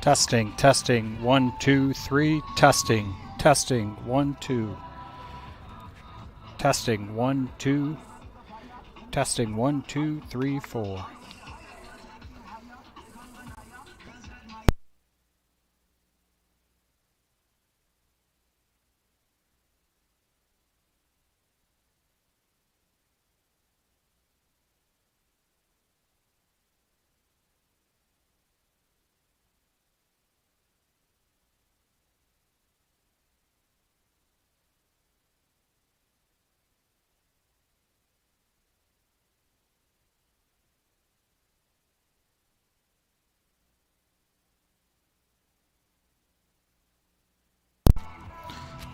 Testing, testing, 1, 2, 3, testing, testing, 1, 2. Testing, 1, 2. Testing, 1, 2, 3, 4.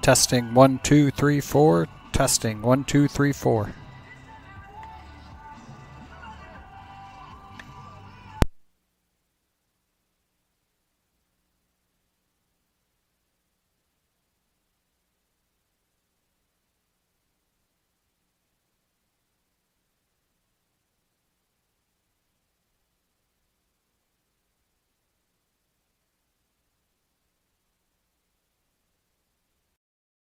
Testing, 1, 2, 3, 4. Testing, 1, 2, 3, 4.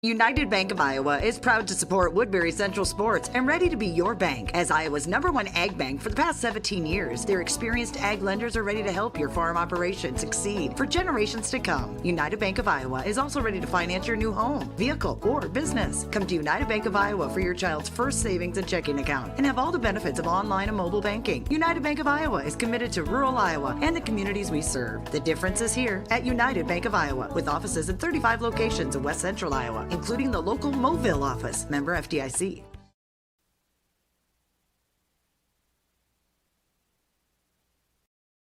United Bank of Iowa is proud to support Woodbury Central Sports and ready to be your bank as Iowa's #1 ag bank for the past 17 years. Their experienced ag lenders are ready to help your farm operation succeed for generations to come. United Bank of Iowa is also ready to finance your new home, vehicle, or business. Come to United Bank of Iowa for your child's first savings and checking account and have all the benefits of online and mobile banking. United Bank of Iowa is committed to rural Iowa and the communities we serve. The difference is here at United Bank of Iowa with offices in 35 locations in West Central Iowa, including the local Mobile office, member FDIC.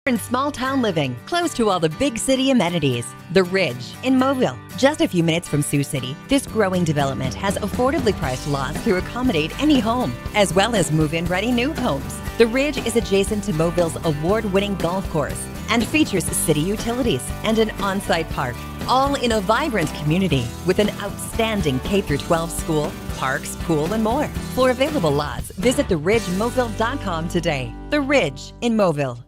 In small town living, close to all the big city amenities. The Ridge in Mobile, just a few minutes from Sioux City. This growing development has affordably priced lots to accommodate any home, as well as move-in ready new homes. The Ridge is adjacent to Mobile's award-winning golf course and features city utilities and an on-site park, all in a vibrant community with an outstanding K-12 school, parks, pool, and more. For available lots, visit theridgemobile.com today. The Ridge in Mobile.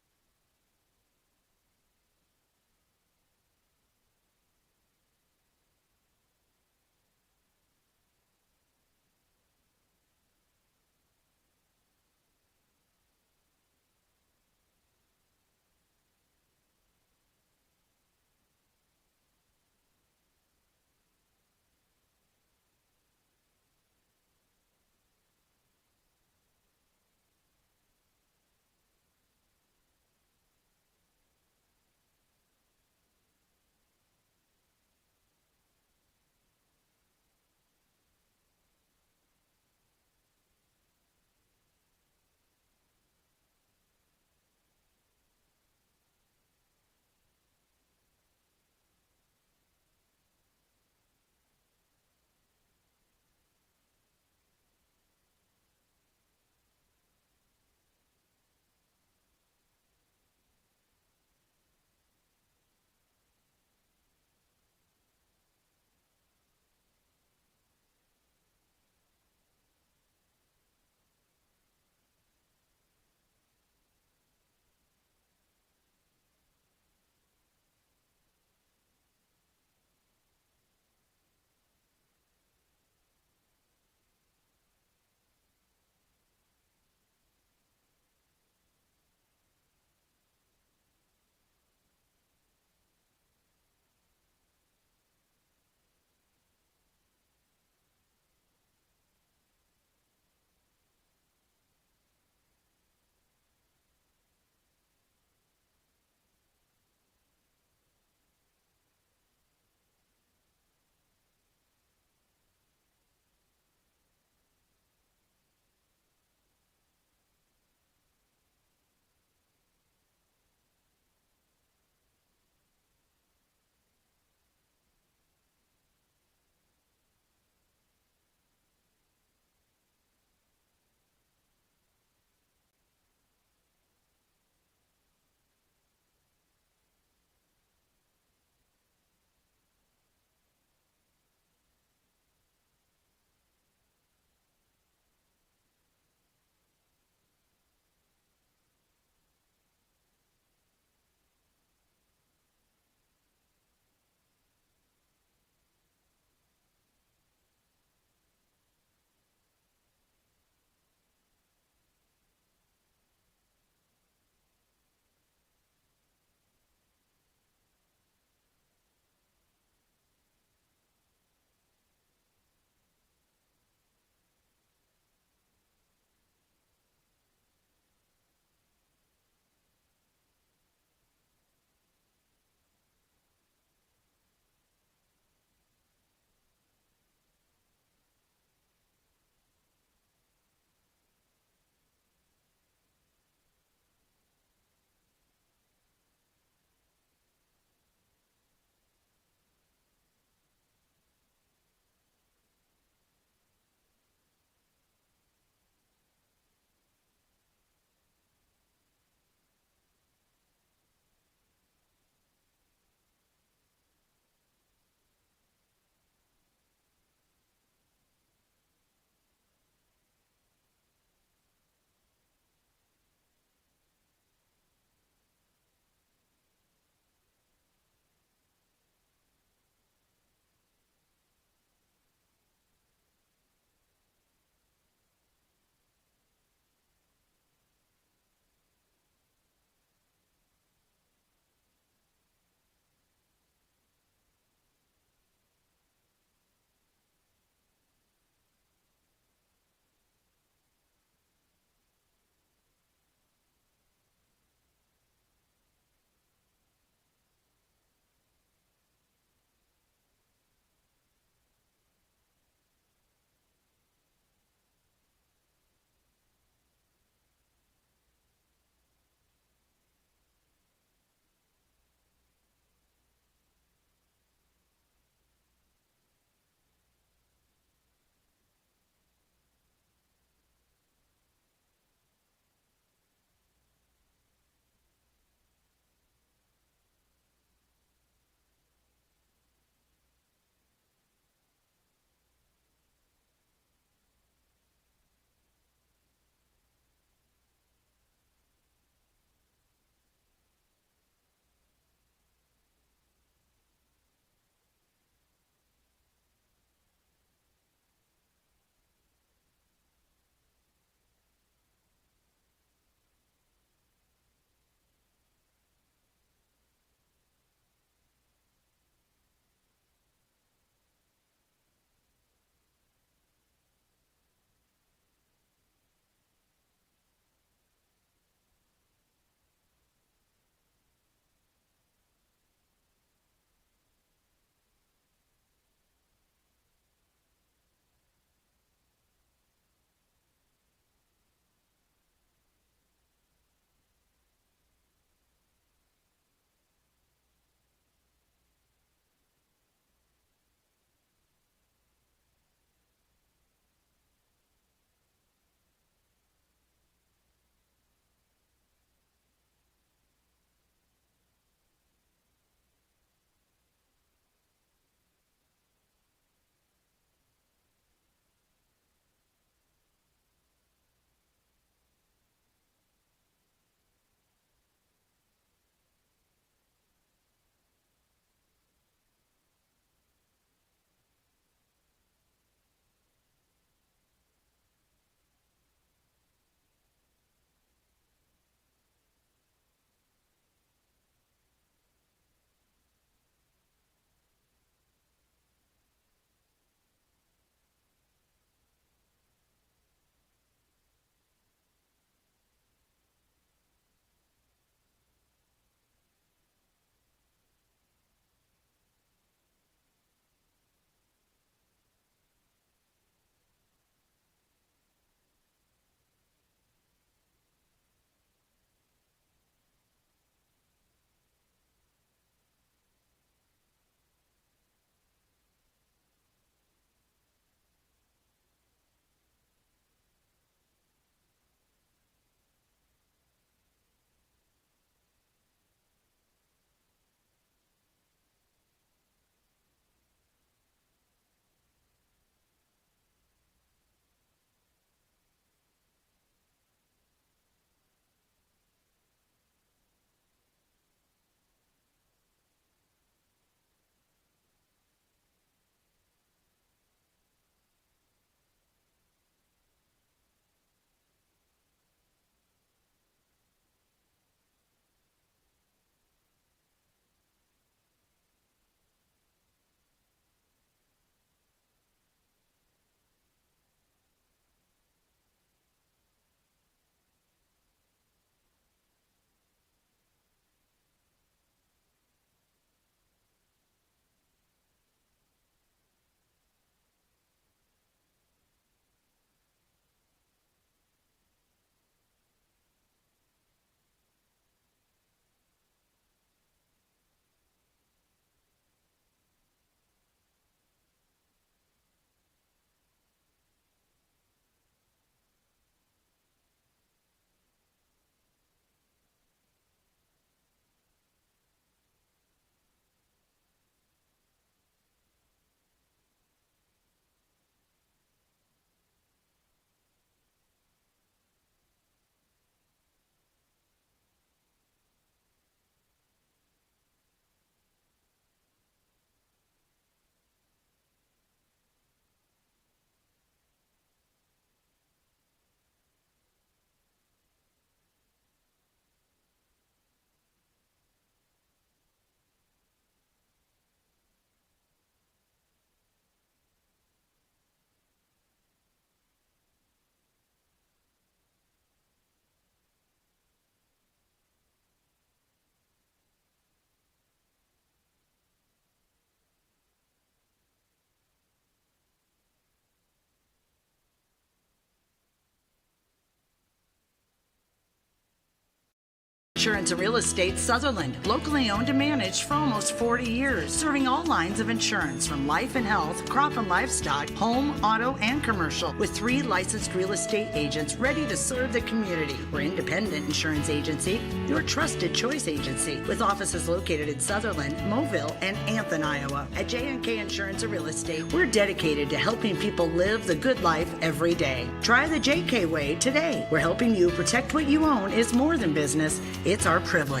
Insurance and Real Estate Sutherland, locally owned and managed for almost 40 years, serving all lines of insurance from life and health, crop and livestock, home, auto, and commercial, with 3 licensed real estate agents ready to serve the community. We're independent insurance agency, your trusted choice agency, with offices located in Sutherland, Mobile, and Anthem, Iowa. At J&K Insurance and Real Estate, we're dedicated to helping people live the good life every day. Try the JK way today. We're helping you protect what you own is more than business. It's our privilege.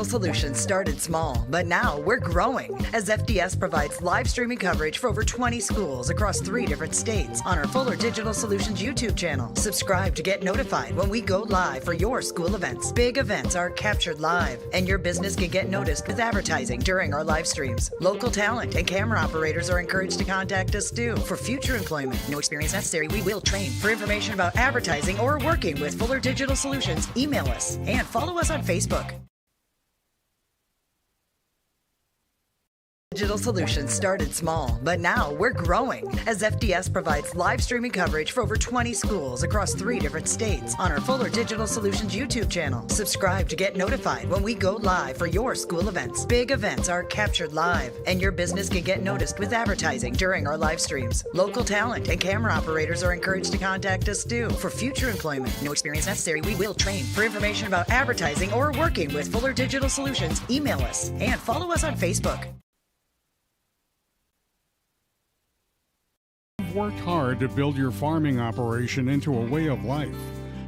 Solutions started small, but now we're growing as FDS provides live streaming coverage for over 20 schools across 3 different states on our Fuller Digital Solutions YouTube channel. Subscribe to get notified when we go live for your school events. Big events are captured live, and your business can get noticed with advertising during our live streams. Local talent and camera operators are encouraged to contact us too. For future employment, no experience necessary, we will train. For information about advertising or working with Fuller Digital Solutions, email us and follow us on Facebook. Digital Solutions started small, but now we're growing as FDS provides live streaming coverage for over 20 schools across 3 different states on our Fuller Digital Solutions YouTube channel. Subscribe to get notified when we go live for your school events. Big events are captured live, and your business can get noticed with advertising during our live streams. Local talent and camera operators are encouraged to contact us too. For future employment, no experience necessary, we will train. For information about advertising or working with Fuller Digital Solutions, email us and follow us on Facebook. Worked hard to build your farming operation into a way of life.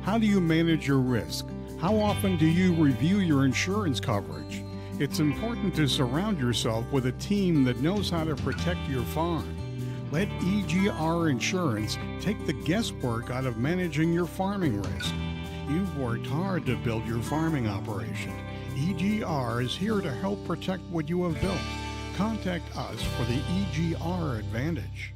How do you manage your risk? How often do you review your insurance coverage? It's important to surround yourself with a team that knows how to protect your farm. Let EGR Insurance take the guesswork out of managing your farming risk. You've worked hard to build your farming operation. EGR is here to help protect what you have built. Contact us for the EGR Advantage.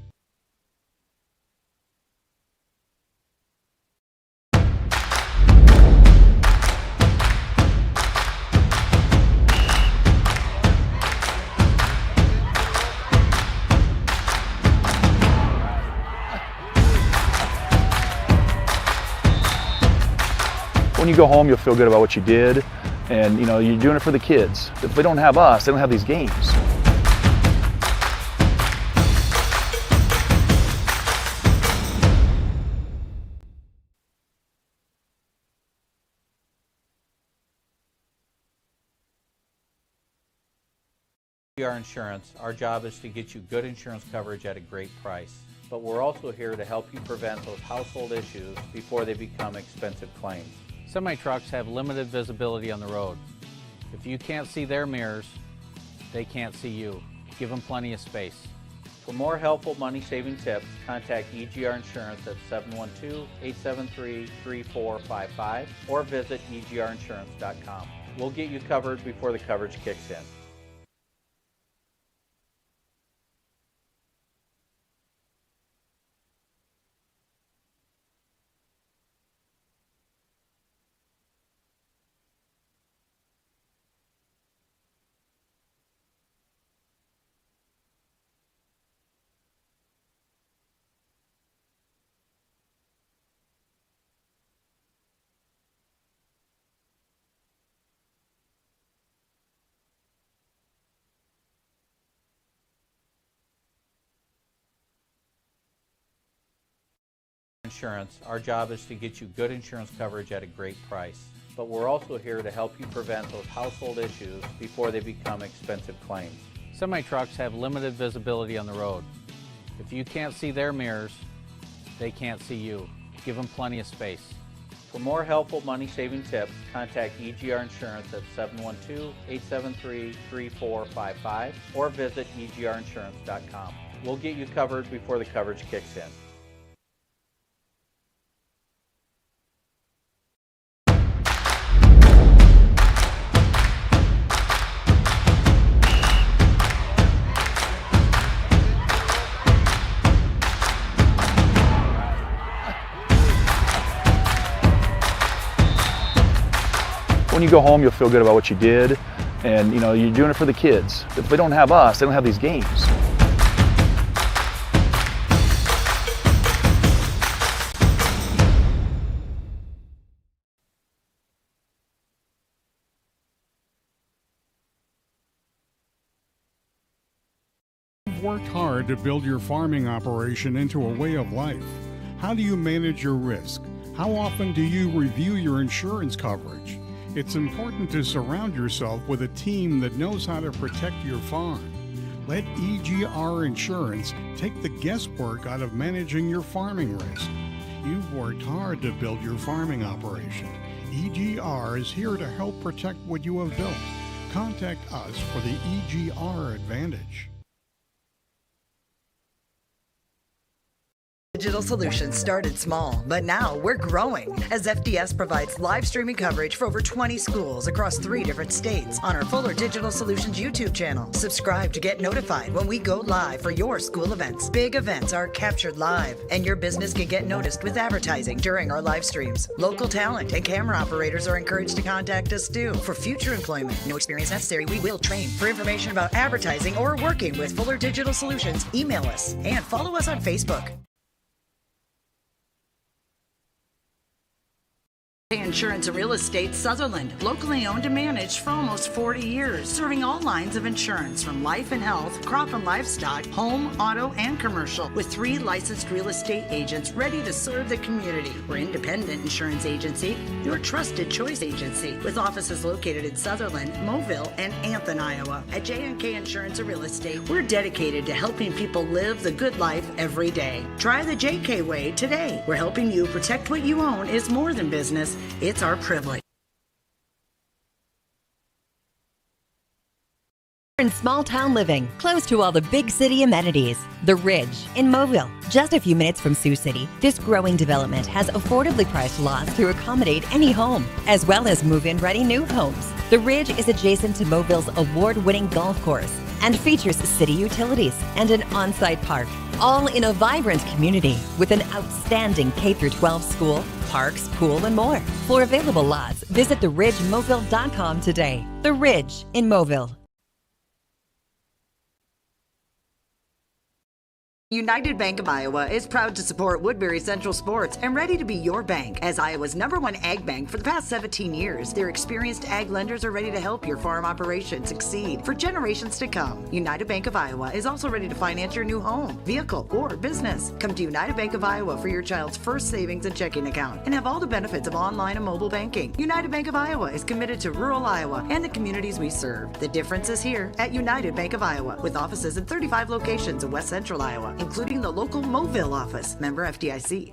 When you go home, you'll feel good about what you did, and you're doing it for the kids. If they don't have us, they don't have these games. Our insurance, our job is to get you good insurance coverage at a great price. But we're also here to help you prevent those household issues before they become expensive claims. Semi-trucks have limited visibility on the road. If you can't see their mirrors, they can't see you. Give them plenty of space. For more helpful money-saving tips, contact EGR Insurance at 712-873-3455 or visit egrinsurance.com. We'll get you covered before the coverage kicks in. Insurance, our job is to get you good insurance coverage at a great price. But we're also here to help you prevent those household issues before they become expensive claims. Semi-trucks have limited visibility on the road. If you can't see their mirrors, they can't see you. Give them plenty of space. For more helpful money-saving tips, contact EGR Insurance at 712-873-3455 or visit egrinsurance.com. We'll get you covered before the coverage kicks in. When you go home, you'll feel good about what you did, and you know, you're doing it for the kids. If they don't have us, they don't have these games. You've worked hard to build your farming operation into a way of life. How do you manage your risk? How often do you review your insurance coverage? It's important to surround yourself with a team that knows how to protect your farm. Let EGR Insurance take the guesswork out of managing your farming risk. You've worked hard to build your farming operation. EGR is here to help protect what you have built. Contact us for the EGR Advantage. Digital Solutions started small, but now we're growing as FDS provides live streaming coverage for over 20 schools across 3 different states on our Fuller Digital Solutions YouTube channel. Subscribe to get notified when we go live for your school events. Big events are captured live, and your business can get noticed with advertising during our live streams. Local talent and camera operators are encouraged to contact us too. For future employment, no experience necessary, we will train. For information about advertising or working with Fuller Digital Solutions, email us and follow us on Facebook. Insurance and Real Estate Sutherland, locally owned and managed for almost 40 years, serving all lines of insurance from life and health, crop and livestock, home, auto, and commercial, with 3 licensed real estate agents ready to serve the community. We're independent insurance agency, your trusted choice agency, with offices located in Sutherland, Mobile, and Anthem, Iowa. At J&K Insurance and Real Estate, we're dedicated to helping people live the good life every day. Try the JK way today. We're helping you protect what you own is more than business. It's our privilege. In small town living, close to all the big city amenities. The Ridge in Mobile, just a few minutes from Sioux City. This growing development has affordably priced lots to accommodate any home, as well as move-in ready new homes. The Ridge is adjacent to Mobile's award-winning golf course and features city utilities and an on-site park, all in a vibrant community with an outstanding K-12 school, parks, pool, and more. For available lots, visit theridgemobile.com today. The Ridge in Mobile. United Bank of Iowa is proud to support Woodbury Central Sports and ready to be your bank as Iowa's #1 ag bank for the past 17 years. Their experienced ag lenders are ready to help your farm operation succeed for generations to come. United Bank of Iowa is also ready to finance your new home, vehicle, or business. Come to United Bank of Iowa for your child's first savings and checking account and have all the benefits of online and mobile banking. United Bank of Iowa is committed to rural Iowa and the communities we serve. The difference is here at United Bank of Iowa, with offices in 35 locations in West Central Iowa, including the local Mobile office, member FDIC.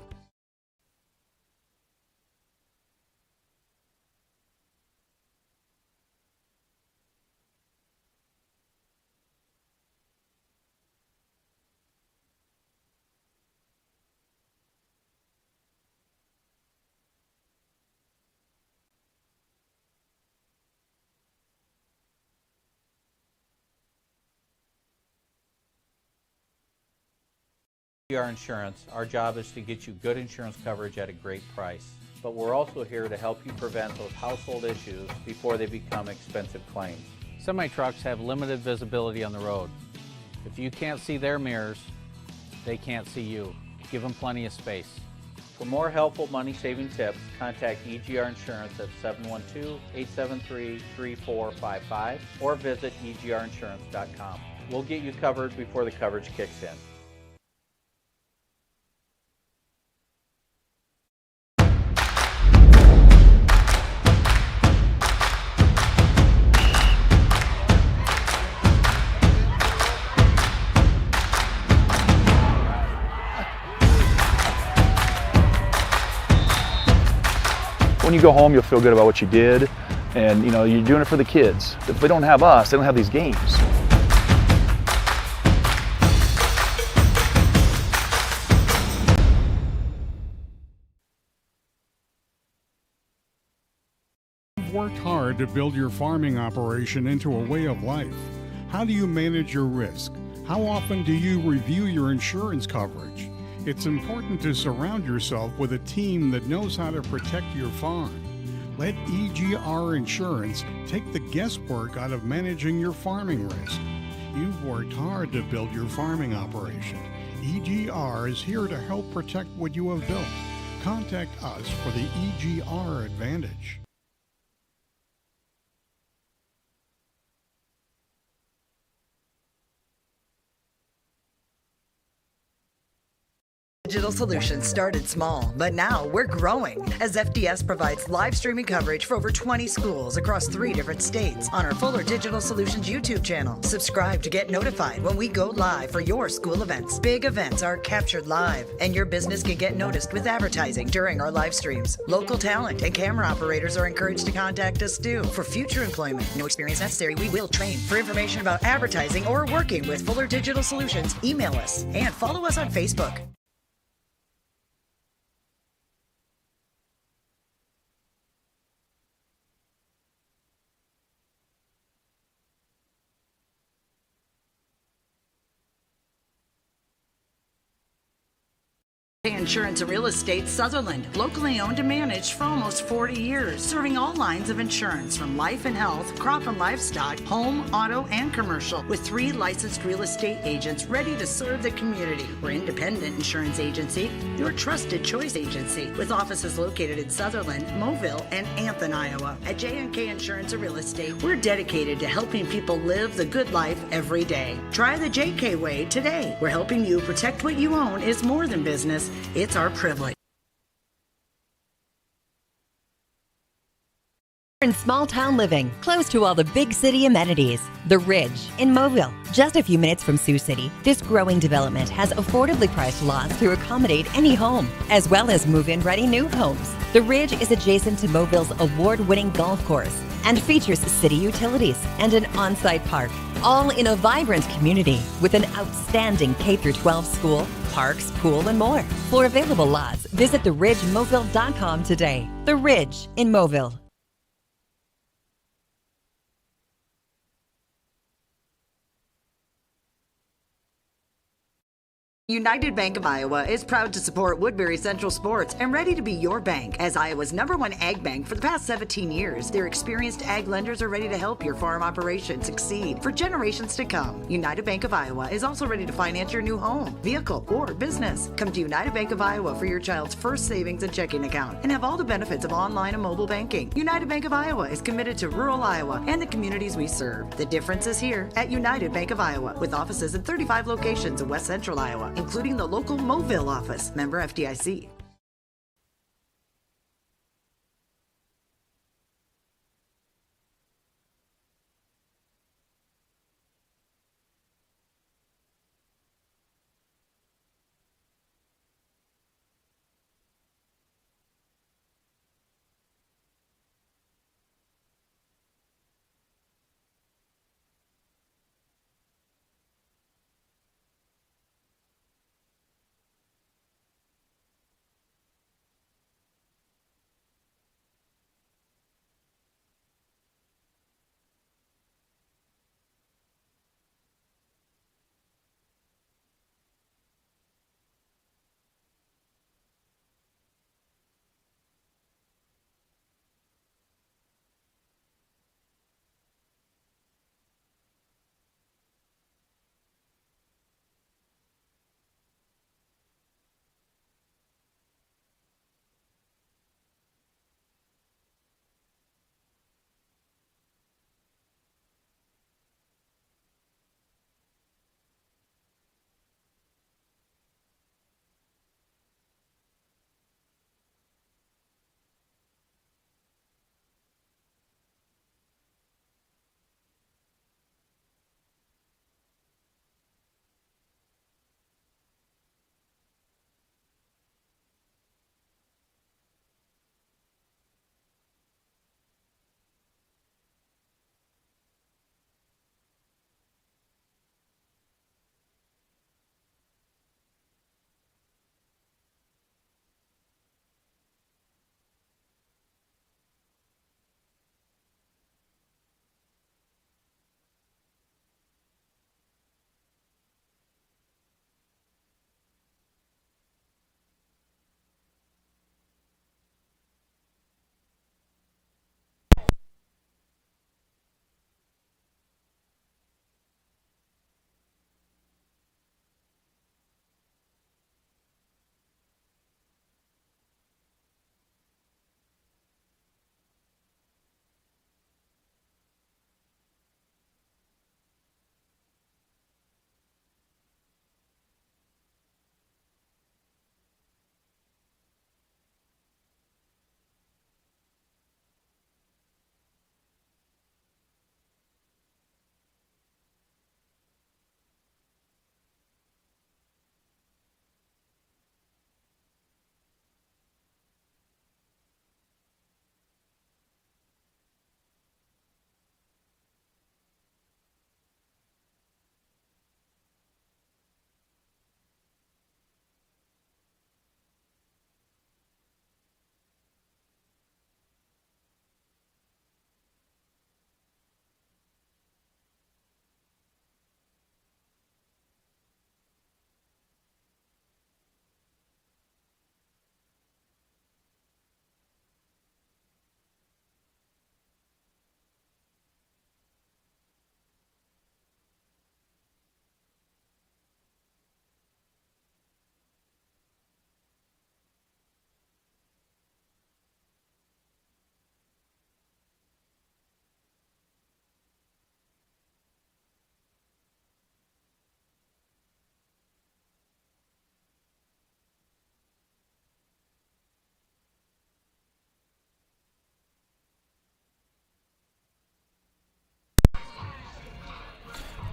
Our insurance, our job is to get you good insurance coverage at a great price. But we're also here to help you prevent those household issues before they become expensive claims. Semi-trucks have limited visibility on the road. If you can't see their mirrors, they can't see you. Give them plenty of space. For more helpful money-saving tips, contact EGR Insurance at 712-873-3455 or visit egrinsurance.com. We'll get you covered before the coverage kicks in. When you go home, you'll feel good about what you did, and you know, you're doing it for the kids. If they don't have us, they don't have these games. You've worked hard to build your farming operation into a way of life. How do you manage your risk? How often do you review your insurance coverage? It's important to surround yourself with a team that knows how to protect your farm. Let EGR Insurance take the guesswork out of managing your farming risk. You've worked hard to build your farming operation. EGR is here to help protect what you have built. Contact us for the EGR Advantage. Digital Solutions started small, but now we're growing as FDS provides live streaming coverage for over 20 schools across 3 different states on our Fuller Digital Solutions YouTube channel. Subscribe to get notified when we go live for your school events. Big events are captured live, and your business can get noticed with advertising during our live streams. Local talent and camera operators are encouraged to contact us too. For future employment, no experience necessary, we will train. For information about advertising or working with Fuller Digital Solutions, email us and follow us on Facebook. Insurance and Real Estate Sutherland, locally owned and managed for almost 40 years, serving all lines of insurance from life and health, crop and livestock, home, auto, and commercial, with 3 licensed real estate agents ready to serve the community. We're independent insurance agency, your trusted choice agency, with offices located in Sutherland, Mobile, and Anthem, Iowa. At J&K Insurance and Real Estate, we're dedicated to helping people live the good life every day. Try the JK way today. We're helping you protect what you own is more than business. It's our privilege. In small town living, close to all the big city amenities. The Ridge in Mobile, just a few minutes from Sioux City. This growing development has affordably priced lots to accommodate any home, as well as move-in ready new homes. The Ridge is adjacent to Mobille's award-winning golf course and features city utilities and an on-site park, all in a vibrant community with an outstanding K-12 school, parks, pool, and more. For available lots, visit theridgemobile.com today. The Ridge in Mobile. United Bank of Iowa is proud to support Woodbury Central Sports and ready to be your bank as Iowa's #1 ag bank for the past 17 years. Their experienced ag lenders are ready to help your farm operation succeed for generations to come. United Bank of Iowa is also ready to finance your new home, vehicle, or business. Come to United Bank of Iowa for your child's first savings and checking account and have all the benefits of online and mobile banking. United Bank of Iowa is committed to rural Iowa and the communities we serve. The difference is here at United Bank of Iowa, with offices in 35 locations in West Central Iowa, including the local Mobile office, member FDIC.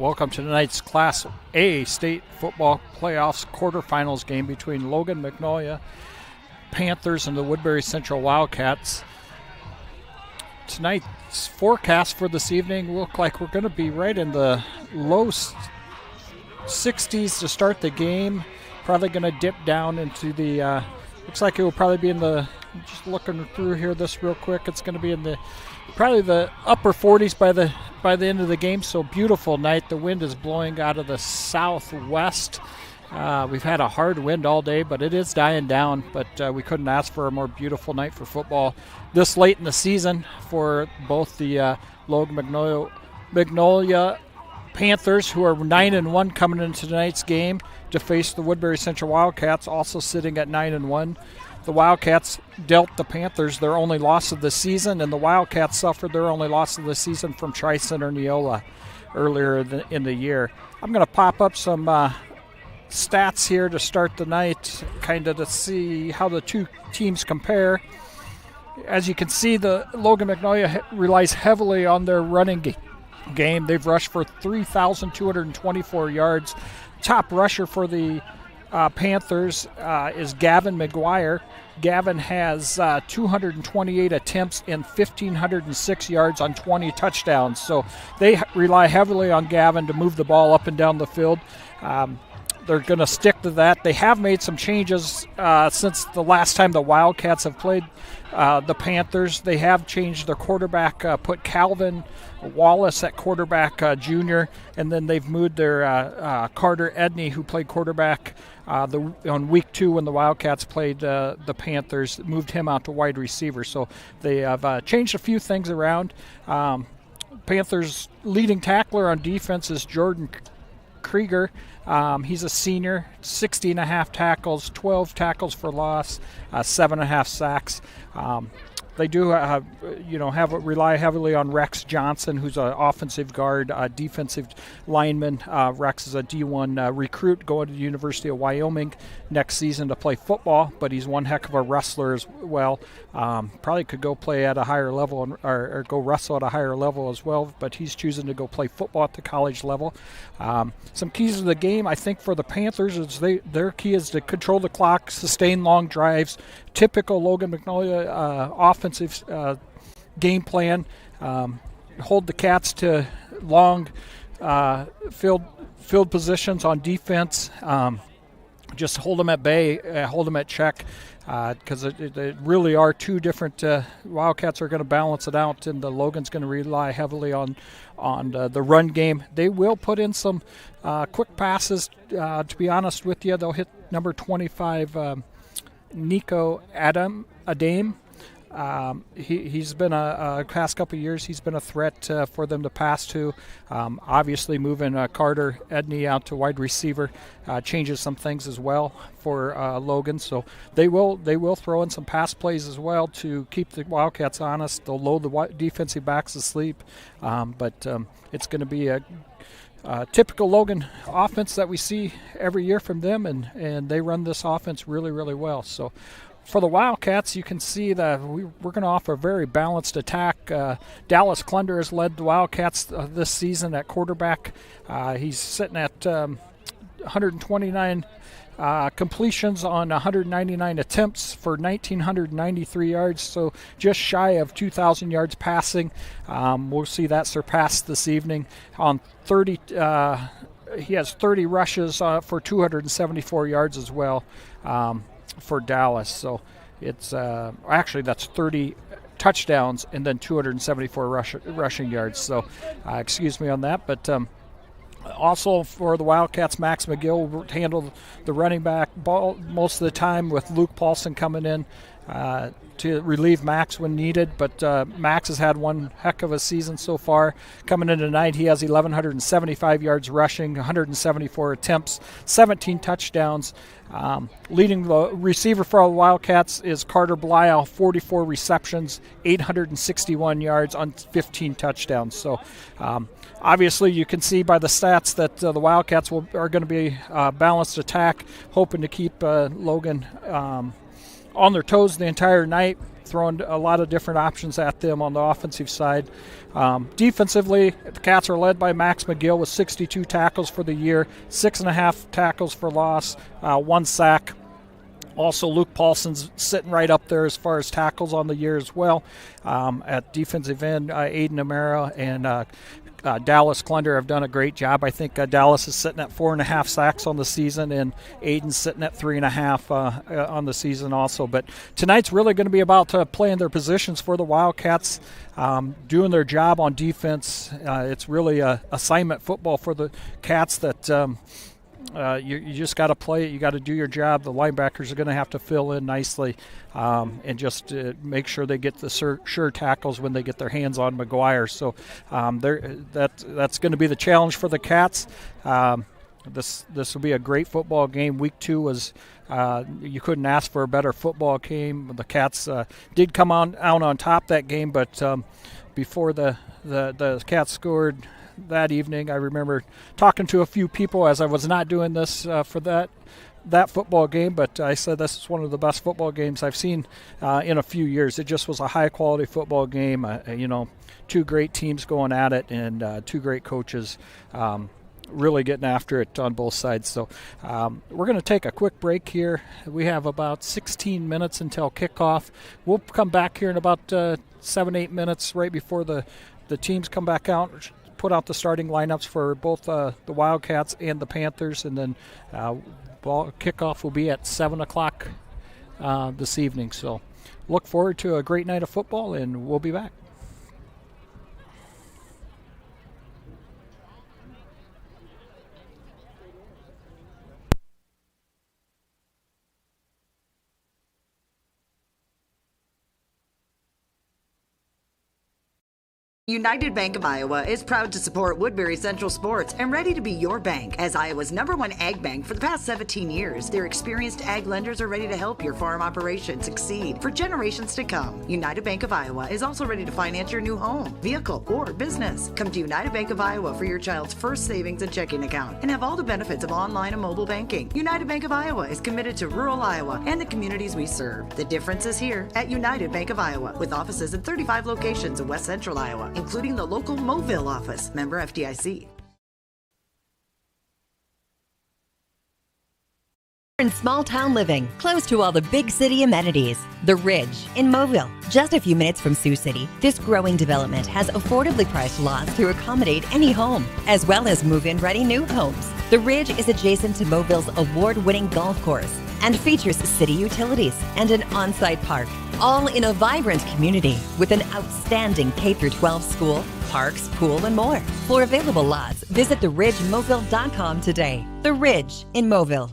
Welcome to tonight's Class A state football playoffs quarterfinals game between Logan-Magnolia Panthers and the Woodbury Central Wildcats. Tonight's forecast for this evening look like we're going to be right in the low 60s to start the game. Probably going to dip down into the, looks like it will probably be in the, just looking through here this real quick, it's going to be in the, probably the upper 40s by the end of the game. So beautiful night. The wind is blowing out of the southwest. We've had a hard wind all day, but it is dying down. But we couldn't ask for a more beautiful night for football this late in the season for both the Logan-Magnolia Panthers, who are 9-1 coming into tonight's game, to face the Woodbury Central Wildcats, also sitting at 9-1. The Wildcats dealt the Panthers their only loss of the season, and the Wildcats suffered their only loss of the season from Tri-Center Neola earlier in the year. I'm going to pop up some stats here to start the night, kind of to see how the two teams compare. As you can see, the Logan-Magnolia relies heavily on their running game. They've rushed for 3,224 yards. Top rusher for the Panthers is Gavin McGuire. Gavin has 228 attempts and 1,506 yards on 20 touchdowns. So they rely heavily on Gavin to move the ball up and down the field. They're going to stick to that. They have made some changes since the last time the Wildcats have played the Panthers. They have changed their quarterback, put Calvin Wallace at quarterback junior, and then they've moved their Carter Edney, who played quarterback on week 2 when the Wildcats played the Panthers, moved him out to wide receiver. So they have changed a few things around. Panthers' leading tackler on defense is Jordan Krieger. He's a senior, 60.5 tackles, 12 tackles for loss, 7.5 sacks. They do, rely heavily on Rex Johnson, who's an offensive guard, defensive lineman. Rex is a D1 recruit going to the University of Wyoming next season to play football, but he's one heck of a wrestler as well. Probably could go play at a higher level or go wrestle at a higher level as well, but he's choosing to go play football at the college level. Some keys to the game, I think, for the Panthers is their key is to control the clock, sustain long drives. Typical Logan-Magnolia offensive game plan. Hold the Cats to long field positions on defense. Just hold them at bay, hold them at check, because they really are two different. Wildcats are going to balance it out, and the Logan's going to rely heavily on the run game. They will put in some quick passes. To be honest with you, they'll hit number 25, Nico Adame. He's been a past couple of years. He's been a threat for them to pass to. Obviously, moving Carter Edney out to wide receiver changes some things as well for Logan. So they will throw in some pass plays as well to keep the Wildcats honest. They'll load the defensive backs to sleep, but it's going to be a typical Logan offense that we see every year from them, and they run this offense really, really well. So for the Wildcats, you can see that we're going to offer a very balanced attack. Dallas Klunder has led the Wildcats this season at quarterback. He's sitting at 129 completions on 199 attempts for 1,993 yards, so just shy of 2,000 yards passing. We'll see that surpassed this evening on 30. He has 30 rushes for 274 yards as well for Dallas. So it's actually that's 30 touchdowns and then 274 rushing yards. So excuse me on that, but. Also for the Wildcats, Max McGill handled the running back ball most of the time, with Luke Paulson coming in to relieve Max when needed. But Max has had one heck of a season so far. Coming in tonight, he has 1,175 yards rushing, 174 attempts, 17 touchdowns. Leading the receiver for the Wildcats is Carter Blyall, 44 receptions, 861 yards on 15 touchdowns. So obviously you can see by the stats that the Wildcats are going to be a balanced attack, hoping to keep Logan on their toes the entire night. throwing a lot of different options at them on the offensive side. Defensively, the Cats are led by Max McGill with 62 tackles for the year, 6.5 tackles for loss, 1 sack. Also, Luke Paulson's sitting right up there as far as tackles on the year as well. At defensive end, Aiden Amara and Dallas Clunder have done a great job. I think Dallas is sitting at 4.5 sacks on the season, and Aiden's sitting at 3.5 on the season also. But tonight's really going to be about playing their positions for the Wildcats, doing their job on defense. It's really assignment football for the Cats that you just got to play it. You got to do your job. The linebackers are going to have to fill in nicely and just make sure they get the sure tackles when they get their hands on McGuire. So that's going to be the challenge for the Cats. This will be a great football game. Week 2 was you couldn't ask for a better football game. The Cats did come out on top that game, but before the Cats scored that evening, I remember talking to a few people as I was not doing this for that football game, but I said this is one of the best football games I've seen in a few years. It just was a high-quality football game. 2 great teams going at it, and 2 great coaches really getting after it on both sides. So we're going to take a quick break here. We have about 16 minutes until kickoff. We'll come back here in about 7-8 minutes right before the teams come back out, put out the starting lineups for both the Wildcats and the Panthers, and then kickoff will be at 7 o'clock this evening. So look forward to a great night of football, and we'll be back. United Bank of Iowa is proud to support Woodbury Central Sports and ready to be your bank as Iowa's #1 ag bank for the past 17 years. Their experienced ag lenders are ready to help your farm operation succeed for generations to come. United Bank of Iowa is also ready to finance your new home, vehicle, or business. Come to United Bank of Iowa for your child's first savings and checking account and have all the benefits of online and mobile banking. United Bank of Iowa is committed to rural Iowa and the communities we serve. The difference is here at United Bank of Iowa, with offices in 35 locations in West Central Iowa, including the local Mobile office, member FDIC. In small town living, close to all the big city amenities. The Ridge in Mobile, just a few minutes from Sioux City. This growing development has affordably priced lots to accommodate any home, as well as move-in ready new homes. The Ridge is adjacent to Mobille's award-winning golf course and features city utilities and an on-site park, all in a vibrant community with an outstanding K-12 school, parks, pool, and more. For available lots, visit theridgemobile.com today. The Ridge in Mobile.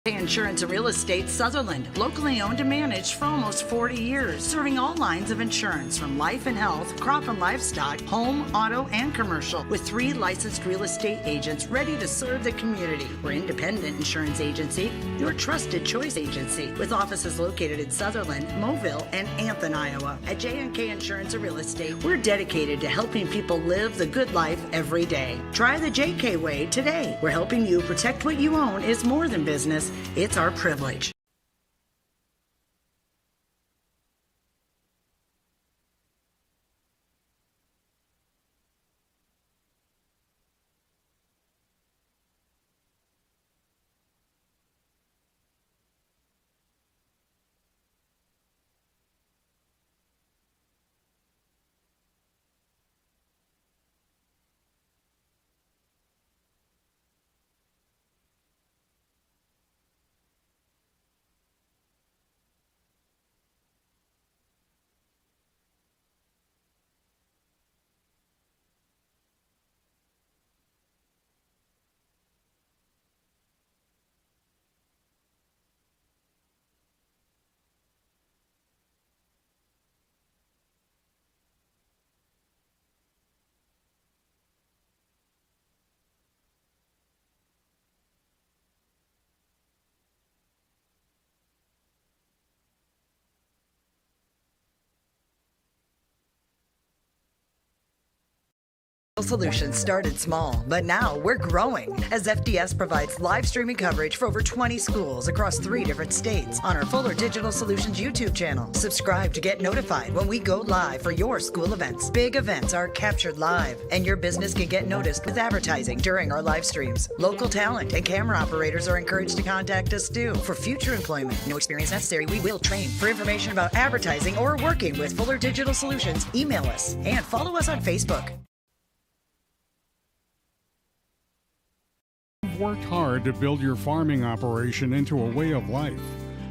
Insurance and Real Estate Sutherland, locally owned and managed for almost 40 years, serving all lines of insurance from life and health, crop and livestock, home, auto, and commercial, with 3 licensed real estate agents ready to serve the community. We're independent insurance agency, your trusted choice agency, with offices located in Sutherland, Mobile, and Anthem, Iowa. At J&K Insurance and Real Estate, we're dedicated to helping people live the good life every day. Try the JK way today. We're helping you protect what you own is more than business. It's our privilege. Solutions started small, but now we're growing as FDS provides live streaming coverage for over 20 schools across 3 different states on our Fuller Digital Solutions YouTube channel. Subscribe to get notified when we go live for your school events. Big events are captured live, and your business can get noticed with advertising during our live streams. Local talent and camera operators are encouraged to contact us too for future employment. No experience necessary. We will train. For information about advertising or working with Fuller Digital Solutions, email us and follow us on Facebook. You've worked hard to build your farming operation into a way of life.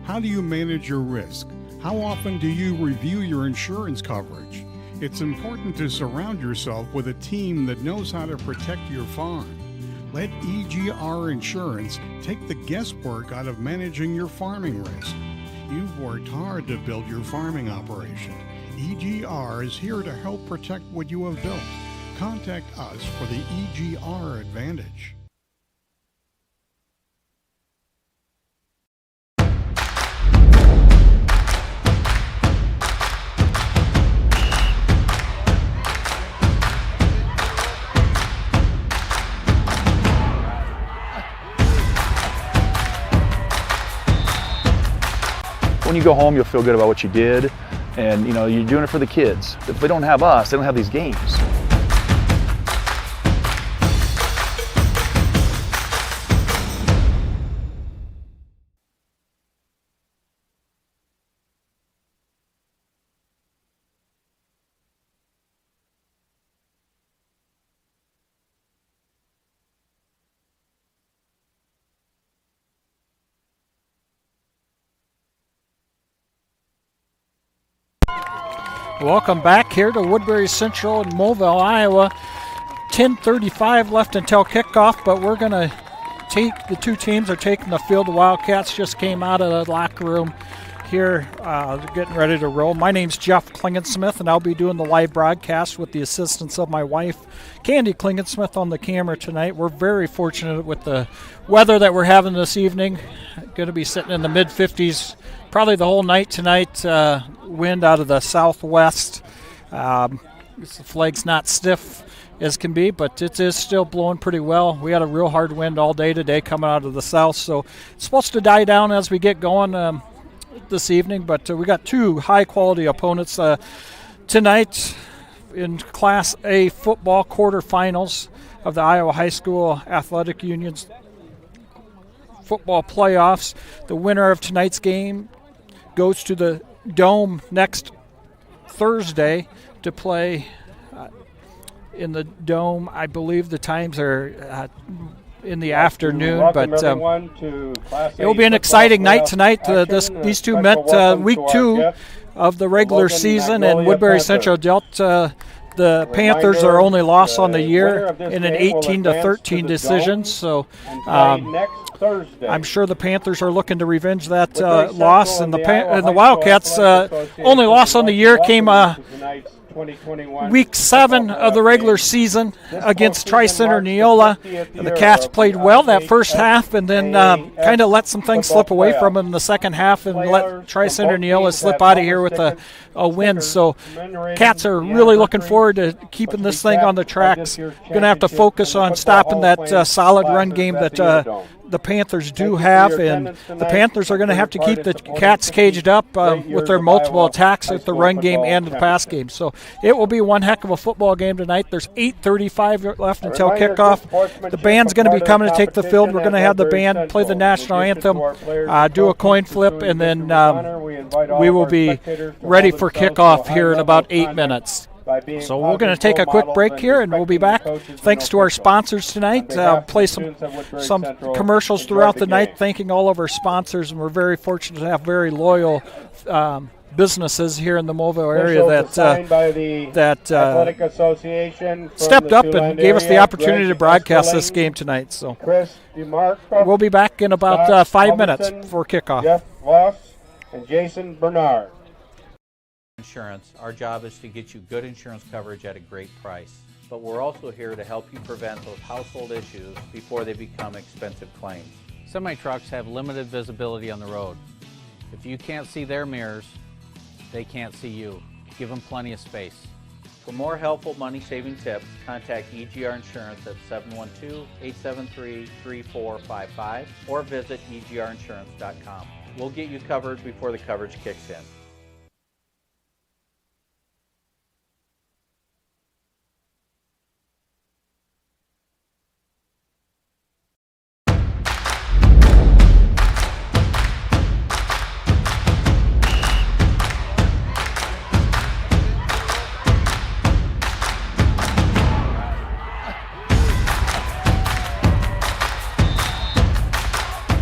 How do you manage your risk? How often do you review your insurance coverage? It's important to surround yourself with a team that knows how to protect your farm. Let EGR Insurance take the guesswork out of managing your farming risk. You've worked hard to build your farming operation. EGR is here to help protect what you have built. Contact us for the EGR Advantage. When you go home, you'll feel good about what you did, and you're doing it for the kids. If they don't have us, they don't have these games. Welcome back here to Woodbury Central in Moville, Iowa. 10:35 left until kickoff, but we're going to the 2 teams are taking the field. The Wildcats just came out of the locker room here, getting ready to roll. My name's Jeff Klingensmith, and I'll be doing the live broadcast with the assistance of my wife, Candy Klingensmith, on the camera tonight. We're very fortunate with the weather that we're having this evening. Going to be sitting in the mid-50s probably the whole night tonight. Wind out of the southwest. The flag's not stiff as can be, but it is still blowing pretty well. We had a real hard wind all day today coming out of the south, so it's supposed to die down as we get going this evening. But we got 2 high-quality opponents tonight in Class A football quarterfinals of the Iowa High School Athletic Union's football playoffs. The winner of tonight's game goes to the Dome next Thursday to play in the Dome. I believe the times are in the afternoon, but it will be an exciting night tonight. These 2 met week 2 of the regular season, and Woodbury Central dealt the Panthers their only loss on the year in an 18-13 decision. So I'm sure the Panthers are looking to revenge that loss, and the Wildcats' only loss on the year came week 7 of the regular season against Tri-Center Neola. The Cats played well that first half, and then kind of let some things slip away from them in the second half, and let Tri-Center Neola slip out of here with a win. So Cats are really looking forward to keeping this thing on the tracks. Going to have to focus on stopping that solid run game that the Panthers do have, and the Panthers are going to have to keep the Cats caged up with their multiple attacks at the run game and the pass game. So it will be one heck of a football game tonight. There's 8:35 left until kickoff. The band's going to be coming to take the field. We're going to have the band play the national anthem, do a coin flip, and then we will be ready for kickoff here in about 8 minutes. So we're going to take a quick break here, and we'll be back. Thanks to our sponsors tonight. Play some commercials throughout the night, thanking all of our sponsors, and we're very fortunate to have very loyal businesses here in the Moville area that stepped up and gave us the opportunity to broadcast this game tonight. So we'll be back in about 5 minutes for kickoff. Jeff Voss and Jason Bernard. Insurance. Our job is to get you good insurance coverage at a great price. But we're also here to help you prevent those household issues before they become expensive claims. Semi-trucks have limited visibility on the road. If you can't see their mirrors, they can't see you. Give them plenty of space. For more helpful money-saving tips, contact EGR Insurance at 712-873-3455 or visit egrinsurance.com. We'll get you covered before the coverage kicks in.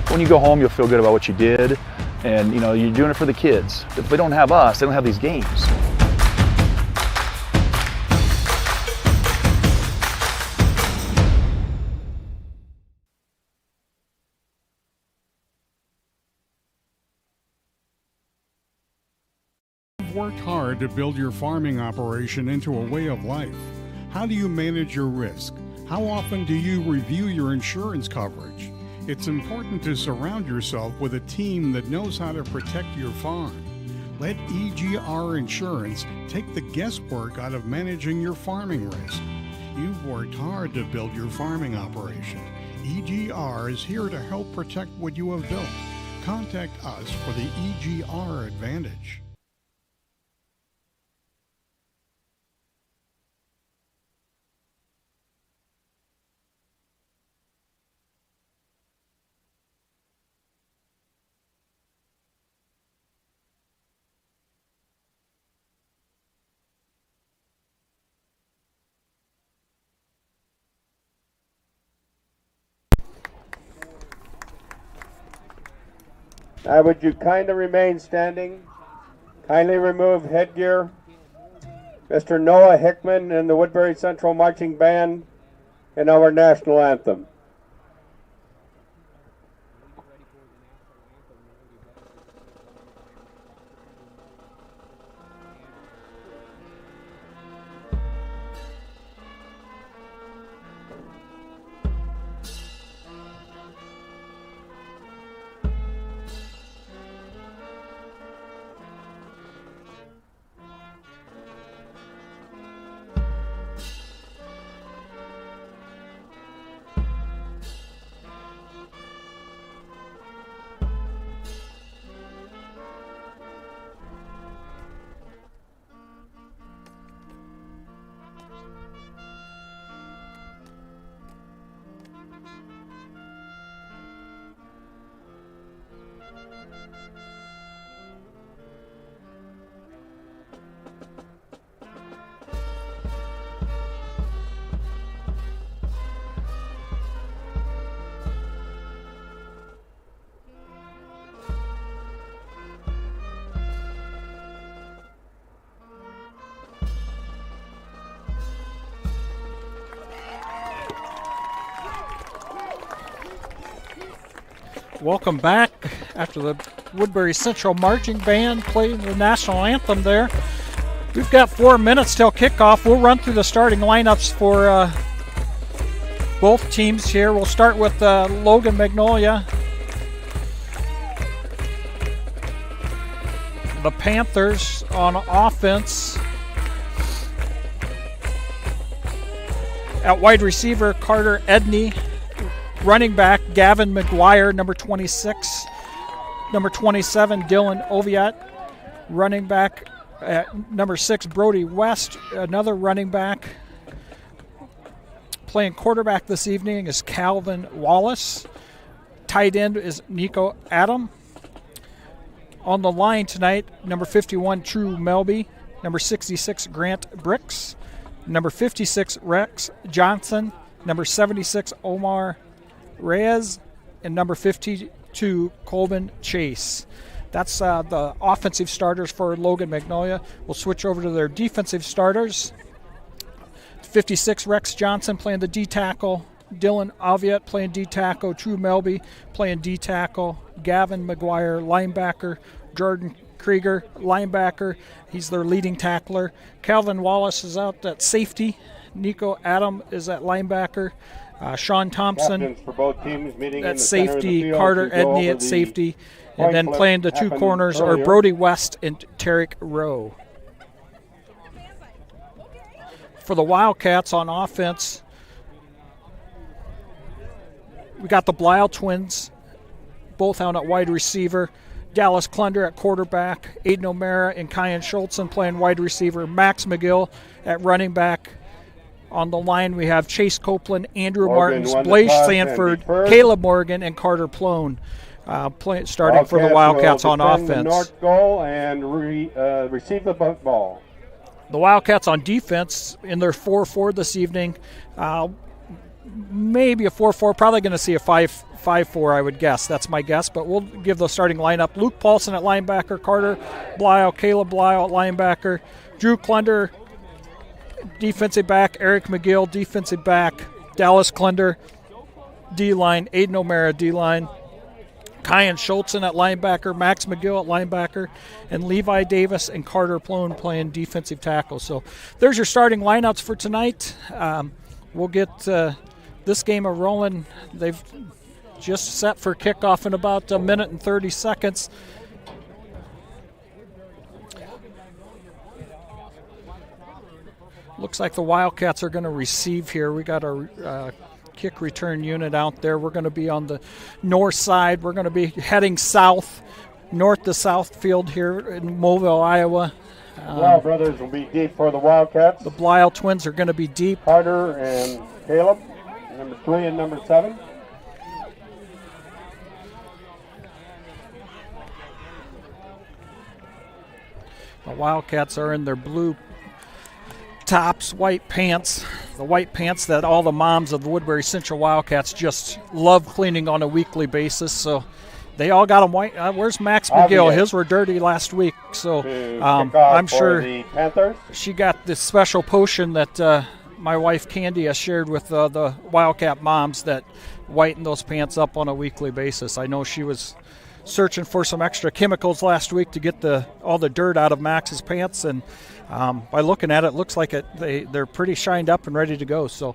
When you go home, you'll feel good about what you did, and you know you're doing it for the kids. If they don't have us, they don't have these games. You've worked hard to build your farming operation into a way of life. How do you manage your risk? How often do you review your insurance coverage? It's important to surround yourself with a team that knows how to protect your farm. Let EGR Insurance take the guesswork out of managing your farming risk. You've worked hard to build your farming operation. EGR is here to help protect what you have built. Contact us for the EGR Advantage. Would you kindly remain standing? Kindly remove headgear. Mr. Noah Hickman and the Woodbury Central Marching Band and our national anthem. Welcome back after the Woodbury Central Marching Band playing the national anthem there. We've got 4 minutes till kickoff. We'll run through the starting lineups for both teams here. We'll start with Logan-Magnolia. The Panthers on offense. At wide receiver, Carter Edney. Running back, Gavin McGuire, number 26. Number 27, Dylan Oviatt. Running back, number 6, Brody West, another running back. Playing quarterback this evening is Calvin Wallace. Tight end is Nico Adam. On the line tonight, number 51, True Melby. Number 66, Grant Bricks. Number 56, Rex Johnson. Number 76, Omar Reyes, and number 52, Colvin Chase. That's the offensive starters for Logan-Magnolia. We'll switch over to their defensive starters. 56, Rex Johnson playing the D-tackle. Dylan Oviatt playing D-tackle. True Melby playing D-tackle. Gavin McGuire, linebacker. Jordan Krieger, linebacker. He's their leading tackler. Calvin Wallace is out at safety. Nico Adam is at linebacker. Sean Thompson for both teams meeting at in the safety, field, Carter Edney at safety, and then playing the two corners are Brody West and Tarek Rowe. For the Wildcats on offense, we got the Blyle twins, both out at wide receiver. Dallas Klunder at quarterback. Aiden O'Mara and Kyan Schultzen playing wide receiver. Max McGill at running back. On the line, we have Chase Copeland, Andrew Martins, Blaise Sanford, Caleb Morgan, and Carter Plone starting for the Wildcats on offense. The north goal and receive the ball. The Wildcats on defense in their 4-4 this evening. Maybe a 4-4, probably going to see a 5-4, I would guess. That's my guess, but we'll give the starting lineup. Luke Paulson at linebacker, Carter Blyle, Caleb Blyle at linebacker, Drew Klunder, defensive back, Eric McGill, defensive back, Dallas Klunder, D-line, Aiden O'Mara, D-line, Kyan Schultzen at linebacker, Max McGill at linebacker, and Levi Davis and Carter Plone playing defensive tackle. So there's your starting lineups for tonight. We'll get this game rolling. They've just set for kickoff in about a minute and 30 seconds. Looks like the Wildcats are going to receive here. We got our kick return unit out there. We're going to be on the north side. We're going to be heading south, north to south field here in Mobile, Iowa. Blyle brothers will be deep for the Wildcats. The Blyle twins are going to be deep. Carter and Caleb, number 3 and number 7. The Wildcats are in their blue tops, white pants, the white pants that all the moms of the Woodbury Central Wildcats just love cleaning on a weekly basis. So they all got them white. Where's Max McGill? His were dirty last week. So I'm sure the Panthers. She got this special potion that my wife Candy has shared with the Wildcat moms that whiten those pants up on a weekly basis. I know she was searching for some extra chemicals last week to get all the dirt out of Max's pants, and by looking at it, looks like they're pretty shined up and ready to go. So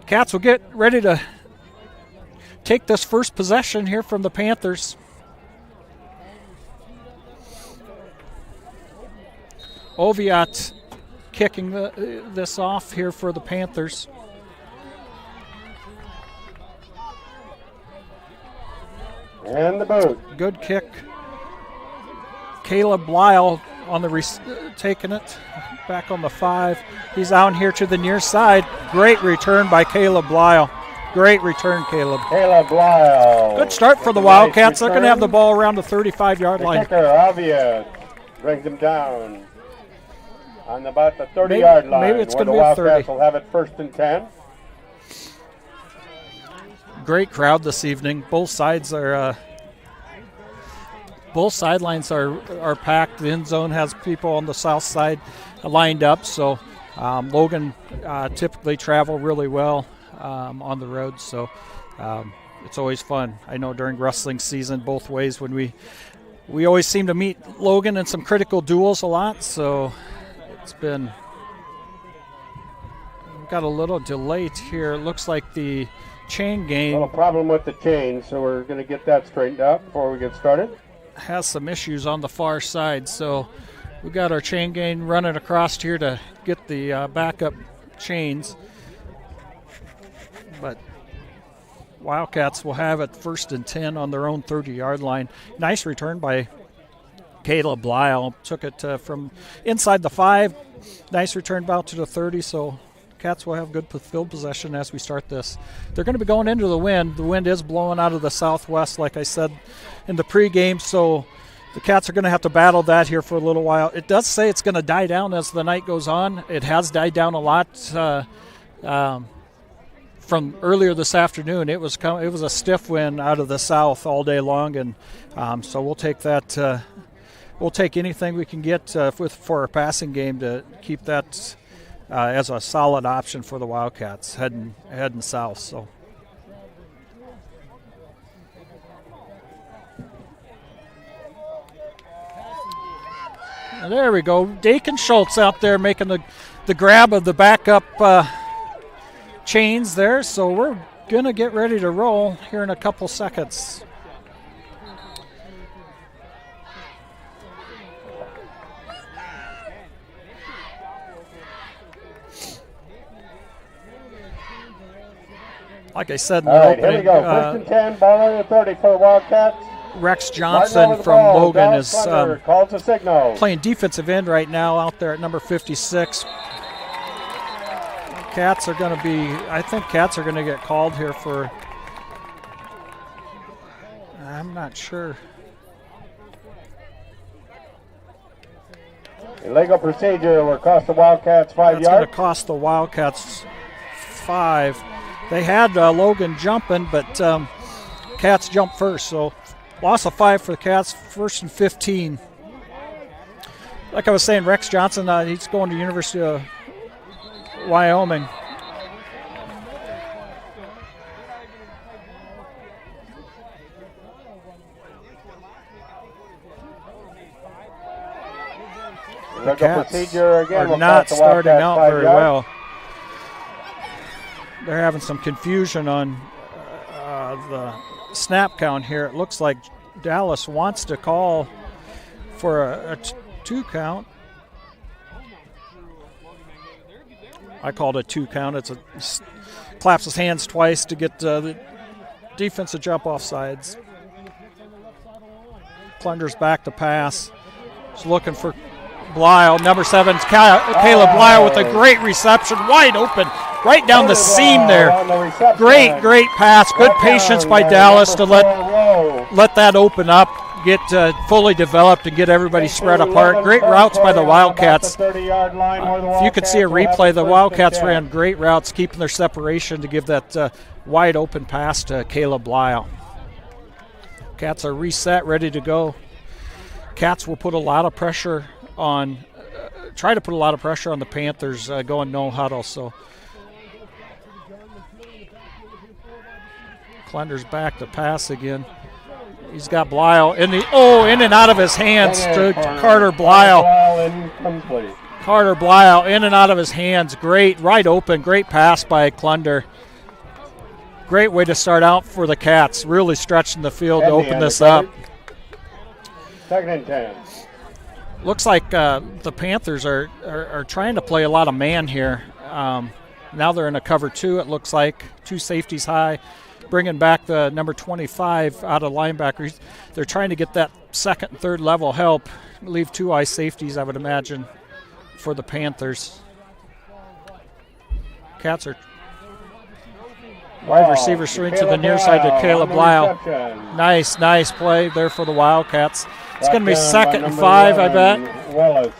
Cats will get ready to take this first possession here from the Panthers. Oviatt kicking this off here for the Panthers. And the boot. Good kick. Caleb Blyle on the taking it back on the 5. He's out here to the near side. Great return by Caleb Blyle. Great return, Caleb. Caleb Blyle. Good start for the Wildcats. They're going to have the ball around the 35-yard line. Kicker, Oviatt, brings him down on about the 30-yard line. Maybe it's going to be be a 30. Wildcats will have it 1st and 10. Great crowd this evening. Both sides are both sidelines are packed. The end zone has people on the south side lined up. So Logan typically travel really well on the road. So it's always fun. I know during wrestling season, both ways, when we always seem to meet Logan in some critical duels a lot. So it's been, we've got a little delay here. It looks like the chain gang. A little problem with the chain, so we're going to get that straightened out before we get started. Has some issues on the far side, so we got our chain gang running across here to get the backup chains. But Wildcats will have it 1st and 10 on their own 30-yard line. Nice return by Caleb Blyle. Took it from inside the 5. Nice return out to the 30, so Cats will have good field possession as we start this. They're going to be going into the wind. The wind is blowing out of the southwest, like I said in the pregame, so the Cats are going to have to battle that here for a little while. It does say it's going to die down as the night goes on. It has died down a lot from earlier this afternoon. It was a stiff wind out of the south all day long, and so we'll take that. We'll take anything we can get for our passing game to keep that as a solid option for the Wildcats heading south. So and there we go. Dakin Schultz out there making the grab of the backup chains there. So we're going to get ready to roll here in a couple seconds. Like I said in the All right, here we opening, go. First and 10, ball on the 30 for the Wildcats. Rex Martin Johnson over the from ball. Logan Dallas is Thunder calls a signal. playing defensive end right now out there at number 56. Cats are going to be, I think Cats are going to get called here for, I'm not sure. Illegal procedure will cost the Wildcats 5 That's going yards. to cost the Wildcats 5. They had Logan jumping, but Cats jumped first, so loss of 5 for the Cats, 1st and 15. Like I was saying, Rex Johnson, he's going to University of Wyoming. The Cats procedure again are will not cost the starting Wildcats out 5 very yards. well. They're having some confusion on the snap count here. It looks like Dallas wants to call for a 2 count. I called a 2 count. It's claps his hands twice to get the defensive jump off sides. Plunder's back to pass. He's looking for Blyle. Number 7, Caleb Blyle with a great reception, wide open, right down the seam there. Great pass. Good patience by Dallas to let that open up, get fully developed, and get everybody spread apart. Great routes by the Wildcats. If you could see a replay, the Wildcats ran great routes, keeping their separation to give that wide open pass to Caleb Blyle. Cats are reset, ready to go. Cats will put a lot of pressure on, try to put a lot of pressure on the Panthers going no huddle. So Klunder's back to pass again. He's got Blyle in and out of his hands to Carter Blyle. Carter Blyle in and out of his hands. Great, right open, great pass by Klunder. Great way to start out for the Cats. Really stretching the field to open this up. 2nd and 10. Looks like the Panthers are trying to play a lot of man here. Now they're in a cover 2, it looks like. 2 safeties high, bringing back the number 25 out of linebacker. They're trying to get that 2nd and 3rd level help. Leave 2 eye safeties, I would imagine, for the Panthers. Cats are wide receiver swing to the near side to Caleb Blyle. Nice play there for the Wildcats. It's going to be 2nd and 5, I bet. Wallace.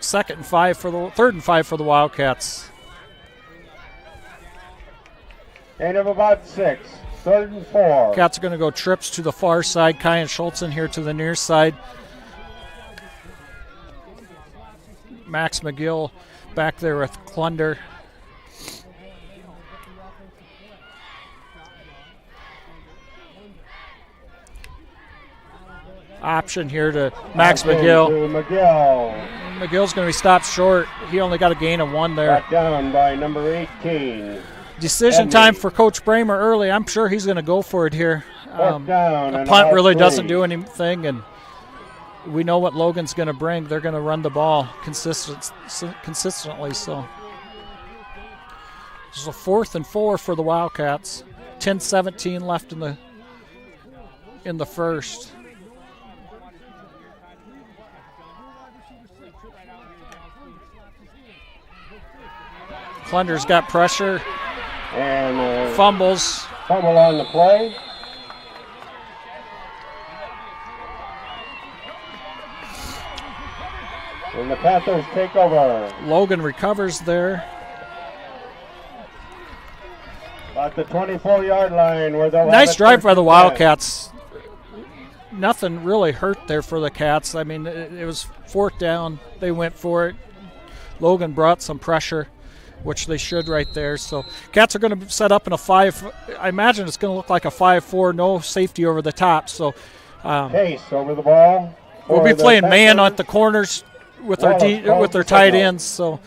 2nd and 5 for the 3rd and 5 for the Wildcats. Gain of about 6. 3rd and 4. Cats are going to go trips to the far side. Kyan Schultzen here to the near side. Max McGill back there with Klunder. Option here to Max McGill. McGill's going to be stopped short. He only got a gain of 1 there. Brought down by number 18. Decision time for Coach Bramer early. I'm sure he's going to go for it here. Down A punt really doesn't do anything, and we know what Logan's going to bring. They're going to run the ball consistently. So this is a 4th and 4 for the Wildcats. 10-17 left in the first. Klunder's got pressure. And Fumbles. fumble on the play. And the Panthers take over. Logan recovers there. About the 24-yard line where they'll Nice have it drive by the 1st and 10. Wildcats. Nothing really hurt there for the Cats. I mean, it was 4th down. They went for it. Logan brought some pressure, which they should right there. So Cats are going to set up in a 5. I imagine it's going to look like a 5-4, no safety over the top. So Case over the ball. we'll be for the playing man Panthers. at the corners with their tight ends. So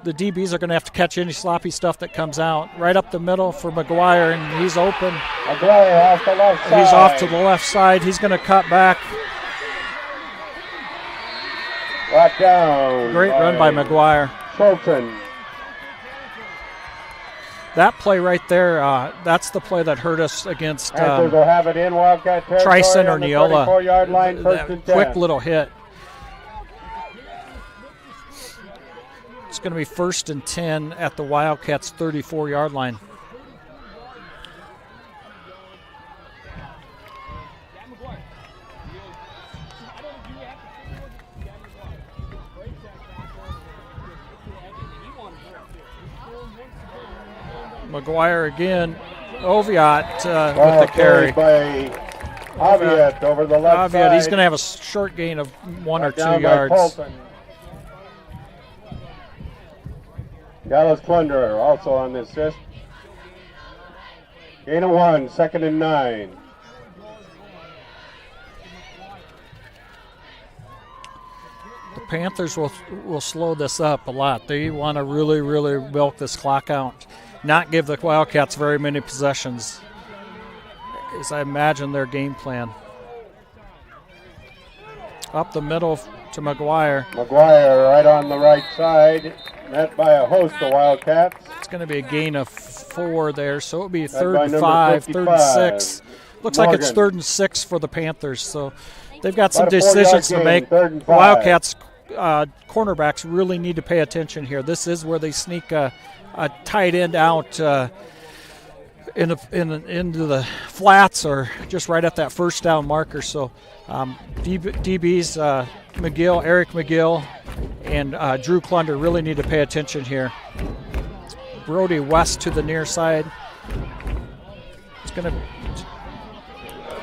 the DBs are going to have to catch any sloppy stuff that comes out. Right up the middle for McGuire, and he's open. McGuire off the left side. He's off to the left side. He's going to cut back. Brought down. Great run by McGuire. Schultzen. that play right there, that's the play that hurt us against Panthers will have it in Wildcat territory Trison or on the Neola. 34-yard line, first and 10. Quick little hit. It's going to be 1st and 10 at the Wildcats' 34-yard line. McGuire again. Oviatt with the carry. By Oviatt over the left side. He's going to have a short gain of 1 or 2 yards. Dallas Plunderer also on the assist. Gain of 1, 2nd and 9. The Panthers will slow this up a lot. They want to really, really milk this clock out. Not give the Wildcats very many possessions, as I imagine their game plan. Up the middle to McGuire. McGuire right on the right side, met by a host of Wildcats. It's going to be a gain of 4 there, so it'll be 3rd and 5, 3rd and 6. Looks like it's 3rd and 6 for the Panthers, so they've got some decisions to make. Wildcats cornerbacks really need to pay attention here. This is where they sneak a tight end out into the flats or just right at that first down marker. So DBs Eric McGill and Drew Klunder really need to pay attention here. Brody West to the near side. It's going to...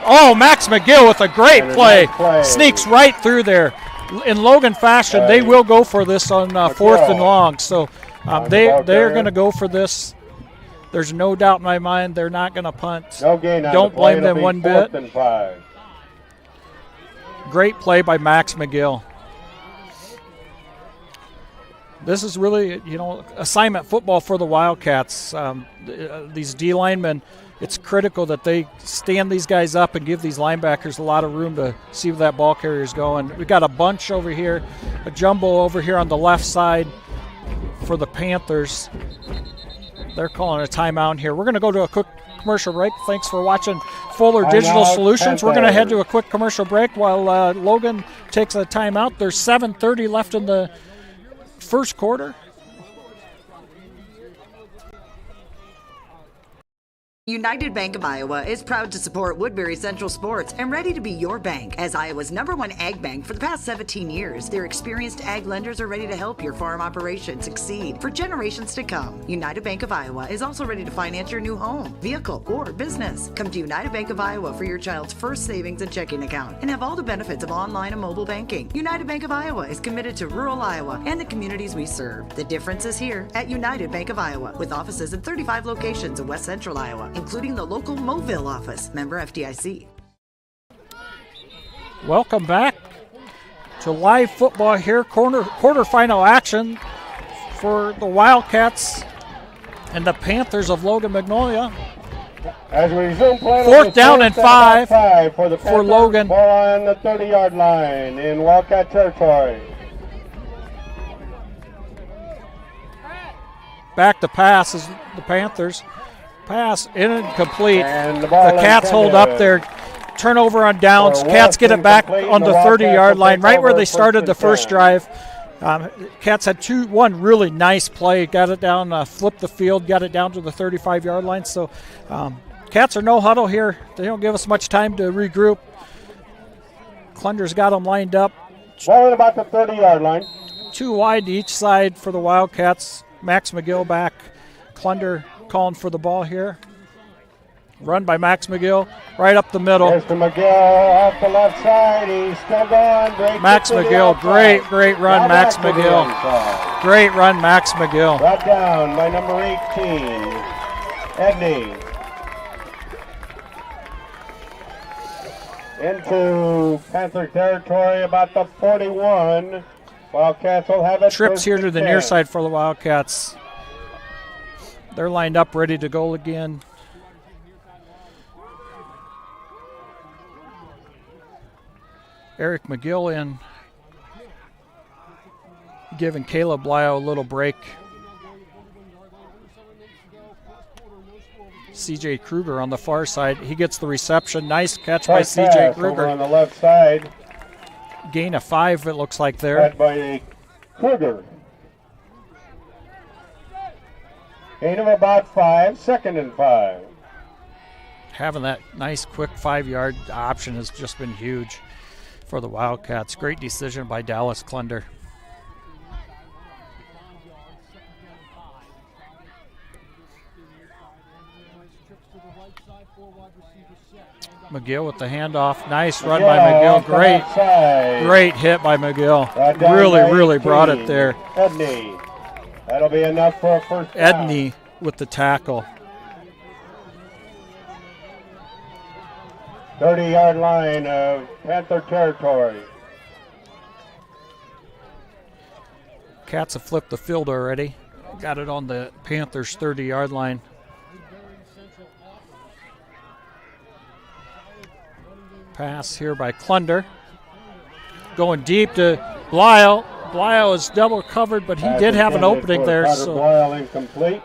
Oh, Max McGill with a great play. Sneaks right through there. In Logan fashion, they will go for this on 4th and long. So they're going to go for this. There's no doubt in my mind they're not going to punt. No gain on Don't the play. blame them one bit. 4th and 5. Great play by Max McGill. This is really, assignment football for the Wildcats. These D linemen, it's critical that they stand these guys up and give these linebackers a lot of room to see where that ball carrier's going. We got a bunch over here, a jumbo over here on the left side for the Panthers. They're calling a timeout here. We're going to go to a quick commercial break. Thanks for watching Fuller Digital Solutions. We're going to head to a quick commercial break while Logan takes a timeout. There's 7:30 left in the first quarter. United Bank of Iowa is proud to support Woodbury Central Sports and ready to be your bank as Iowa's #1 ag bank for the past 17 years. Their experienced ag lenders are ready to help your farm operation succeed for generations to come. United Bank of Iowa is also ready to finance your new home, vehicle, or business. Come to United Bank of Iowa for your child's first savings and checking account and have all the benefits of online and mobile banking. United Bank of Iowa is committed to rural Iowa and the communities we serve. The difference is here at United Bank of Iowa, with offices in 35 locations in West Central Iowa, including the local Mobile office. Member FDIC. Welcome back to live football here. Quarterfinal action for the Wildcats and the Panthers of Logan-Magnolia. As we resume play, 4th down and 5 for the for Logan. Ball on the 30-yard line in Wildcat territory. Back to pass is the Panthers. Pass incomplete. And the Cats hold up there. Turnover on downs. Cats get it back on the 30-yard line, right where they started the first drive. Cats had one really nice play. Got it down, flipped the field, got it down to the 35-yard line. So Cats are no huddle here. They don't give us much time to regroup. Klunder's got them lined up. Ball at about the 30-yard line. 2 wide to each side for the Wildcats. Max McGill back. Klunder calling for the ball here. Run by Max McGill, right up the middle. There's to McGill off the left side. He's still going. Max McGill, great run, Max McGill. Great run, Max McGill. Brought down by number 18, Edney. Into Panther territory, about the 41. Wildcats will have it. Trips here to the near side for the Wildcats. They're lined up, ready to go again. Eric McGill in, giving Caleb Lyle a little break. C.J. Kruger on the far side. He gets the reception. Nice catch by C.J. Kruger. Over on the left side. Gain of 5, it looks like there. Led by Kruger. Gain of about 5, 2nd and 5. Having that nice quick 5-yard option has just been huge for the Wildcats. Great decision by Dallas Klunder. McGill with the handoff. Nice run by McGill. Great hit by McGill. Really brought it there. Edney. That'll be enough for a first down. Edney with the tackle. 30-yard line of Panther territory. Cats have flipped the field already. Got it on the Panthers' 30-yard line. Pass here by Klunder. Going deep to Blyle. Blyle is double covered, but he did have an opening there. So Blyle incomplete.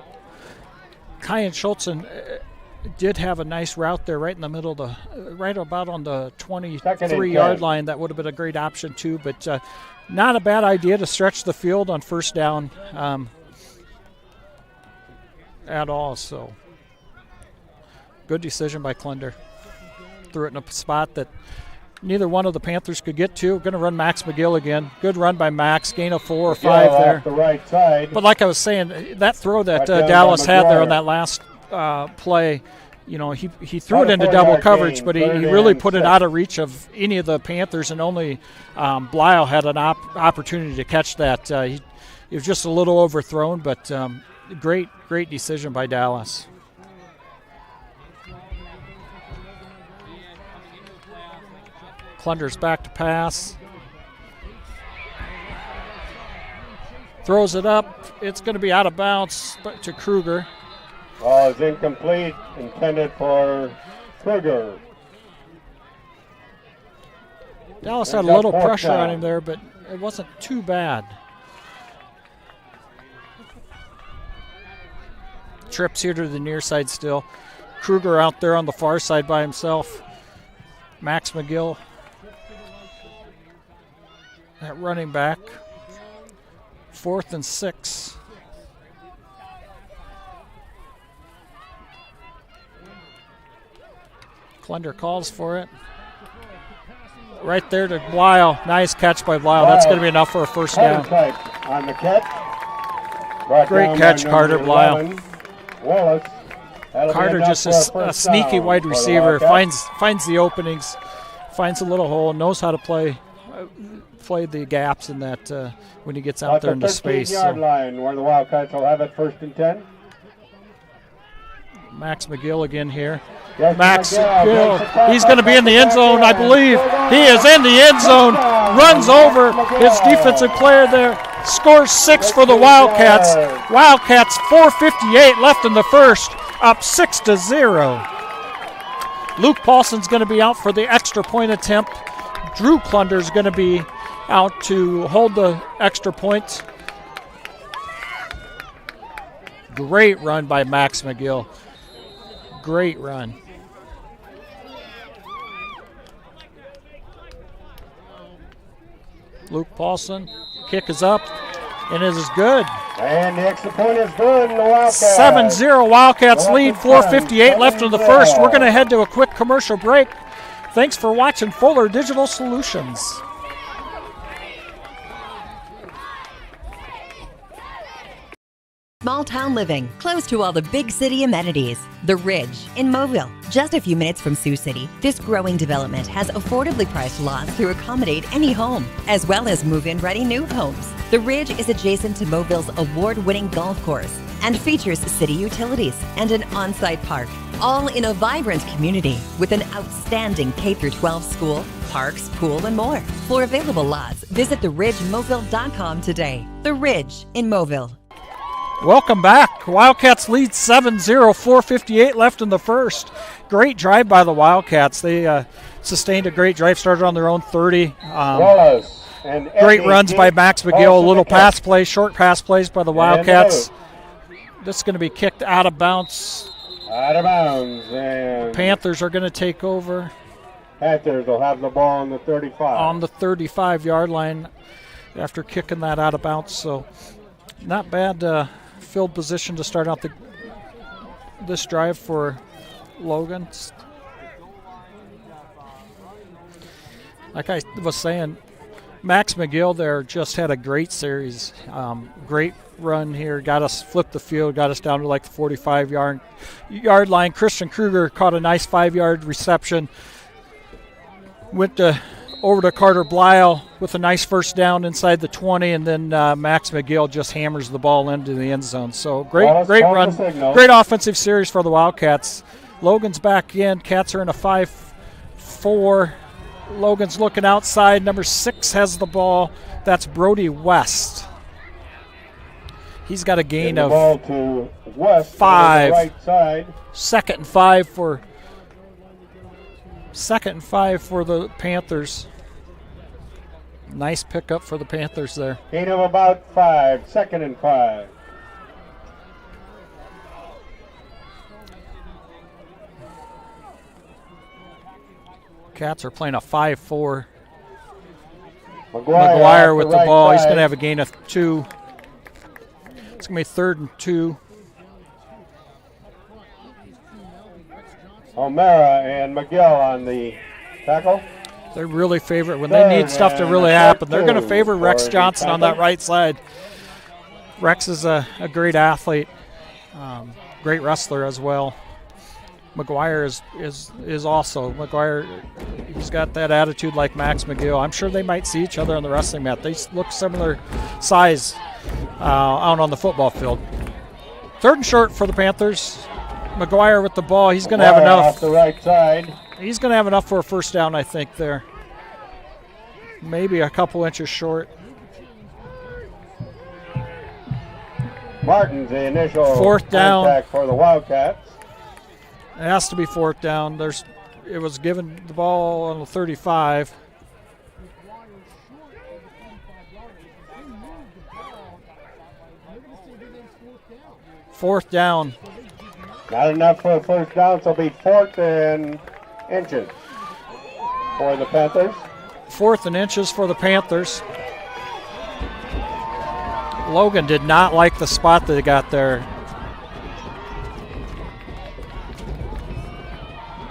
Kyan Schultzen did have a nice route there right in the middle, right about on the 23-yard line. That would have been a great option too, but not a bad idea to stretch the field on first down at all. So good decision by Klunder. Threw it in a spot that neither one of the Panthers could get to. Going to run Max McGill again. Good run by Max. Gain of 4 or 5 there. The right side. But like I was saying, that throw that Dallas had there on that last play, you know, he threw it into double coverage, but he really put it out of reach of any of the Panthers, and only Blyle had an opportunity to catch that. He was just a little overthrown, but great decision by Dallas. Klunder's back to pass. Throws it up. It's going to be out of bounds to Kruger. Ball is incomplete, intended for Kruger. Dallas had a little pressure on him there, but it wasn't too bad. Trips here to the near side still. Kruger out there on the far side by himself. Max McGill at running back. 4th and 6. Klunder calls for it. Right there to Blyle. Nice catch by Blyle. That's going to be enough for a first down. On the catch. Great catch, Carter Blyle. Wallace. Carter just a sneaky wide receiver. Finds the openings, finds a little hole, knows how to play the gaps in that when he gets out there into space. 13-yard line where the Wildcats will have it 1st and 10. Max McGill again here. Yes, Max McGill, he's going to be in the end zone, I believe. He is in the end zone, runs over his defensive player there, scores 6 for the Wildcats. Wildcats 4:58 left in the first, up 6-0. Luke Paulson's going to be out for the extra point attempt. Drew Klunder's going to be out to hold the extra point. Great run by Max McGill. Great run. Luke Paulson, kick is up, and it is good. And the extra point is good. 7-0 Wildcats lead, 4:58 left in the first. We're going to head to a quick commercial break. Thanks for watching Fuller Digital Solutions. Small town living, close to all the big city amenities. The Ridge in Mobile, just a few minutes from Sioux City. This growing development has affordably priced lots to accommodate any home, as well as move-in ready new homes. The Ridge is adjacent to Mobile's award-winning golf course and features city utilities and an on-site park, all in a vibrant community with an outstanding K-12 school, parks, pool, and more. For available lots, visit theridgemobile.com today. The Ridge in Mobile. Welcome back. Wildcats lead 7-0, 4:58 left in the first. Great drive by the Wildcats. They sustained a great drive, started on their own 30. Great runs by Max McGill, a little pass play, short pass plays by the Wildcats. This is going to be kicked out of bounds Out of bounds. And Panthers are going to take over Panthers will have the ball on the 35. on the 35-yard line after kicking that out of bounds. So not bad field position to start out this drive for Logan. Like I was saying, Max McGill there just had a great series. Great run here. Got us flipped the field, got us down to like the 45-yard line. Christian Kruger caught a nice 5-yard reception. Went over to Carter Blyle with a nice first down inside the 20, and then Max McGill just hammers the ball into the end zone. So great run, great offensive series for the Wildcats. Logan's back in. Cats are in a 5-4. Logan's looking outside. Number 6 has the ball. That's Brody West. He's got a gain of ball to West 5. Right side. Second and 5 for the Panthers. Nice pickup for the Panthers there. Gain of about 5. 2nd and 5. Cats are playing a 5-4. McGuire with the ball. He's going to have a gain of 2. It's going to be 3rd and 2. O'Mara and McGill on the tackle. They really favor when they need stuff to really happen. They're going to favor Rex Johnson on that right side. Rex is a great athlete, great wrestler as well. McGuire is also McGuire. He's got that attitude like Max McGill. I'm sure they might see each other on the wrestling mat. They look similar size out on the football field. 3rd and short for the Panthers. McGuire with the ball. He's going to have enough. Off the right side. He's going to have enough for a first down, I think, there. Maybe a couple inches short. Martin's the initial 4th down contact for the Wildcats. It has to be 4th down. It was given the ball on the 35. Fourth down. Not enough for a first down, so it'll be 4th and inches for the Panthers. 4th and inches for the Panthers. Logan did not like the spot that they got there.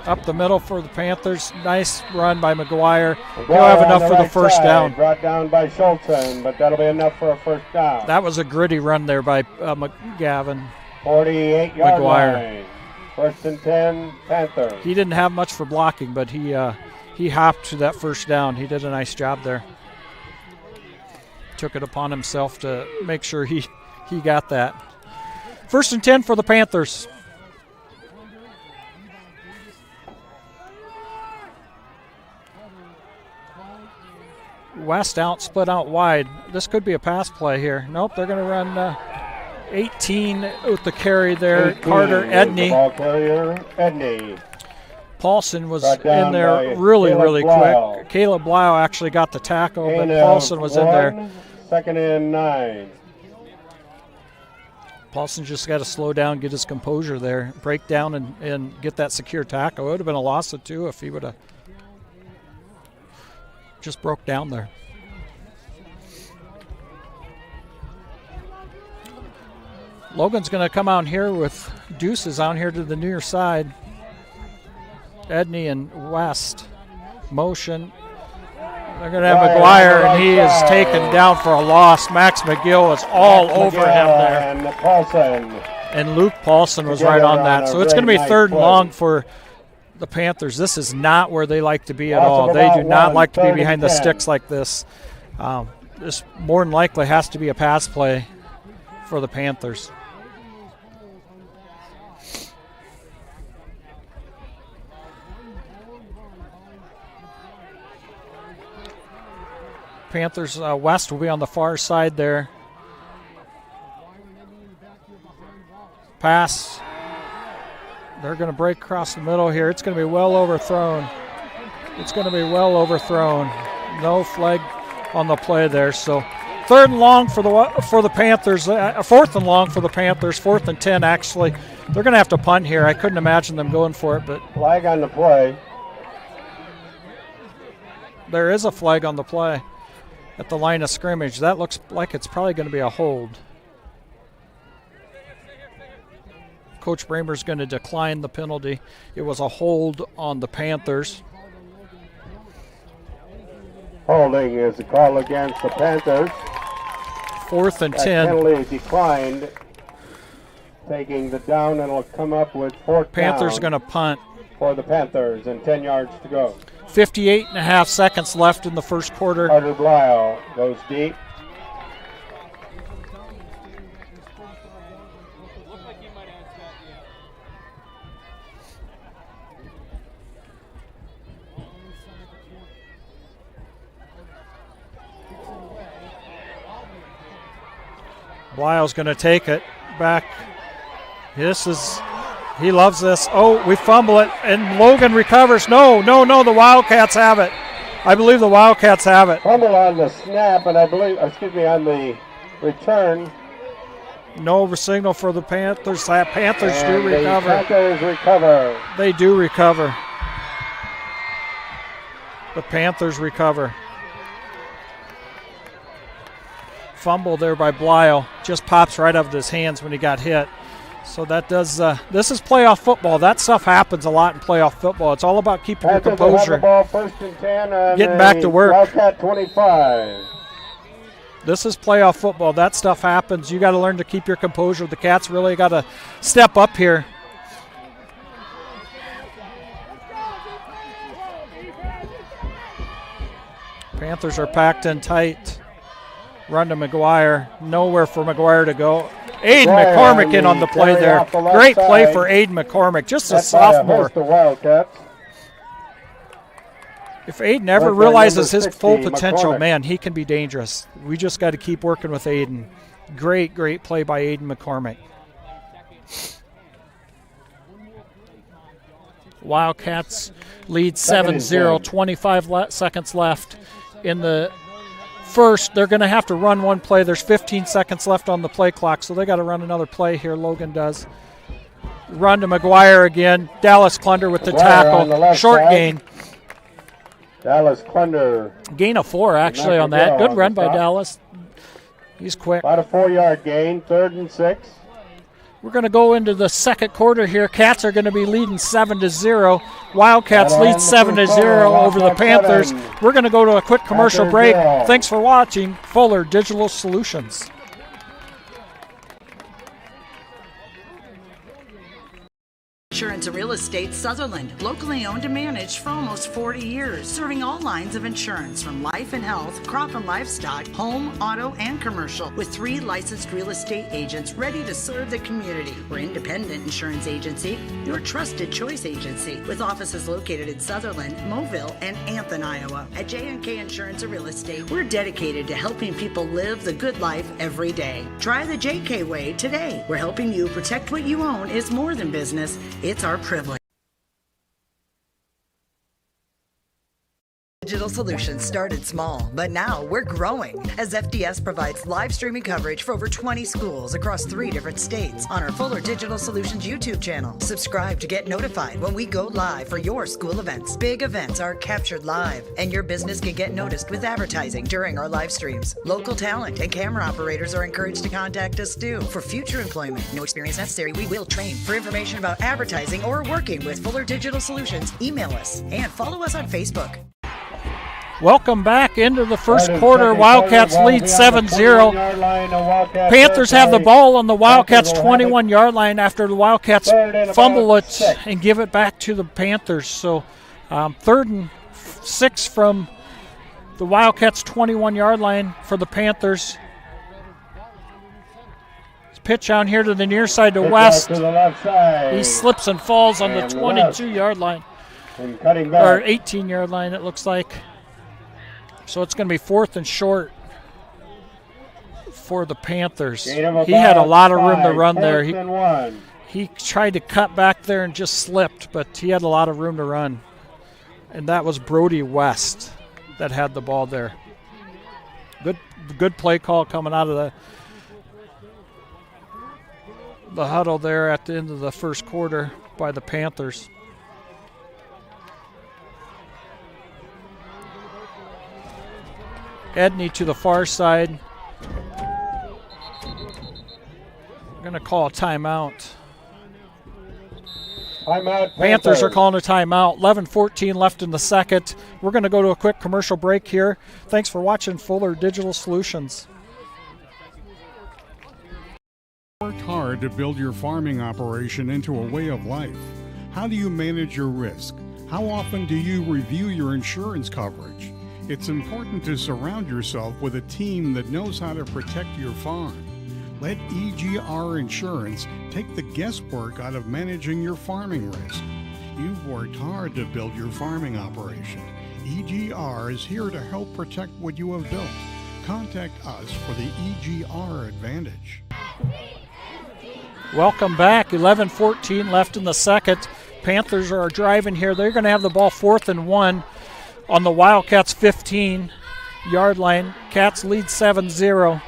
Up the middle for the Panthers. Nice run by McGuire. He'll have enough for the first down. Brought down by Schultzen, but that'll be enough for a first down. That was a gritty run there by McGavin. 48-yard line. 1st and 10, Panthers. He didn't have much for blocking, but he hopped to that first down. He did a nice job there. Took it upon himself to make sure he got that. 1st and 10 for the Panthers. West out, split out wide. This could be a pass play here. Nope, they're going to run 18 with the carry there. Carter Edney. Ball carrier, Edney. Paulson was in there really quick. Caleb Blau actually got the tackle, but Paulson was in there. 2nd and 9. Paulson just got to slow down, get his composure there, break down and get that secure tackle. It would have been a loss of 2 if he would have just broke down there. Logan's going to come out here with Deuces out here to the near side. Edney and West. Motion. They're going to have McGuire, and he is taken down for a loss. Max McGill is all over him there. And Paulson. And Luke Paulson was right on that. So it's going to be 3rd and long for the Panthers. This is not where they like to be at all. They do not like to be behind the sticks like this. This more than likely has to be a pass play for the Panthers. Panthers West will be on the far side there. Pass. They're going to break across the middle here. It's going to be well overthrown. It's going to be well overthrown. No flag on the play there. So 3rd and long for the Panthers. 4th and long for the Panthers. 4th and 10 actually. They're going to have to punt here. I couldn't imagine them going for it, but Flag on the play. there is a flag on the play at the line of scrimmage. That looks like it's probably going to be a hold. Coach Bramer's going to decline the penalty. It was a hold on the Panthers. Holding is the call against the Panthers. 4th and That 10. penalty declined. Taking the down, and it'll come up with 4th Panthers down going to punt. for the Panthers, and 10 yards to go. 58.5 seconds left in the first quarter. Carter Blyle goes deep. Lyle's going to take it back. He loves this. Oh, we fumble it, and Logan recovers. No, the Wildcats have it. I believe the Wildcats have it. Fumble on the snap, and I believe, on the return. No signal for the Panthers. Panthers do recover. The Panthers recover. They do recover. The Panthers recover. Fumble there by Blyle. Just pops right out of his hands when he got hit. So that does. This is playoff football. That stuff happens a lot in playoff football. It's all about keeping your Panthers will have composure. the ball 1st and 10 on Getting back to work. Wildcat 25. This is playoff football. That stuff happens. You got to learn to keep your composure. The Cats really got to step up here. Panthers are packed in tight. Run to McGuire. Nowhere for McGuire to go. Aiden McCormick in on the play there. Great play for Aiden McCormick. Just a sophomore. The Wildcats. If Aiden ever realizes his full potential, man, he can be dangerous. We just got to keep working with Aiden. Great play by Aiden McCormick. Wildcats lead 7-0, 25 seconds left in the first. They're going to have to run one play. There's 15 seconds left on the play clock, so they got to run another play here. Logan does. Run to McGuire again. Dallas Clunder with the tackle. Short gain. Dallas Clunder. Gain of 4 actually on that. Good run by Dallas. He's quick. About a 4-yard gain, 3rd and 6. We're going to go into the second quarter here. Cats are going to be leading 7-0. Wildcats lead 7-0 over the Panthers. We're going to go to a quick commercial break. Thanks for watching Fuller Digital Solutions. Insurance and Real Estate Sutherland, locally owned and managed for almost 40 years, serving all lines of insurance from life and health, crop and livestock, home, auto, and commercial, with 3 licensed real estate agents ready to serve the community. We're independent insurance agency, your trusted choice agency, with offices located in Sutherland, Mobile, and Anthem, Iowa. At J&K Insurance and Real Estate, we're dedicated to helping people live the good life every day. Try the JK way today. We're helping you protect what you own is more than business. It's our privilege. Digital Solutions started small, but now we're growing as FDS provides live streaming coverage for over 20 schools across 3 different states on our Fuller Digital Solutions YouTube channel. Subscribe to get notified when we go live for your school events. Big events are captured live, and your business can get noticed with advertising during our live streams. Local talent and camera operators are encouraged to contact us too. For future employment, no experience necessary, we will train. For information about advertising or working with Fuller Digital Solutions, email us and follow us on Facebook. Welcome back into the first quarter. Wildcats lead 7-0. Panthers have the ball on the Wildcats' 21-yard line after the Wildcats fumble it and give it back to the Panthers. So 3rd and 6 from the Wildcats' 21-yard line for the Panthers. Pitch out here to the near side to West. He slips and falls on the 22-yard line. Or 18-yard line, it looks like. So it's going to be 4th and short for the Panthers. He had a lot of room to run there. He tried to cut back there and just slipped, but he had a lot of room to run. And that was Brody West that had the ball there. Good play call coming out of the huddle there at the end of the first quarter by the Panthers. Edney to the far side. We're going to call a timeout. Timeout. Panthers are calling a timeout. 11:14 left in the second. We're going to go to a quick commercial break here. Thanks for watching Fuller Digital Solutions. Worked hard to build your farming operation into a way of life. How do you manage your risk? How often do you review your insurance coverage? It's important to surround yourself with a team that knows how to protect your farm. Let EGR Insurance take the guesswork out of managing your farming risk. You've worked hard to build your farming operation. EGR is here to help protect what you have built. Contact us for the EGR advantage. Welcome back. 11:14 left in the second. Panthers are driving here. They're going to have the ball 4th and 1 on the Wildcats 15-yard line. Cats lead 7-0.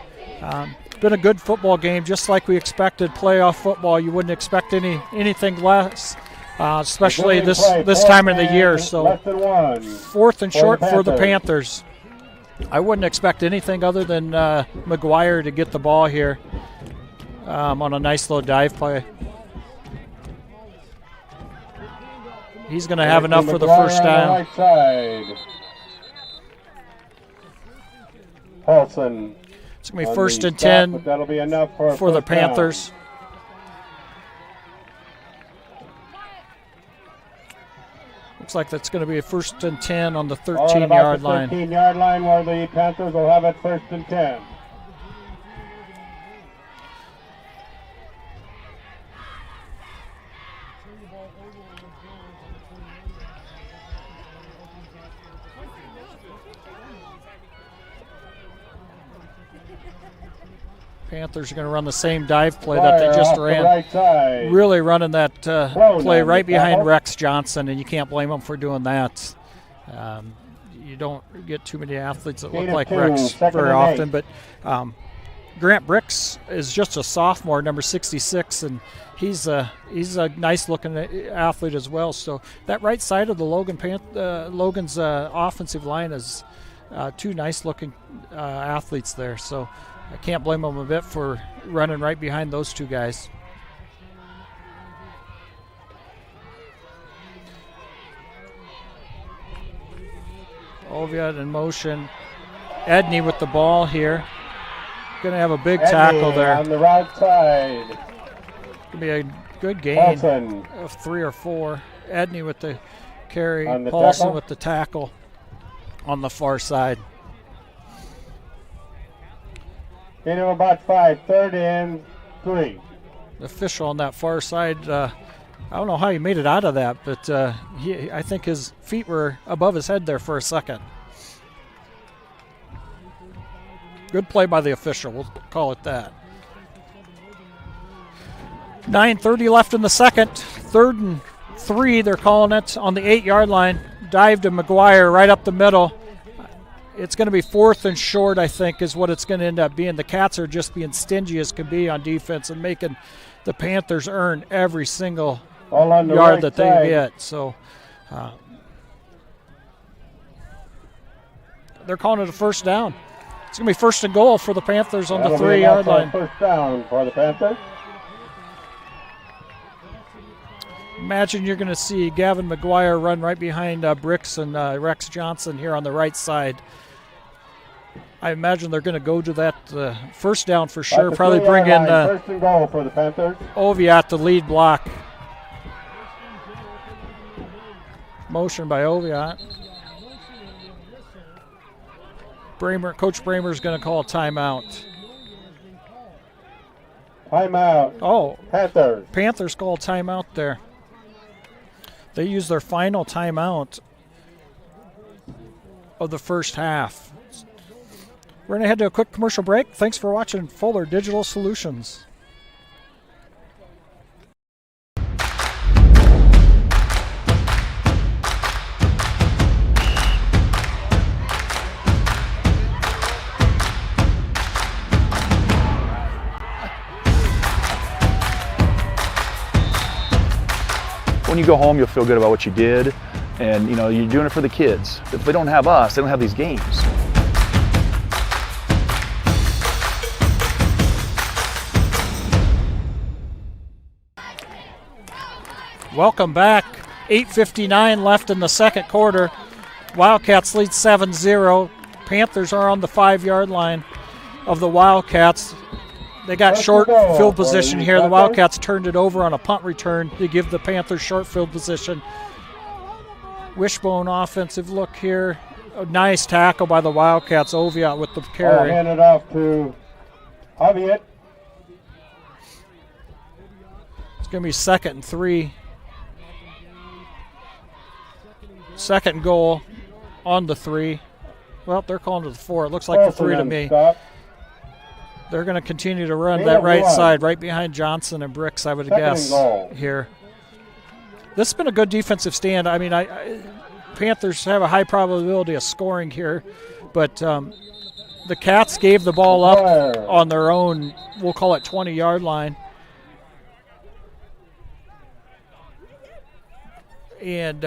Been a good football game, just like we expected. Playoff football, you wouldn't expect anything less, especially this time of the year. So 4th and short for the Panthers. I wouldn't expect anything other than McGuire to get the ball here on a nice little dive play. He's going to have enough for the first down. Right side. Paulson. It's going to be 1st and 10 that'll be enough for the Panthers. Looks like that's going to be a 1st and 10 on the 13-yard line. 13-yard line where the Panthers will have it 1st and 10. Panthers are going to run the same dive play that they just ran. Right, really running that play right behind Rex Johnson, and you can't blame them for doing that. You don't get too many athletes that look like Rex very often, but Grant Bricks is just a sophomore, number 66, and he's a nice-looking athlete as well. So that right side of the Logan's offensive line is two nice-looking athletes there. So I can't blame them a bit for running right behind those two guys. Oviatt in motion. Edney with the ball here. Going to have a big tackle there. On the right side. Going to be a good gain Paulson. of 3 or 4. Edney with the carry. On the Paulson tackle. with the tackle on the far side. Gain of about 5, 3rd and 3. The official on that far side, I don't know how he made it out of that, but I think his feet were above his head there for a second. Good play by the official, we'll call it that. 9:30 left in the second. 3rd and 3, they're calling it on the 8-yard line. Dive to McGuire right up the middle. It's going to be 4th and short, I think, is what it's going to end up being. The Cats are just being stingy as can be on defense and making the Panthers earn every single yard right that side. they get. So they're calling it a 1st down. It's going to be 1st and goal for the Panthers on the 3-yard line. 1st down for the Panthers. Imagine you're going to see Gavin McGuire run right behind Bricks and Rex Johnson here on the right side. I imagine they're going to go to that 1st down for sure. Probably bring in 1st and goal for the Panthers. Oviatt, the lead block. Motion by Oviatt. Coach Bramer's going to call a timeout. Timeout. Oh, Panthers. Panthers call a timeout there. They use their final timeout of the first half. We're going to head to a quick commercial break. Thanks for watching Fuller Digital Solutions. when you go home, you'll feel good about what you did, and you know you're doing it for the kids. If they don't have us, they don't have these games. Welcome back. 8:59 left in the second quarter. Wildcats lead 7-0. Panthers are on the 5-yard line of the Wildcats. They got short field position here. The Wildcats turned it over on a punt return to give the Panthers short field position. Wishbone offensive look here. A nice tackle by the Wildcats. Oviatt with the carry. Hand it off to Oviatt. It's going to be 2nd and 3. Second and goal on the 3. Well, they're calling it the 4. It looks like the 3 to me. Stop. They're going to continue to run that right side, right behind Johnson and Bricks, I would guess, here. This has been a good defensive stand. I mean, Panthers have a high probability of scoring here, but the Cats gave the ball up on their own, we'll call it 20-yard line. And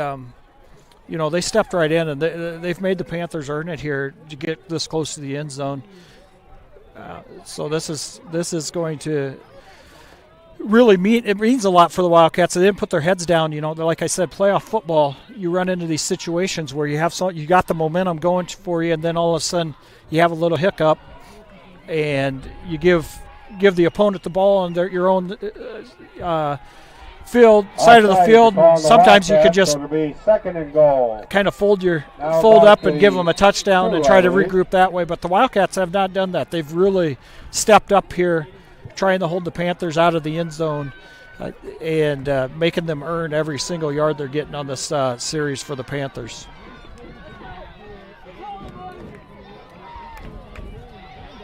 you know, they stepped right in, and they've made the Panthers earn it here to get this close to the end zone. So this is going to really means a lot for the Wildcats. They didn't put their heads down. You know, like I said, playoff football, you run into these situations where you got the momentum going for you, and then all of a sudden you have a little hiccup, and you give the opponent the ball on your own side of the field. Sometimes you could just kind of fold up and give them a touchdown and try to regroup that way. But the Wildcats have not done that. They've really stepped up here, trying to hold the Panthers out of the end zone and making them earn every single yard they're getting on this series for the Panthers.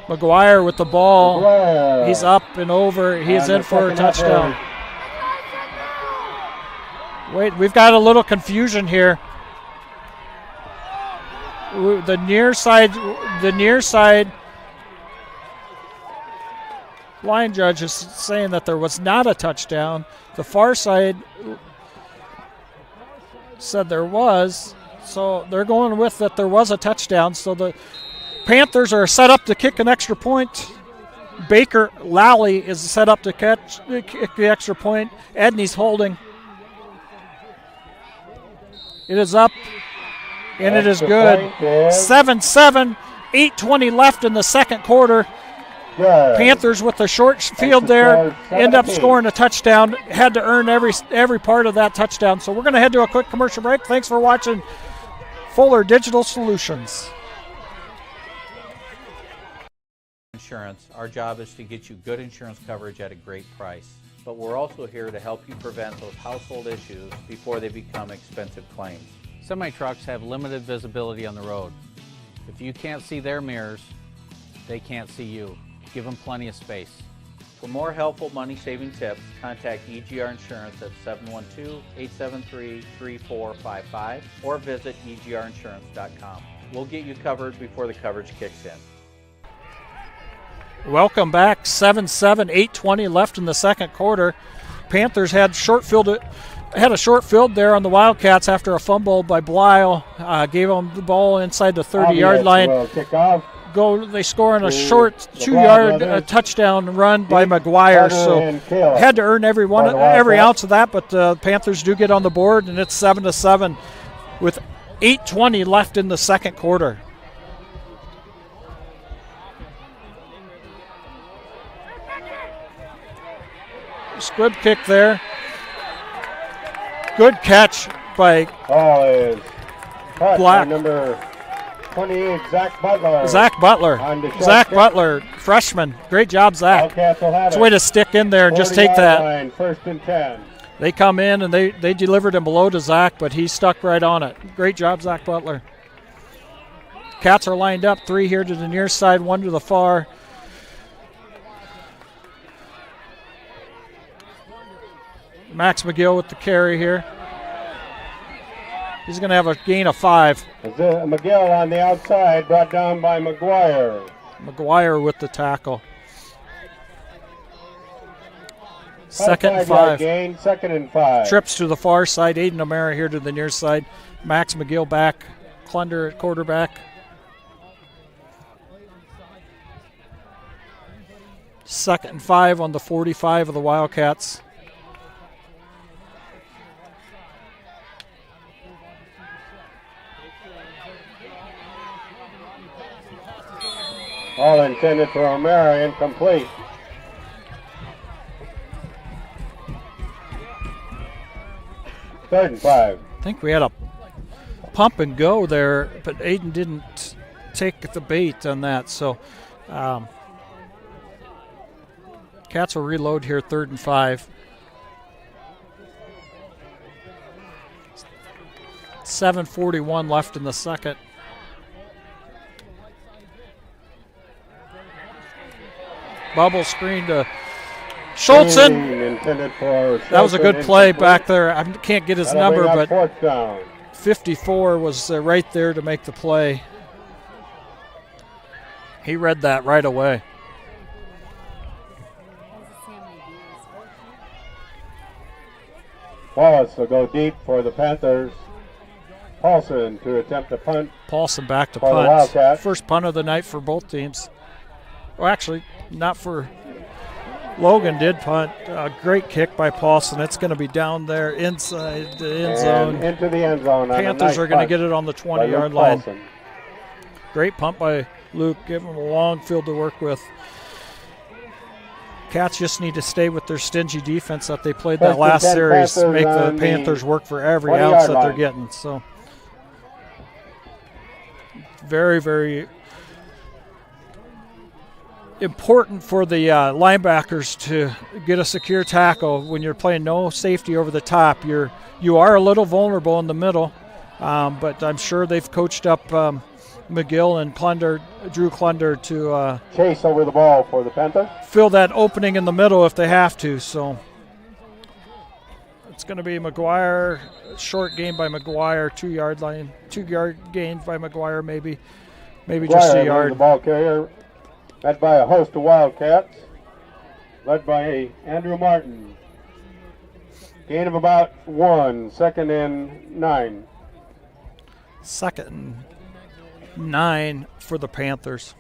McGuire with the ball. He's up and over. He's in for a touchdown. Wait, we've got a little confusion here. The near side line judge is saying that there was not a touchdown. The far side said there was, so they're going with that there was a touchdown. So the Panthers are set up to kick an extra point. Baker Lally is set up to kick the extra point. Edney's holding. It is up, and it is good. 7-7, 8:20 left in the second quarter. Panthers with the short field there end up scoring a touchdown. Had to earn every part of that touchdown. So we're going to head to a quick commercial break. Thanks for watching Fuller Digital Solutions. Insurance. Our job is to get you good insurance coverage at a great price. But we're also here to help you prevent those household issues before they become expensive claims. Semi-trucks have limited visibility on the road. If you can't see their mirrors, they can't see you. Give them plenty of space. For more helpful money-saving tips, contact EGR Insurance at 712-873-3455 or visit egrinsurance.com. We'll get you covered before the coverage kicks in. Welcome back. 7-7, 8:20 left in the second quarter. Panthers had a short field there on the Wildcats after a fumble by Blyle. Gave them the ball inside the 30-yard line. They score on a short 2-yard touchdown run by McGuire. So had to earn every ounce of that, but the Panthers do get on the board, and it's 7-7 with 8:20 left in the second quarter. Good kick there. Good catch by Black. Number 28, Zach Butler. Zach Butler, freshman. Great job, Zach. It's a way to stick in there and just take that. Line, 1st and 10. They come in and they delivered him below to Zach, but he stuck right on it. Great job, Zach Butler. Cats are lined up, 3 here to the near side, 1 to the far. Max McGill with the carry here. He's going to have a gain of 5. McGill on the outside, brought down by McGuire. McGuire with the tackle. Second and 5. 5. Gain, 2nd and 5. Trips to the far side. Aiden O'Mara here to the near side. Max McGill back. Klunder at quarterback. 2nd and 5 on the 45 of the Wildcats. All intended for O'Mara, incomplete. Third and 5. I think we had a pump and go there, but Aiden didn't take the bait on that. So Cats will reload here, 3rd and 5. 7:41 left in the second. Bubble screen to Schultzen. That was a good play back there. I can't get his number, but 54 was right there to make the play. He read that right away. Wallace will go deep for the Panthers. Paulson to attempt a punt. Paulson back to for the punt. Wildcats. First punt of the night for both teams. Well, actually, not for Logan did punt. A great kick by Paulson. It's going to be down there inside the end zone. Into the end zone. Panthers are going to get it on the 20-yard line. Great punt by Luke. Give him a long field to work with. Cats just need to stay with their stingy defense that they played that last series to make the Panthers work for every ounce that they're getting. So very, very important for the linebackers to get a secure tackle when you're playing no safety over the top. You are a little vulnerable in the middle, but I'm sure they've coached up McGill and Drew Klunder to chase over the ball for the Panthers. Fill that opening in the middle if they have to. So it's going to be McGuire, short gain by McGuire, 2-yard line, 2-yard gain by McGuire, maybe McGuire just a yard. The ball carrier, led by a host of Wildcats, led by Andrew Martin. Gain of about 1, 2nd and 9. 2nd and 9 for the Panthers.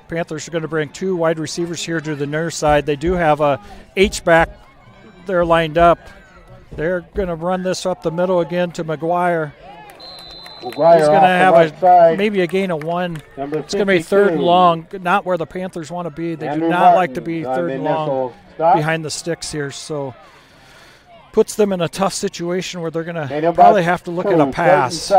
Panthers are going to bring 2 wide receivers here to the near side. They do have a H-back there lined up. They're going to run this up the middle again to McGuire. He's going to have maybe a gain of 1. It's going to be 3rd and long, not where the Panthers want to be. They do not like to be 3rd and long behind the sticks here. So puts them in a tough situation where they're going to probably have to look at a pass.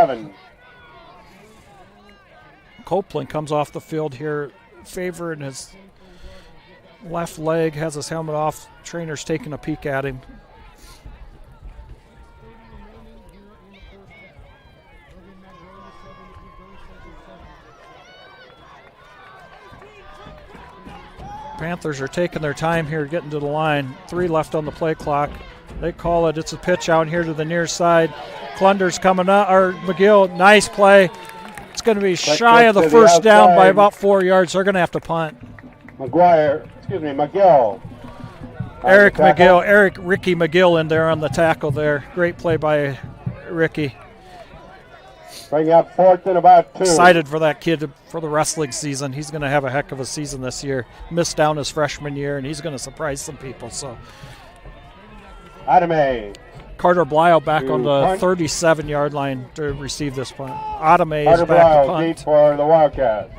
Copeland comes off the field here, favoring his left leg, has his helmet off. Trainer's taking a peek at him. Panthers are taking their time here getting to the line. 3 left on the play clock. They call it. It's a pitch out here to the near side. Klunder's coming up, or McGill, nice play. It's going to be shy of the first down by about 4 yards. They're going to have to punt. McGill. Ricky McGill in there on the tackle there. Great play by Ricky. Bring up 4th and about 2. Excited for that kid for the wrestling season. He's going to have a heck of a season this year. Missed down his freshman year, and he's going to surprise some people. So, Adame. Carter Blyle back on the 37-yard line to receive this punt. Adame is back to punt. Deep for the Wildcats.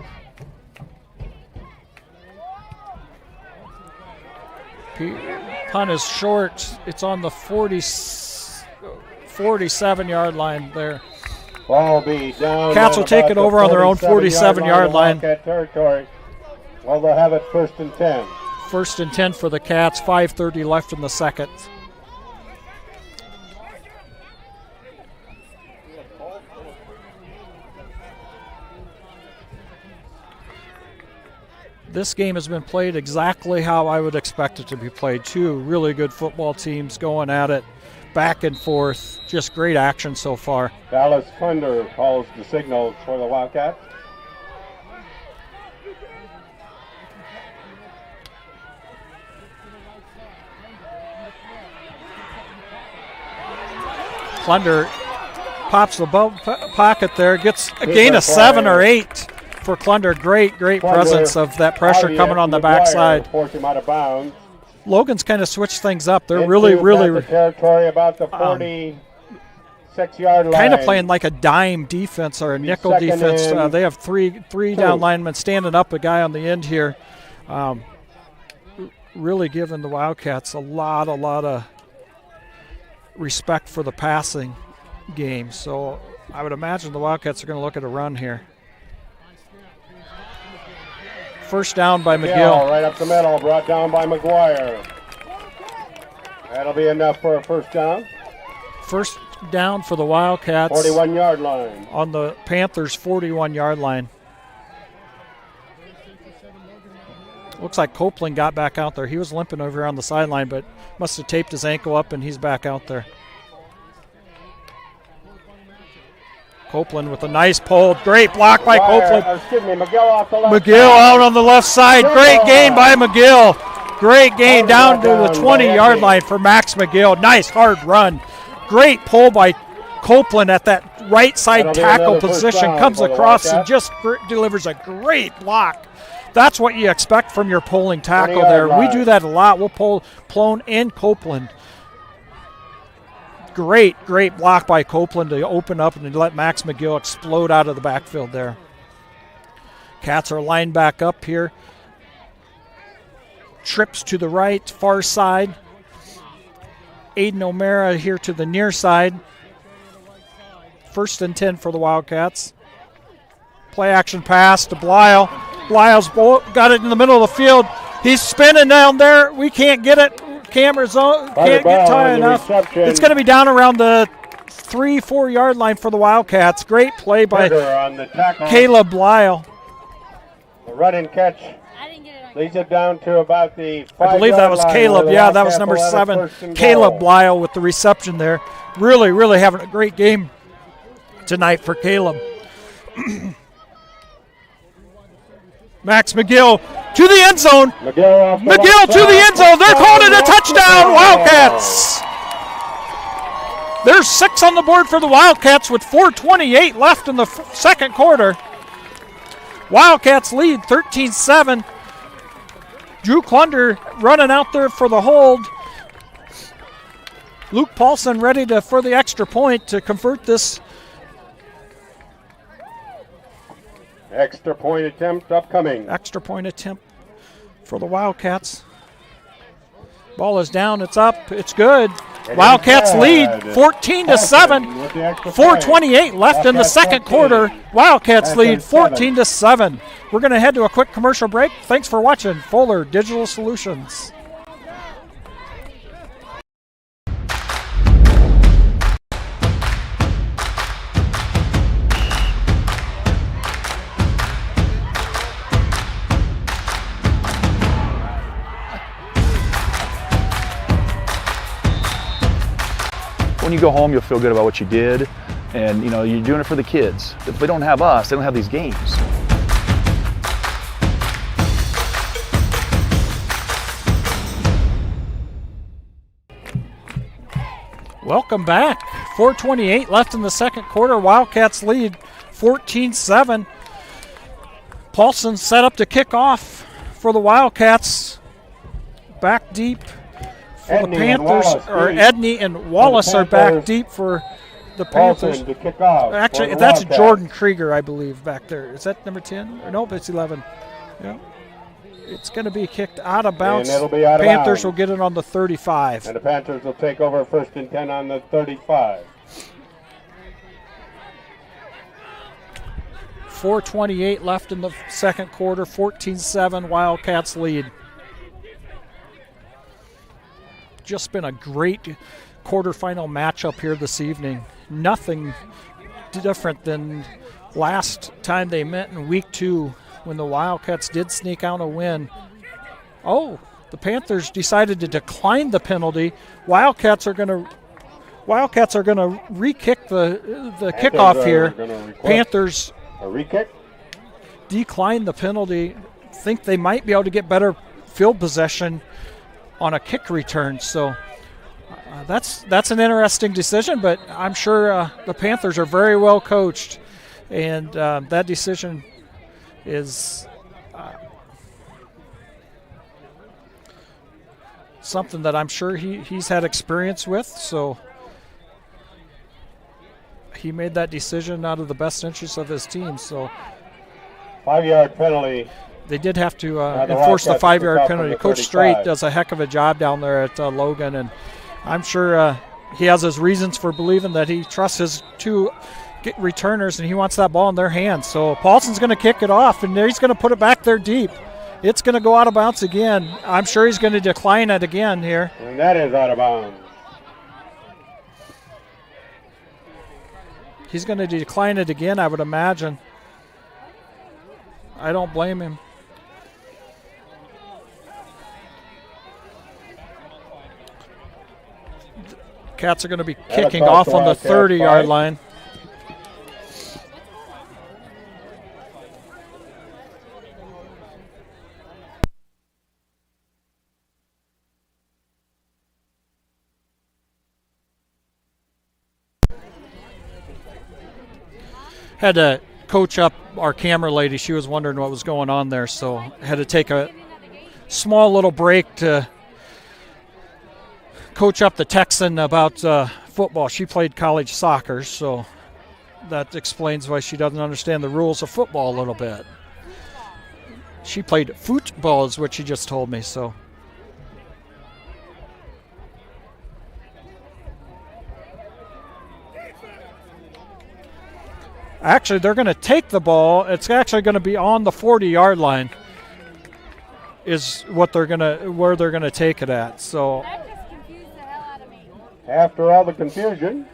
Punt is short. It's on the 47-yard line there. Ball be down. Cats will take it over on their own 47-yard line. Territory. Well, they'll have it 1st and 10. 1st and 10 for the Cats. 5:30 left in the second. This game has been played exactly how I would expect it to be played. 2 really good football teams going at it. Back and forth, just great action so far. Dallas Thunder calls the signals for the Wildcats. Klunder pops the pocket there, gets a gain of 7 or 8 for Klunder. Great presence of that pressure coming on the backside. Force him out of bounds. Logan's kind of switched things up. They're really the territory about the 46-yard line. Kind of playing like a dime defense or a nickel defense. They have three down linemen standing up, a guy on the end here. Really giving the Wildcats a lot of respect for the passing game. So I would imagine the Wildcats are going to look at a run here. First down by McGill. Right up the middle, brought down by McGuire. That'll be enough for a first down. First down for the Wildcats. 41-yard line. On the Panthers' 41-yard line. Looks like Copeland got back out there. He was limping over on the sideline, but must have taped his ankle up, and he's back out there. Copeland with a nice pull. Great block by Copeland. McGill off the left McGill out on the left side. Great gain by McGill. Great gain down to the 20-yard line for Max McGill. Nice hard run. Great pull by Copeland at that right side tackle position. Comes across and just delivers a great block. That's what you expect from your pulling tackle there. We do that a lot. We'll pull Plone and Copeland. Great block by Copeland to open up and let Max McGill explode out of the backfield there. Cats are lined back up here. Trips to the right, far side. Aiden O'Mara here to the near side. 1st and 10 for the Wildcats. Play action pass to Blyle. Blyle's got it in the middle of the field. He's spinning down there. We can't get it. Camera's on. Can't get high enough. It's going to be down around the 3-4 yard line for the Wildcats. Great play by Caleb Blyle. The run and catch leads it down to about the 5 I believe that was Caleb. Yeah, that was number 7. Caleb Blyle with the reception there. Really having a great game tonight for Caleb. Max McGill to the end zone. McGill to the end zone. They're calling it a touchdown, Wildcats. There's 6 on the board for the Wildcats with 4:28 left in the second quarter. Wildcats lead 13-7. Drew Klunder running out there for the hold. Luke Paulson ready for the extra point to convert this. Extra point attempt upcoming. Extra point attempt for the Wildcats. Ball is down, it's up, it's good. Wildcats lead 14-7. 4:28 left in the second quarter. Wildcats lead 14-7. We're going to head to a quick commercial break. Thanks for watching Fuller Digital Solutions. When you go home, you'll feel good about what you did, and you know you're doing it for the kids. If they don't have us, they don't have these games. Welcome back. 4:28 left in the second quarter. Wildcats lead 14-7. Paulson set up to kick off for the Wildcats. Back deep. For the Panthers, or Edney and Wallace are back deep for the Panthers. To kick off. Actually, that's Jordan Krieger, I believe, back there. Is that number 10? Or nope, it's 11. Yeah. It's going to be kicked out of bounds. And it'll be out of Panthers bounds. Will get it on the 35. And the Panthers will take over 1st and 10 on the 35. 4:28 left in the second quarter. 14-7, Wildcats lead. Just been a great quarterfinal matchup here this evening. Nothing different than last time they met in week 2 when the Wildcats did sneak out a win. Oh, the Panthers decided to decline the penalty. Wildcats are going to re-kick the kickoff here. Panthers a re-kick? Decline the penalty. Think they might be able to get better field possession on a kick return. So That's an interesting decision, but I'm sure the Panthers are very well coached, and that decision is something that I'm sure he's had experience with. So he made that decision out of the best interest of his team. So 5-yard penalty. They did have to enforce the 5-yard penalty. Coach Strait does a heck of a job down there at Logan, and I'm sure he has his reasons for believing that he trusts his two returners, and he wants that ball in their hands. So Paulson's going to kick it off, and he's going to put it back there deep. It's going to go out of bounds again. I'm sure he's going to decline it again here. And that is out of bounds. He's going to decline it again, I would imagine. I don't blame him. Cats are going to be kicking off on the 30-yard line. Had to coach up our camera lady. She was wondering what was going on there, so had to take a small little break to coach up the Texan about football. She played college soccer, so that explains why she doesn't understand the rules of football a little bit. She played football is what she just told me, so. Actually, they're going to take the ball. It's actually going to be on the 40-yard line is what they're going to, where they're going to take it at, so. After all the confusion.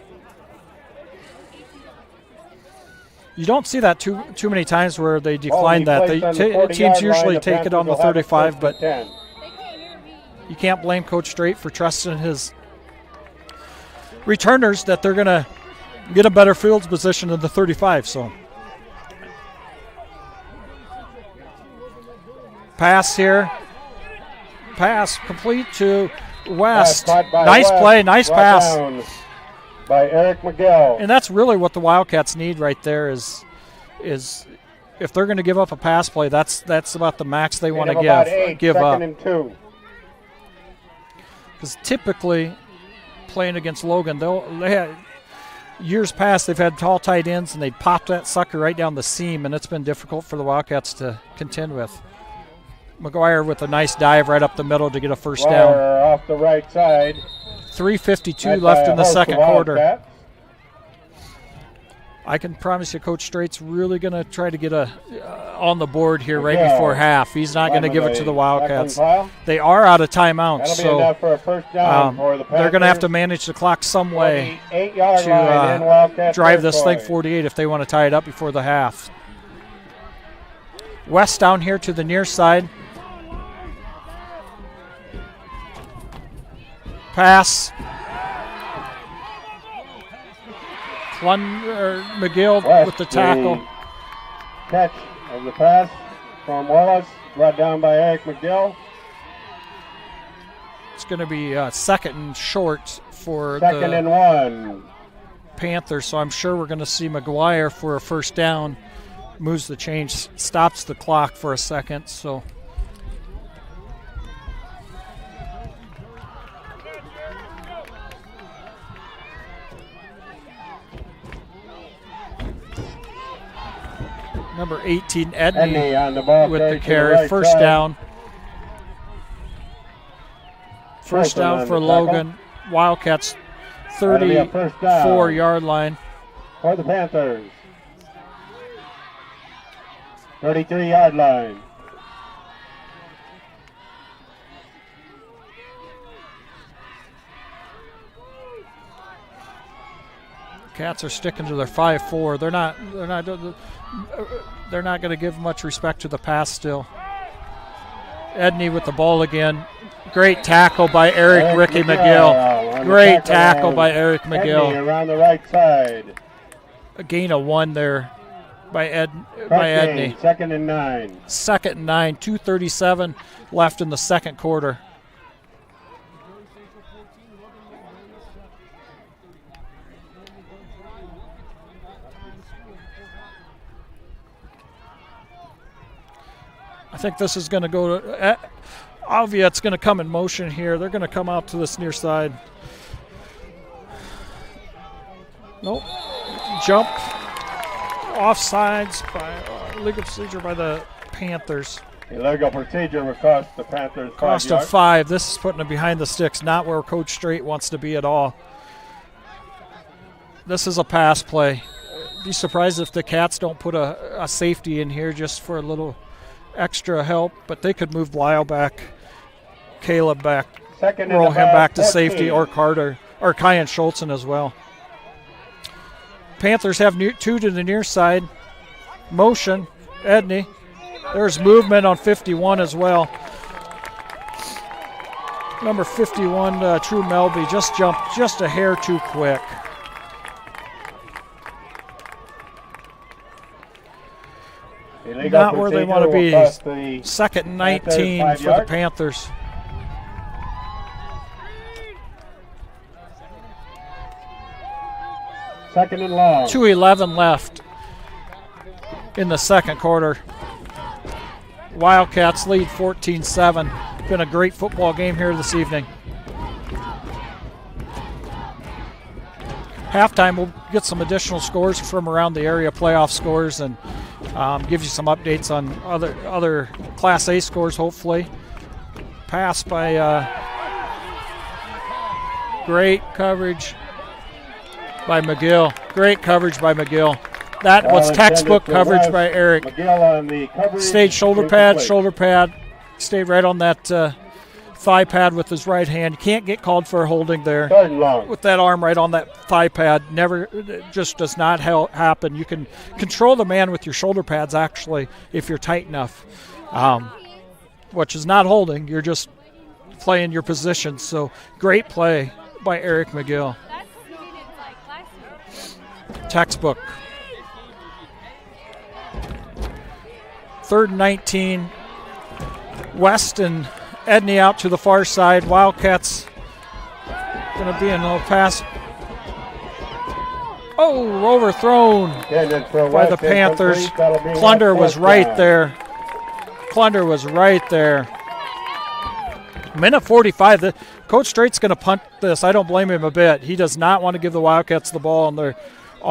You don't see that too many times where they decline that. Teams usually take it on the 35, but you can't blame Coach Strait for trusting his returners that they're going to get a better field position in the 35. So pass here. Pass complete to West. Nice play, nice pass. By Eric McGill. And that's really what the Wildcats need right there is if they're going to give up a pass play, that's about the max they want to give up. Because typically playing against Logan, they had years past they've had tall tight ends and they'd pop that sucker right down the seam, and it's been difficult for the Wildcats to contend with. McGuire with a nice dive right up the middle to get a first down. Off the right side. 3:52 left in the second quarter. I can promise you Coach Strait's really going to try to get on the board here right before half. He's not going to give it to the Wildcats. They are out of timeouts, so they're going to have to manage the clock some way to drive this thing 48 if they want to tie it up before the half. West down here to the near side. Pass. McGill with the tackle. Catch of the pass from Wallace, brought down by Eric McGill. It's going to be second and short for second and 1. Panthers, so I'm sure we're going to see McGuire for a first down. Moves the change, stops the clock for a second, so. Number 18, Edney on the ball with the carry. Right first down. First down for Logan. Wildcats 34-yard line. For the Panthers. 33-yard line. Cats are sticking to their 5-4. They're not going to give much respect to the pass still. Edney with the ball again. Great tackle by Ricky McGill. Great tackle by Eric McGill. Edney around the right side. A gain of 1 there by Edney. Second and 9. Second and 9. 2:37 left in the second quarter. I think this is going to go to Aviet's going to come in motion here. They're going to come out to this near side. Nope. Jump. Offsides by legal procedure by the Panthers. Illegal procedure would cost the Panthers 5 Cost yards. of 5. This is putting them behind the sticks, not where Coach Strait wants to be at all. This is a pass play. Be surprised if the Cats don't put a safety in here just for a little extra help, but they could move Lyle back, Caleb back, roll him back to 14. Safety, or Carter, or Kyan Schultzen as well. Panthers have 2 to the near side. Motion, Edney. There's movement on 51 as well. Number 51, True Melby, just jumped just a hair too quick. Not where they want to be. 2nd and 19 for the Panthers. Second and long. 2:11 left in the second quarter. Wildcats lead 14-7. Been a great football game here this evening. Halftime, we'll get some additional scores from around the area, playoff scores, and give you some updates on other Class A scores, hopefully. Pass by great coverage by McGill. Great coverage by McGill. That was textbook coverage by Eric. Stayed shoulder pad, stayed right on that thigh pad with his right hand. Can't get called for holding there. With that arm right on that thigh pad, never, just does not happen. You can control the man with your shoulder pads, actually, if you're tight enough, which is not holding. You're just playing your position. So great play by Eric McGill. Textbook. 3rd and 19. West and Edney out to the far side. Wildcats going to be in a little pass. Oh, overthrown by the Panthers. Clunder was right there. Clunder was right there. Minute 45. Coach Straight's going to punt this. I don't blame him a bit. He does not want to give the Wildcats the ball on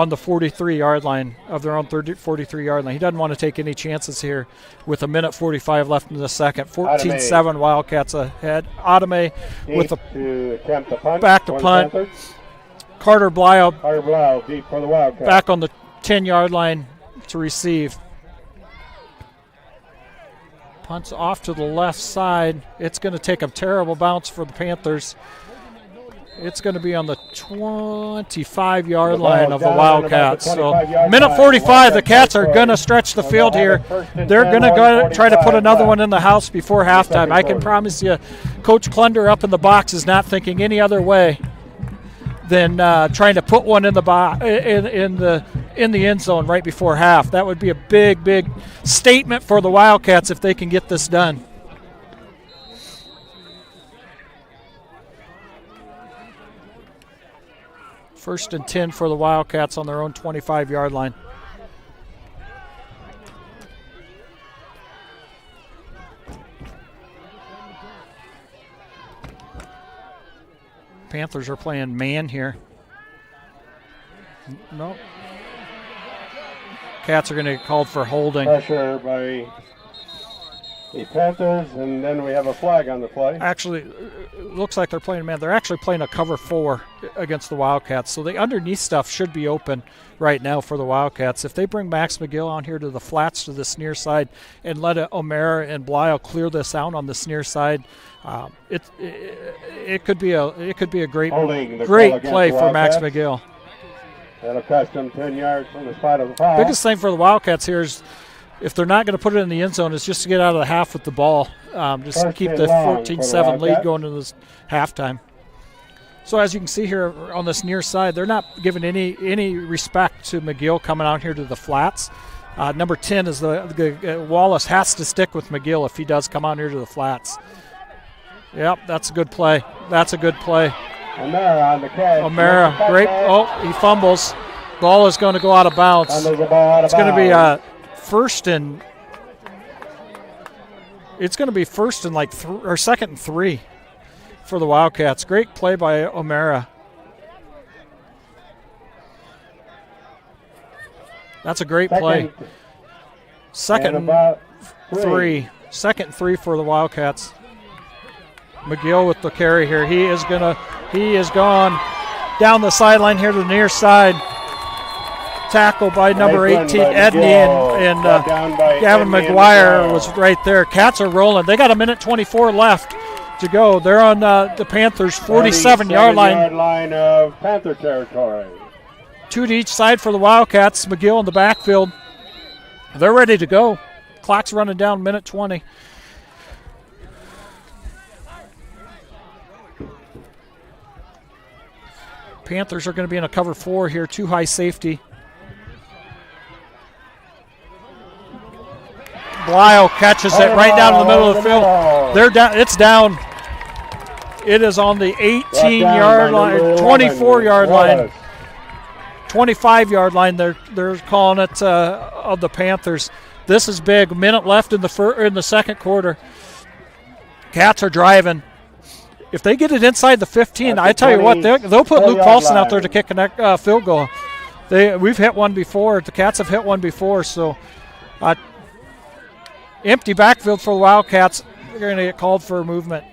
the 43-yard line of their own 43-yard line. He doesn't want to take any chances here with a minute 45 left in the second. 14-7 Wildcats ahead. Adame with a back to punt. Carter Blau deep for the Wildcats. Back on the 10-yard line to receive. Punts off to the left side. It's going to take a terrible bounce for the Panthers. It's going to be on the 25-yard line of the Wildcats. So minute 45, the Cats are going to stretch the field here. They're going to go try to put another one in the house before halftime. I can promise you, Coach Clunder up in the box is not thinking any other way than trying to put one in the end zone right before half. That would be a big statement for the Wildcats if they can get this done. First and 10 for the Wildcats on their own 25-yard line. Panthers are playing man here. Nope. Cats are going to get called for holding. Pressure by the Panthers, and then we have a flag on the play. Actually, it looks like they're playing man. They're actually playing a cover 4 against the Wildcats, so the underneath stuff should be open right now for the Wildcats. If they bring Max McGill on here to the flats to this near side and let O'Mara and Blau clear this out on this near side, it could be a great play for Max McGill. That'll cost them 10 yards from the spot of the foul. Biggest thing for the Wildcats here is if they're not going to put it in the end zone, is just to get out of the half with the ball. Just keep the 14-7 lead going into this halftime. So as you can see here on this near side, they're not giving any respect to McGill coming out here to the flats. Number 10 is Wallace has to stick with McGill if he does come out here to the flats. Yep, that's a good play. O'Mara on the catch. O'Mara, great. Oh, he fumbles. Ball is going to go out of bounds. It's going to be first and It's going to be first and or second and 3 for the Wildcats. Great play by O'Mara. That's a great play. Second and 3. Second and 3 for the Wildcats. McGill with the carry here. He is gone down the sideline here to the near side. Tackle by number 18, Edney, and Gavin McGuire was right there. Cats are rolling. They got 1:24 left to go. They're on the Panthers' 47-yard line. Of Panther territory. 2 to each side for the Wildcats. McGill in the backfield. They're ready to go. Clock's running down, 1:20. Panthers are going to be in a cover 4 here, 2 high safety. Blyle catches it right down in the middle of the field. They're down. It's down. It is on the 18-yard line, 24-yard line, 25-yard line. They're calling it of the Panthers. This is big. A minute left in the second quarter. Cats are driving. If they get it inside the 15, I tell you what, they'll put Luke Paulson out there to kick a field goal. We've hit one before. The Cats have hit one before, so empty backfield for the Wildcats. They're going to get called for a movement.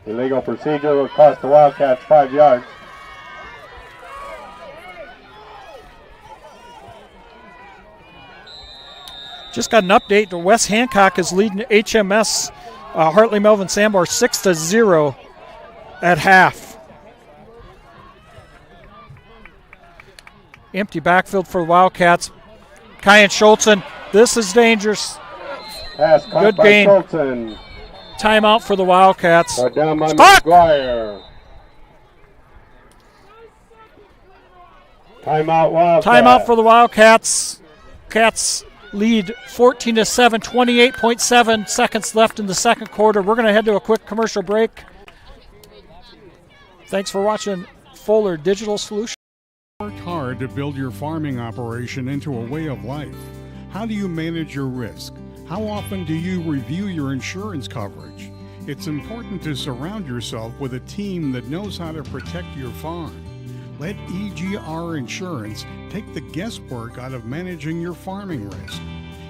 Illegal procedure will cost the Wildcats 5 yards. Just got an update. Wes Hancock is leading HMS Hartley Melvin Sambor 6-0 at half. Empty backfield for the Wildcats. Kyan Schultzen. This is dangerous. Pass good gain. Schultzen. Timeout for the Wildcats. Down by McGuire. Timeout Wildcats. Timeout for the Wildcats. Cats lead 14-7, 28.7 seconds left in the second quarter. We're going to head to a quick commercial break. Thanks for watching Fuller Digital Solutions. Worked hard to build your farming operation into a way of life. How do you manage your risk? How often do you review your insurance coverage? It's important to surround yourself with a team that knows how to protect your farm. Let EGR Insurance take the guesswork out of managing your farming risk.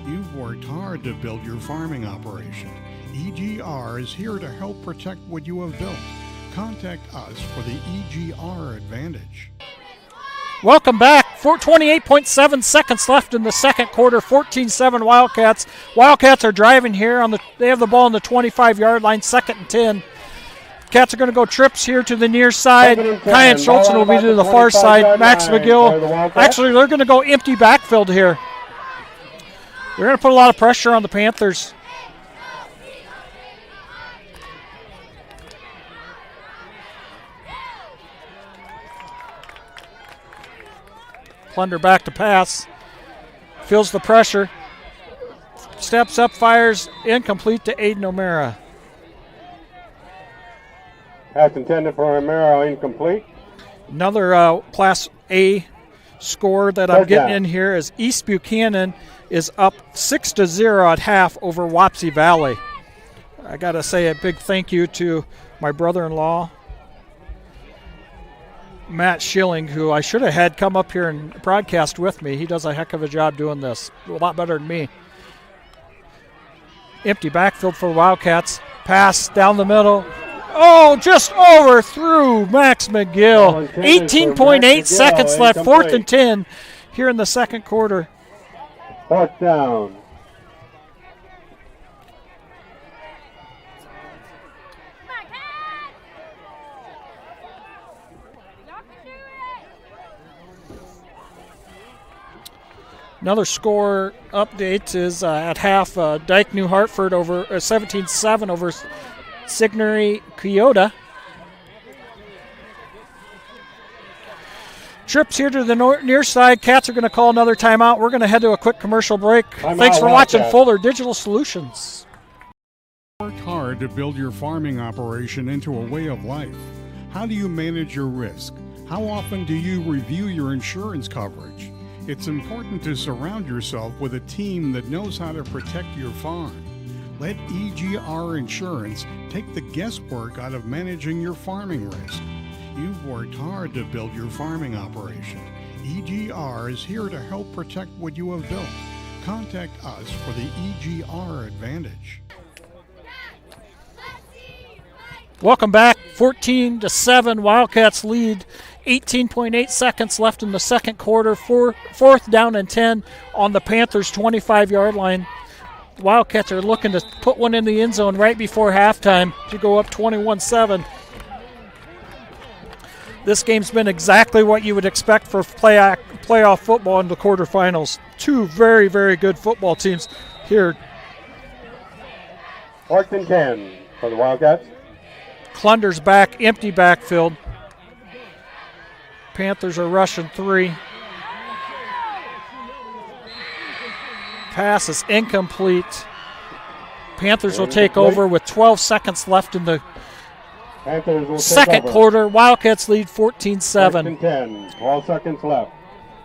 You've worked hard to build your farming operation. EGR is here to help protect what you have built. Contact us for the EGR Advantage. Welcome back. 28.7 seconds left in the second quarter. 14-7 Wildcats. Wildcats are driving here. They have the ball on the 25-yard line, 2nd and 10. Cats are going to go trips here to the near side. Kyan Schultzen will be to the far side. Max McGill. Actually, they're going to go empty backfield here. They're going to put a lot of pressure on the Panthers. Plunder back to pass. Feels the pressure. Steps up, fires, incomplete to Aiden O'Mara. Pass intended for O'Mara, incomplete. Another Class A score that I'm getting in here is East Buchanan is up 6-0 at half over Wapsie Valley. I got to say a big thank you to my brother-in-law, Matt Schilling, who I should have had come up here and broadcast with me. He does a heck of a job doing this, a lot better than me. Empty backfield for the Wildcats. Pass down the middle. Oh, just overthrew Max McGill. 18.8 seconds left, 4th and 10 here in the second quarter. 4th down. Another score update is at half, Dyke New Hartford over 17-7 over Signary Kyoto. Trips here to the near side. Cats are going to call another timeout. We're going to head to a quick commercial break. Thanks for watching Fuller Digital Solutions. Worked hard to build your farming operation into a way of life. How do you manage your risk? How often do you review your insurance coverage? It's important to surround yourself with a team that knows how to protect your farm. Let EGR Insurance take the guesswork out of managing your farming risk. You've worked hard to build your farming operation. EGR is here to help protect what you have built. Contact us for the EGR Advantage. Welcome back. 14-7, Wildcats lead. 18.8 seconds left in the second quarter. Fourth down and 10 on the Panthers' 25-yard line. Wildcats are looking to put one in the end zone right before halftime to go up 21-7. This game's been exactly what you would expect for playoff football in the quarterfinals. Two very, very good football teams here. 4th and 10 for the Wildcats. Klunder's back, empty backfield. Panthers are rushing 3. Pass is incomplete. Panthers will take over with 12 seconds left in the second quarter. Wildcats lead 14-7. 10, 12 seconds left.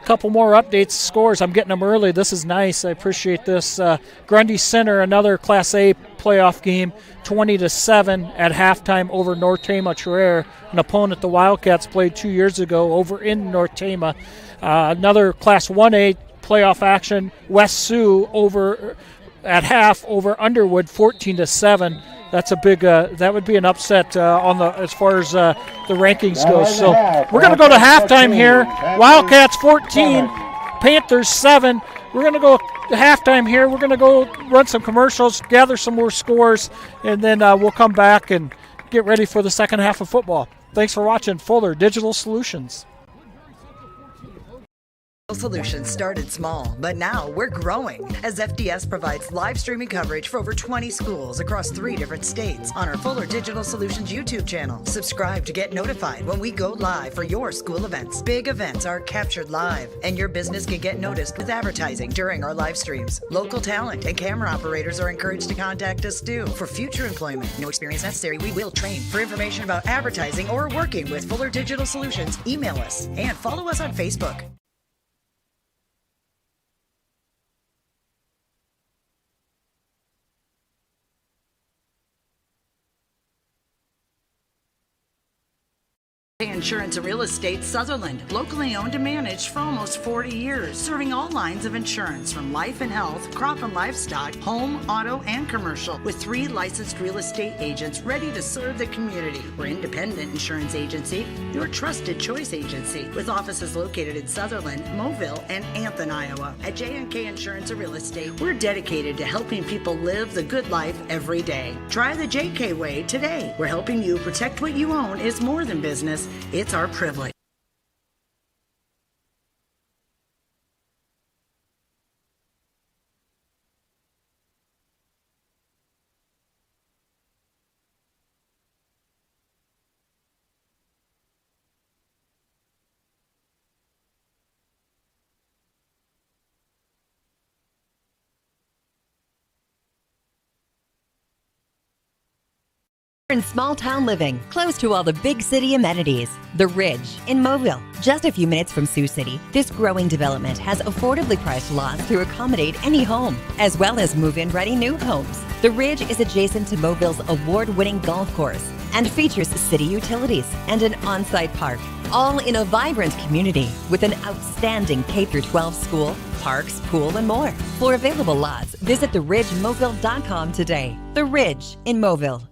Couple more updates, scores. I'm getting them early. This is nice. I appreciate this. Grundy Center, another Class A playoff game, 20-7 at halftime over North Tama-Traer, an opponent the Wildcats played 2 years ago over in North Tama. Another Class 1A playoff action, West Sioux over at half over Underwood, 14-7. That's a big. That would be an upset on the as far as the rankings go. So we're going to go to halftime here. Wildcats 14, Panthers 7. We're going to go to halftime here. We're going to go run some commercials, gather some more scores, and then we'll come back and get ready for the second half of football. Thanks for watching Fuller Digital Solutions. Solutions started small, but now we're growing as FDS provides live streaming coverage for over 20 schools across 3 different states on our Fuller Digital Solutions YouTube channel. Subscribe to get notified when we go live for your school events. Big events are captured live, and your business can get noticed with advertising during our live streams. Local talent and camera operators are encouraged to contact us too. For future employment, no experience necessary, we will train. For information about advertising or working with Fuller Digital Solutions, email us and follow us on Facebook. Insurance and Real Estate Sutherland, locally owned and managed for almost 40 years, serving all lines of insurance from life and health, crop and livestock, home, auto, and commercial, with 3 licensed real estate agents ready to serve the community. We're independent insurance agency, your trusted choice agency, with offices located in Sutherland, Mobile, and Anthem, Iowa. At J&K Insurance and Real Estate, we're dedicated to helping people live the good life every day. Try the JK way today. We're helping you protect what you own is more than business. It's our privilege. In small town living, close to all the big city amenities. The Ridge in Mobile, just a few minutes from Sioux City. This growing development has affordably priced lots to accommodate any home, as well as move-in ready new homes. The Ridge is adjacent to Mobille's award-winning golf course and features city utilities and an on-site park, all in a vibrant community with an outstanding K-12 school, parks, pool, and more. For available lots, visit theridgemobile.com today. The Ridge in Mobile.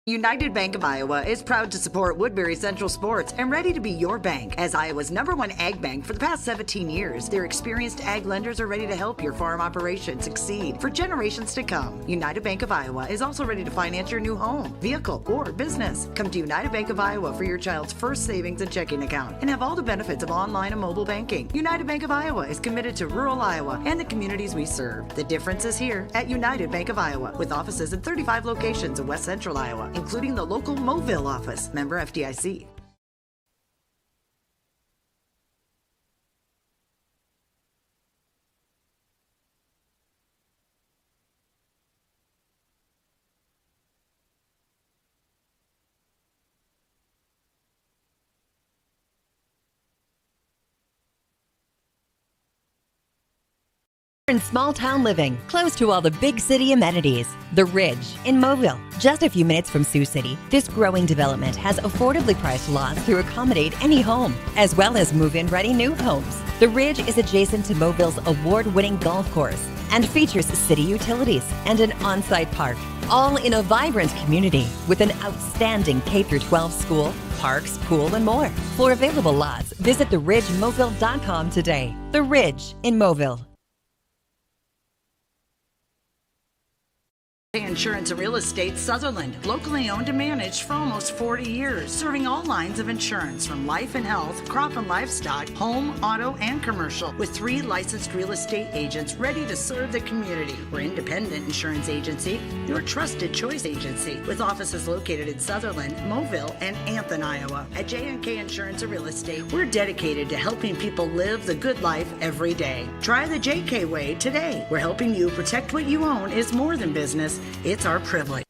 United Bank of Iowa is proud to support Woodbury Central Sports and ready to be your bank. As Iowa's #1 ag bank for the past 17 years, their experienced ag lenders are ready to help your farm operation succeed for generations to come. United Bank of Iowa is also ready to finance your new home, vehicle, or business. Come to United Bank of Iowa for your child's first savings and checking account and have all the benefits of online and mobile banking. United Bank of Iowa is committed to rural Iowa and the communities we serve. The difference is here at United Bank of Iowa, with offices in 35 locations in West Central Iowa, including the local Mobile office, member FDIC. In small town living, close to all the big city amenities. The Ridge in Mobile, just a few minutes from Sioux City, this growing development has affordably priced lots to accommodate any home, as well as move-in ready new homes. The Ridge is adjacent to Mobile's award-winning golf course and features city utilities and an on-site park, all in a vibrant community with an outstanding K-12 school, parks, pool, and more. For available lots, visit theridgemobile.com today. The Ridge in Mobile. Insurance and Real Estate Sutherland, locally owned and managed for almost 40 years, serving all lines of insurance from life and health, crop and livestock, home, auto, and commercial, with 3 licensed real estate agents ready to serve the community. We're independent insurance agency, your trusted choice agency, with offices located in Sutherland, Mobile, and Anthem, Iowa. At J&K Insurance and Real Estate, we're dedicated to helping people live the good life every day. Try the JK way today. We're helping you protect what you own is more than business. It's our privilege.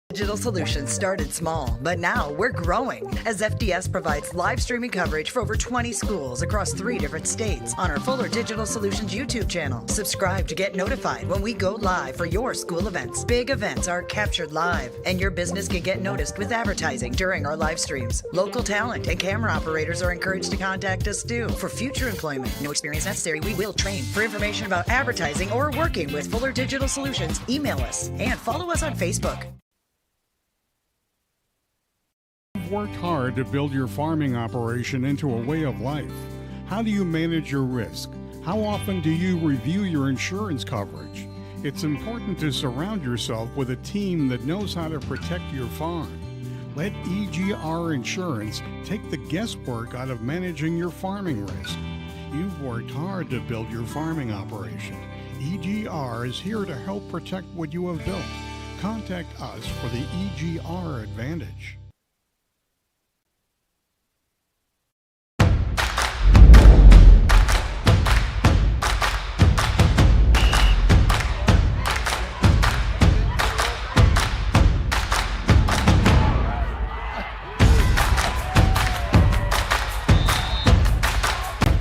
Digital Solutions started small, but now we're growing as FDS provides live streaming coverage for over 20 schools across 3 different states on our Fuller Digital Solutions YouTube channel. Subscribe to get notified when we go live for your school events. Big events are captured live, and your business can get noticed with advertising during our live streams. Local talent and camera operators are encouraged to contact us too. For future employment, no experience necessary, we will train. For information about advertising or working with Fuller Digital Solutions, email us and follow us on Facebook. Worked hard to build your farming operation into a way of life. How do you manage your risk? How often do you review your insurance coverage? It's important to surround yourself with a team that knows how to protect your farm. Let EGR Insurance take the guesswork out of managing your farming risk. You've worked hard to build your farming operation. EGR is here to help protect what you have built. Contact us for the EGR Advantage.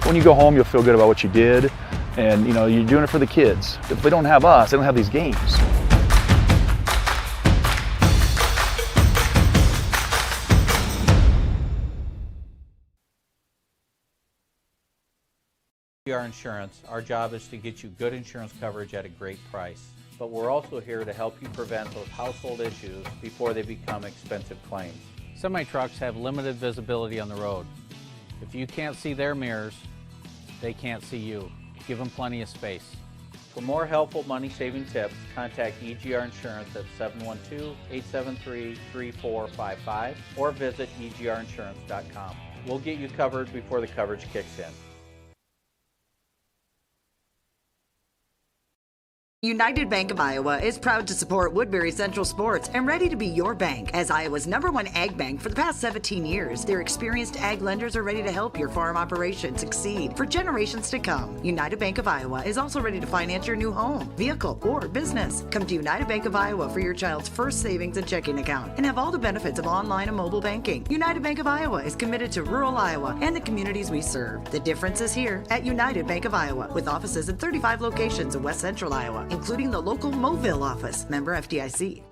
When you go home, you'll feel good about what you did, and you're doing it for the kids. If they don't have us, they don't have these games. Our insurance, our job is to get you good insurance coverage at a great price. But we're also here to help you prevent those household issues before they become expensive claims. Semi-trucks have limited visibility on the road. If you can't see their mirrors, they can't see you. Give them plenty of space. For more helpful money-saving tips, contact EGR Insurance at 712-873-3455 or visit egrinsurance.com. We'll get you covered before the coverage kicks in. United Bank of Iowa is proud to support Woodbury Central Sports and ready to be your bank as Iowa's #1 ag bank for the past 17 years. Their experienced ag lenders are ready to help your farm operation succeed for generations to come. United Bank of Iowa is also ready to finance your new home, vehicle, or business. Come to United Bank of Iowa for your child's first savings and checking account and have all the benefits of online and mobile banking. United Bank of Iowa is committed to rural Iowa and the communities we serve. The difference is here at United Bank of Iowa, with offices in 35 locations in West Central Iowa, including the local Mobile office, member FDIC.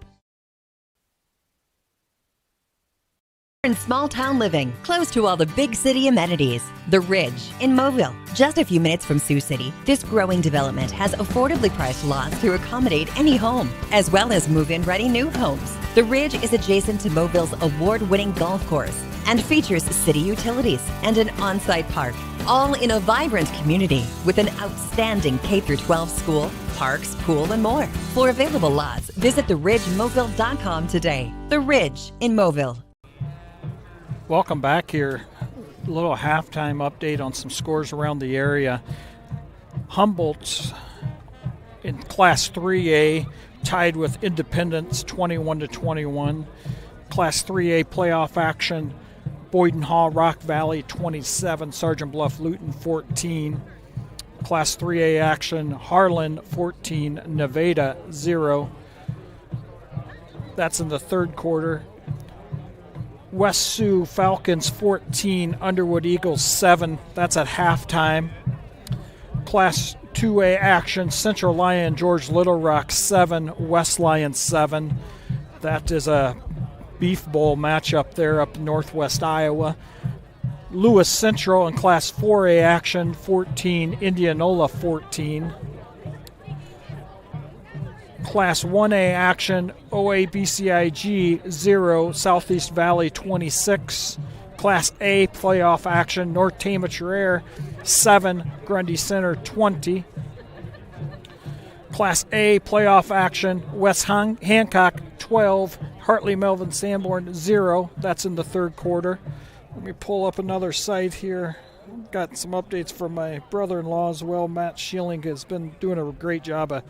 In small town living, close to all the big city amenities. The Ridge in Mobile, just a few minutes from Sioux City, this growing development has affordably priced lots to accommodate any home, as well as move-in ready new homes. The Ridge is adjacent to Mobile's award-winning golf course and features city utilities and an on-site park, all in a vibrant community with an outstanding K-12 school, parks, pool, and more. For available lots, visit theridgemobile.com today. The Ridge in Mobile. Welcome back here. A little halftime update on some scores around the area. Humboldt in Class 3A tied with Independence 21-21. Class 3A playoff action. Boyden Hall, Rock Valley 27, Sergeant Bluff Luton 14. Class 3A action, Harlan 14, Nevada 0. That's in the third quarter. West Sioux Falcons 14, Underwood Eagles 7. That's at halftime. Class 2A action, Central Lyon, George Little Rock 7, West Lyon 7. That is a Beef Bowl matchup there up in northwest Iowa. Lewis Central in Class 4A action, 14, Indianola 14. Class 1A action, OABCIG 0, Southeast Valley 26. Class A playoff action, North Tama-Traer 7, Grundy Center 20. Class A playoff action, West Hancock 12, Hartley Melvin Sanborn 0. That's in the third quarter. Let me pull up another site here. Got some updates from my brother-in-law as well. Matt Schilling has been doing a great job of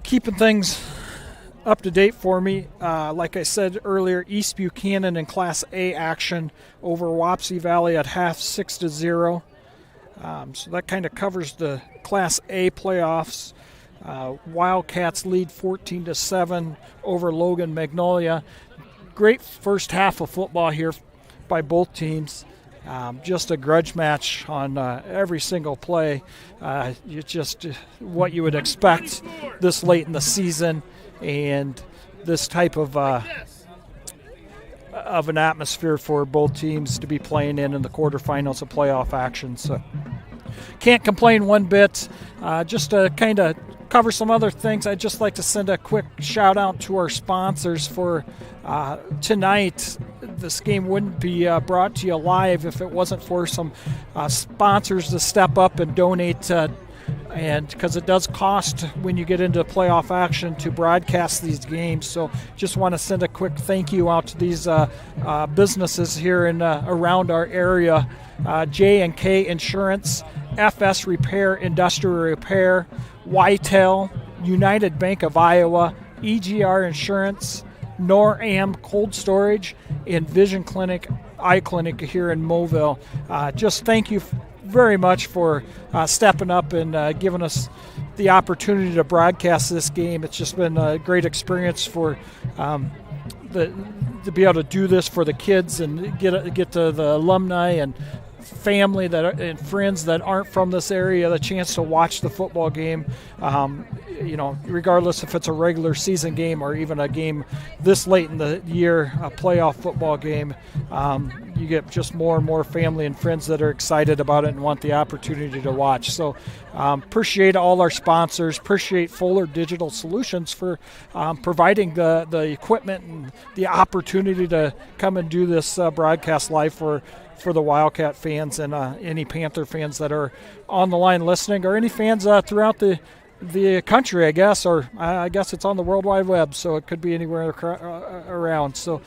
keeping things up to date for me. Like I said earlier, East Buchanan in Class A action over Wapsie Valley at half 6-0. So that kind of covers the Class A playoffs. Wildcats lead 14-7 over Logan-Magnolia. Great first half of football here by both teams. Just a grudge match on every single play. It's just what you would expect this late in the season, and this type of an atmosphere for both teams to be playing in the quarterfinals of playoff action. So can't complain one bit. Just to kind of cover some other things, I'd just like to send a quick shout out to our sponsors for tonight. This game wouldn't be brought to you live if it wasn't for some sponsors to step up and donate, and because it does cost when you get into playoff action to broadcast these games. So just want to send a quick thank you out to these businesses here in around our area. J&K Insurance, FS Repair, Industrial Repair, Whitetail, United Bank of Iowa, EGR Insurance, NorAm Cold Storage, and Vision Clinic, Eye Clinic here in Moville. Just thank you very much for stepping up and giving us the opportunity to broadcast this game. It's just been a great experience for to be able to do this for the kids and get to the alumni and family and friends that aren't from this area the chance to watch the football game. Regardless if it's a regular season game or even a game this late in the year, a playoff football game, you get just more and more family and friends that are excited about it and want the opportunity to watch. So appreciate all our sponsors, appreciate Fuller Digital Solutions for providing the equipment and the opportunity to come and do this broadcast live for the Wildcat fans and any Panther fans that are on the line listening, or any fans throughout the country, I guess, or I guess it's on the World Wide Web, so it could be anywhere around. So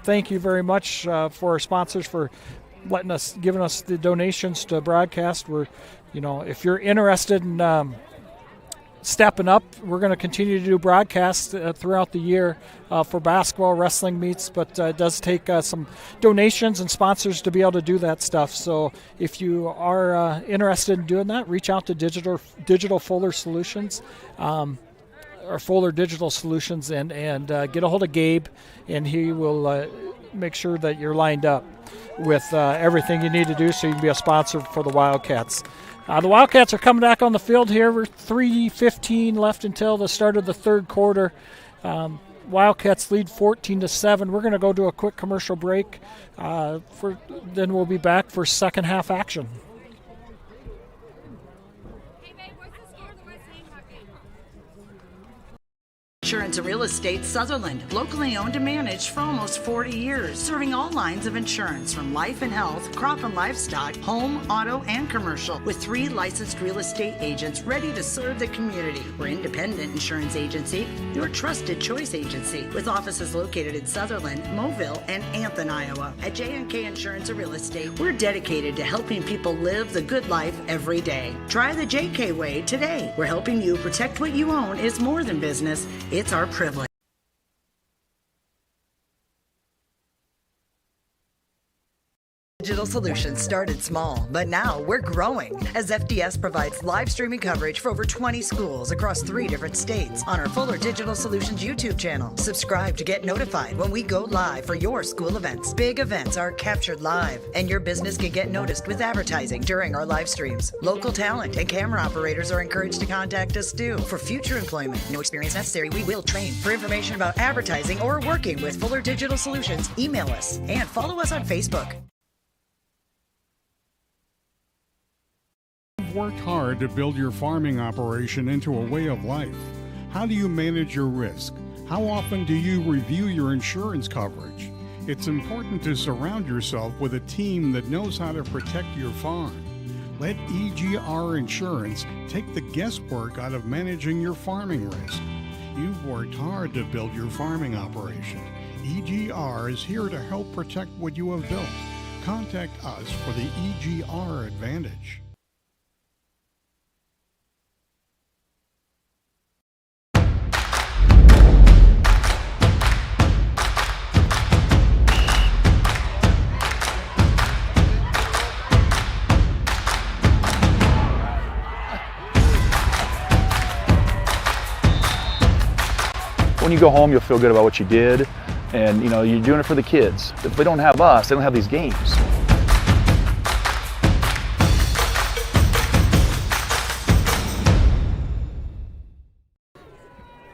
thank you very much for our sponsors for giving us the donations to broadcast. If you're interested in stepping up, we're going to continue to do broadcasts throughout the year for basketball, wrestling meets, but it does take some donations and sponsors to be able to do that stuff. So if you are interested in doing that, reach out to Digital Fuller Solutions, or Fuller Digital Solutions, and get a hold of Gabe, and he will make sure that you're lined up with everything you need to do so you can be a sponsor for the Wildcats. The Wildcats are coming back on the field here. We're 3:15 left until the start of the third quarter. Wildcats lead 14-7. We're going to go to a quick commercial break. Then we'll be back for second half action. Insurance and Real Estate Sutherland, locally owned and managed for almost 40 years, serving all lines of insurance from life and health, crop and livestock, home, auto, and commercial, with 3 licensed real estate agents ready to serve the community. We're independent insurance agency, your trusted choice agency, with offices located in Sutherland, Mobile, and Anthem, Iowa. At J&K Insurance and Real Estate, we're dedicated to helping people live the good life every day. Try the JK way today. We're helping you protect what you own is more than business. It's our privilege. Digital Solutions started small, but now we're growing as FDS provides live streaming coverage for over 20 schools across 3 different states on our Fuller Digital Solutions YouTube channel. Subscribe to get notified when we go live for your school events. Big events are captured live, and your business can get noticed with advertising during our live streams. Local talent and camera operators are encouraged to contact us too for future employment. No experience necessary. We will train. For information about advertising or working with Fuller Digital Solutions, email us and follow us on Facebook. You've worked hard to build your farming operation into a way of life. How do you manage your risk? How often do you review your insurance coverage? It's important to surround yourself with a team that knows how to protect your farm. Let EGR Insurance take the guesswork out of managing your farming risk. You've worked hard to build your farming operation. EGR is here to help protect what you have built. Contact us for the EGR Advantage. When you go home, you'll feel good about what you did, and you know you're doing it for the kids. If they don't have us, they don't have these games.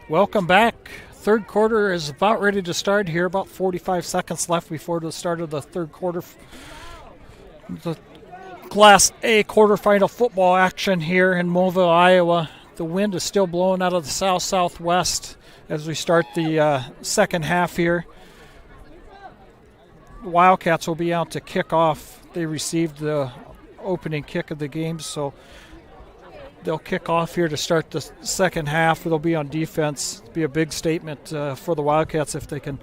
Welcome back. Third quarter is about ready to start here. About 45 seconds left before the start of the third quarter. The Class A quarterfinal football action here in Mobile, Iowa. The wind is still blowing out of the south-southwest as we start the second half here. The Wildcats will be out to kick off. They received the opening kick of the game, so they'll kick off here to start the second half. They'll be on defense. It'll be a big statement for the Wildcats if they can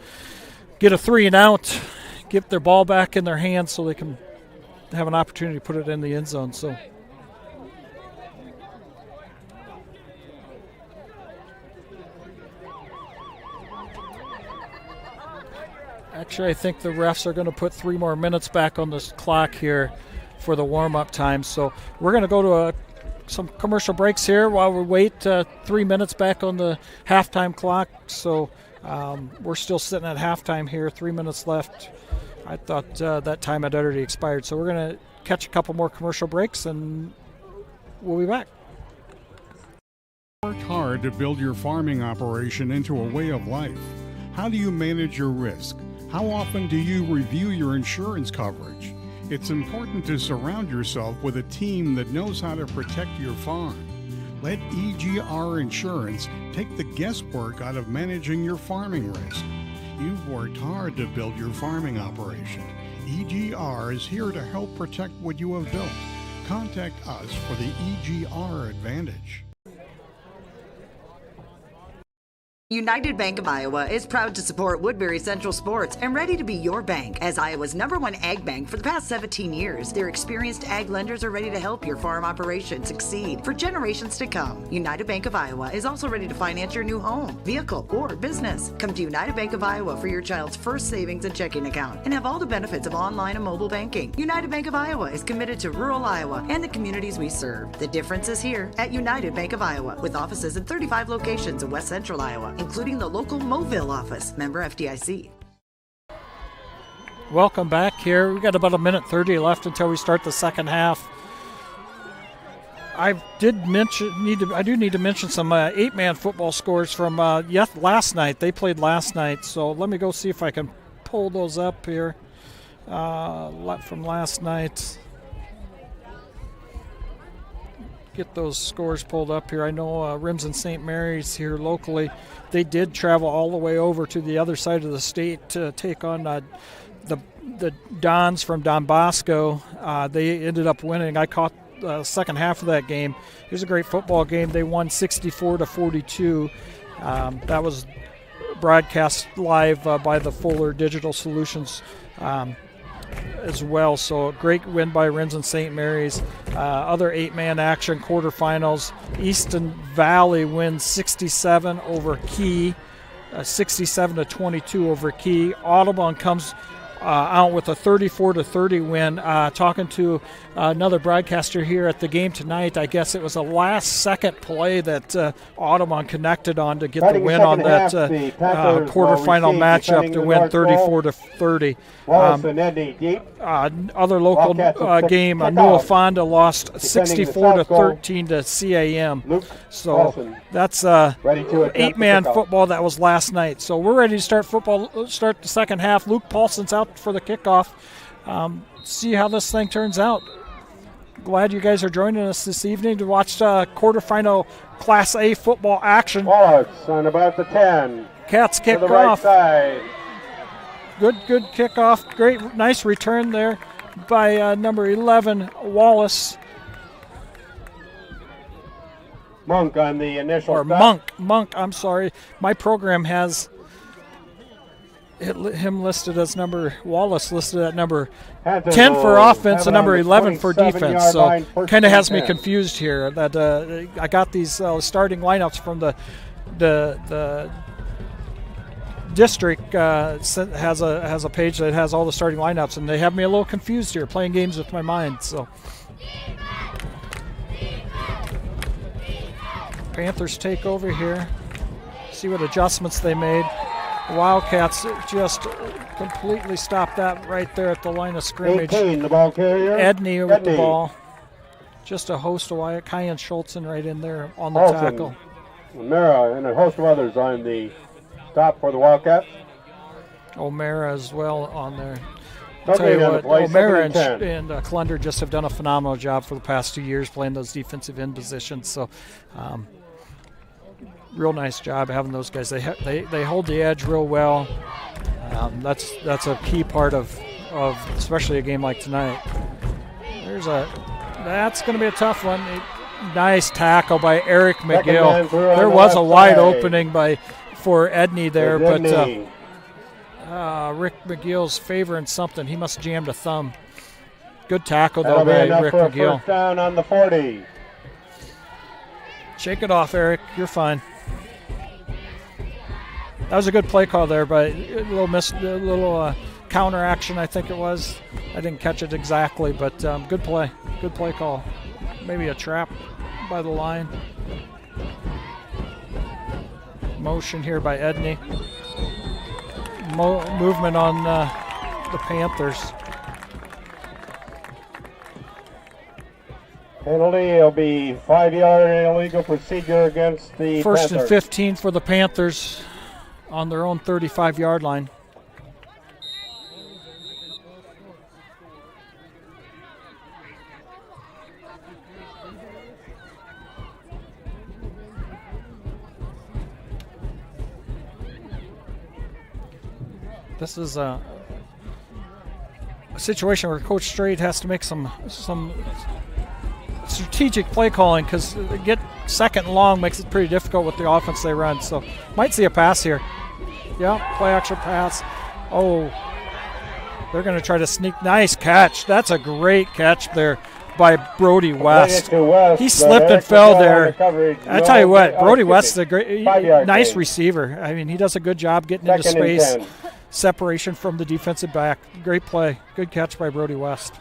get a 3-and-out, get their ball back in their hands so they can have an opportunity to put it in the end zone. So actually, I think the refs are going to put 3 more minutes back on this clock here for the warm-up time. So we're going to go to some commercial breaks here while we wait. 3 minutes back on the halftime clock. So we're still sitting at halftime here, 3 minutes left. I thought that time had already expired. So we're going to catch a couple more commercial breaks, and we'll be back. Worked hard to build your farming operation into a way of life. How do you manage your risk? How often do you review your insurance coverage? It's important to surround yourself with a team that knows how to protect your farm. Let EGR Insurance take the guesswork out of managing your farming risk. You've worked hard to build your farming operation. EGR is here to help protect what you have built. Contact us for the EGR Advantage. United Bank of Iowa is proud to support Woodbury Central Sports and ready to be your bank as Iowa's #1 ag bank for the past 17 years. Their experienced ag lenders are ready to help your farm operation succeed for generations to come. United Bank of Iowa is also ready to finance your new home, vehicle, or business. Come to United Bank of Iowa for your child's first savings and checking account and have all the benefits of online and mobile banking. United Bank of Iowa is committed to rural Iowa and the communities we serve. The difference is here at United Bank of Iowa, with offices in 35 locations in West Central Iowa, including the local Mobile office. Member FDIC. Welcome back here. We've got about 1:30 left until we start the second half. I do need to mention some 8-man football scores from last night. They played last night, so let me go see if I can pull those up here from last night. Get those scores pulled up here. I know Rims and St. Mary's here locally, they did travel all the way over to the other side of the state to take on the Dons from Don Bosco. They ended up winning. I caught the second half of that game. It was a great football game. They won 64-42. That was broadcast live by the Fuller Digital Solutions as well. So a great win by Rims and St. Mary's. Other 8-man action quarterfinals. Easton Valley wins 67 over Key, 67-22 over Key. Audubon comes out with a 34-30 win. Talking to another broadcaster here at the game tonight, I guess it was a last-second play that Audubon connected on to get the win on that quarterfinal matchup to win 34-30. Other local game, Newell-Fonda lost 64-13 to CAM. So that's 8-man football that was last night. So we're ready to start the second half. Luke Paulson's out for the kickoff. See how this thing turns out. Glad you guys are joining us this evening to watch quarterfinal Class A football action. Wallace on about the 10. Cats kick off. Good kickoff. Great, nice return there by number 11, Wallace. Monk on the initial. Or Monk, I'm sorry. My program has him listed as Wallace listed at number 10 for offense and number 11 for defense. So kind of has me confused here. That I got these starting lineups from the district has a page that has all the starting lineups, and they have me a little confused here, playing games with my mind. So Panthers take over here. See what adjustments they made. Wildcats just completely stopped that right there at the line of scrimmage. 18, the ball carrier. Edney with the ball. Just a host of Kyan Schultzen right in there on the tackle. O'Mara and a host of others on the stop for the Wildcats. O'Mara as well on there. I'll tell you what, O'Mara and Clunder just have done a phenomenal job for the past 2 years playing those defensive end positions. So, real nice job having those guys. They hold the edge real well. That's a key part of especially a game like tonight. That's going to be a tough one. Nice tackle by Eric McGill. There was a wide opening for Edney there, but Rick McGill's favoring something. He must have jammed a thumb. Good tackle though by Rick McGill. First down on the 40. Shake it off, Eric. You're fine. That was a good play call there, but a little counter action, I think it was. I didn't catch it exactly, but good play. Good play call. Maybe a trap by the line. Motion here by Edney. Movement on the Panthers. Penalty, it'll be 5-yard illegal procedure against the First Panthers. and 15 for the Panthers on their own 35-yard line. This is a situation where Coach Strait has to make some strategic play calling, because get second and long makes it pretty difficult with the offense they run. So might see a pass here. Yeah, play action pass. Oh, they're going to try to sneak. Nice catch. That's a great catch there by Brody West. He slipped and fell there. I tell you what, Brody West is a great, nice receiver. I mean, he does a good job getting into space. Separation from the defensive back. Great play. Good catch by Brody West.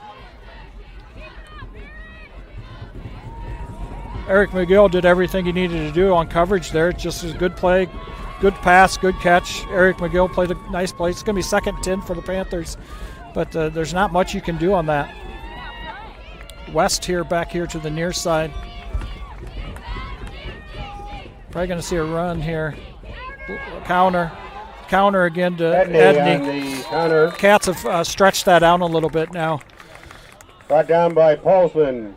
Eric McGill did everything he needed to do on coverage there. Just a good play, good pass, good catch. Eric McGill played a nice play. It's going to be 2nd and 10 for the Panthers, but there's not much you can do on that. West here, back here to the near side. Probably going to see a run here. Counter again to Edney. Cats have stretched that out a little bit now. Brought down by Paulson.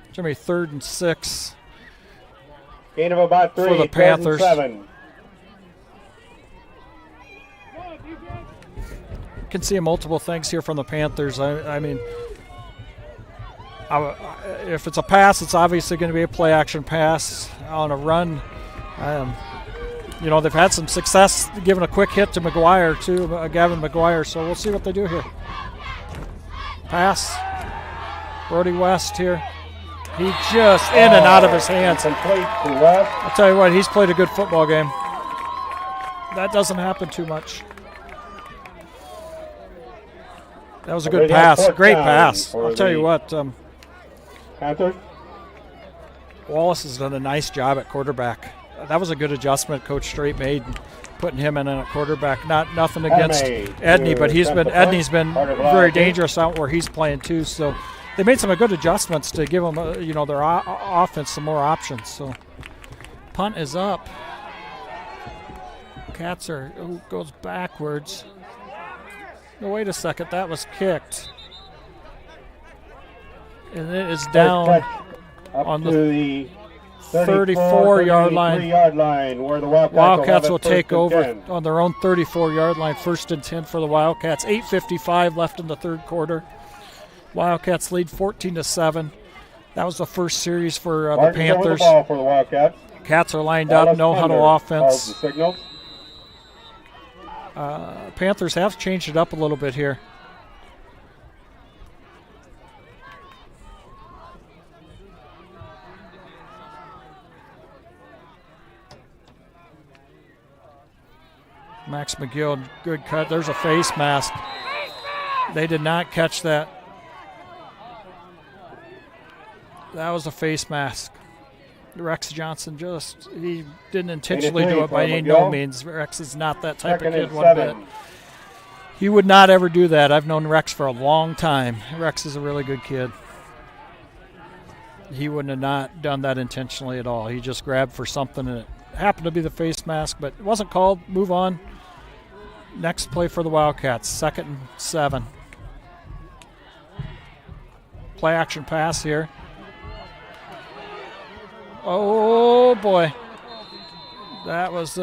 It's going to be 3rd and 6. Gain of about 3 for the Panthers. 7. Can see multiple things here from the Panthers. I mean, if it's a pass, it's obviously going to be a play action pass. On a run, you know, they've had some success giving a quick hit to McGuire, too, Gavin McGuire, so we'll see what they do here. Pass. Brody West here. He just in and out of his hands. I'll tell you what, he's played a good football game. That doesn't happen too much. That was a good pass. Great pass. for I'll tell you what, Panthers. Wallace has done a nice job at quarterback. That was a good adjustment Coach Strait made, putting him in at quarterback. Nothing against Edney, but Edney's been very dangerous out where he's playing too. So they made some good adjustments to give them, their offense some more options. So punt is up. Cats goes backwards. No, wait a second, that was kicked. And it is down on the 34-yard line. Where the Wildcats will take over on their own 34-yard line. 1st and 10 for the Wildcats. 8:55 left in the third quarter. Wildcats lead 14-7. That was the first series for the Panthers. The for the Wildcats. Cats are lined up, no huddle offense. Panthers have changed it up a little bit here. Max McGill, good cut. There's a face mask. They did not catch that. That was a face mask. Rex Johnson he didn't intentionally do it by no means. Rex is not that type of kid one bit. He would not ever do that. I've known Rex for a long time. Rex is a really good kid. He wouldn't have not done that intentionally at all. He just grabbed for something and it happened to be the face mask, but it wasn't called. Move on. Next play for the Wildcats, 2nd and 7. Play action pass here. Oh, boy. That was,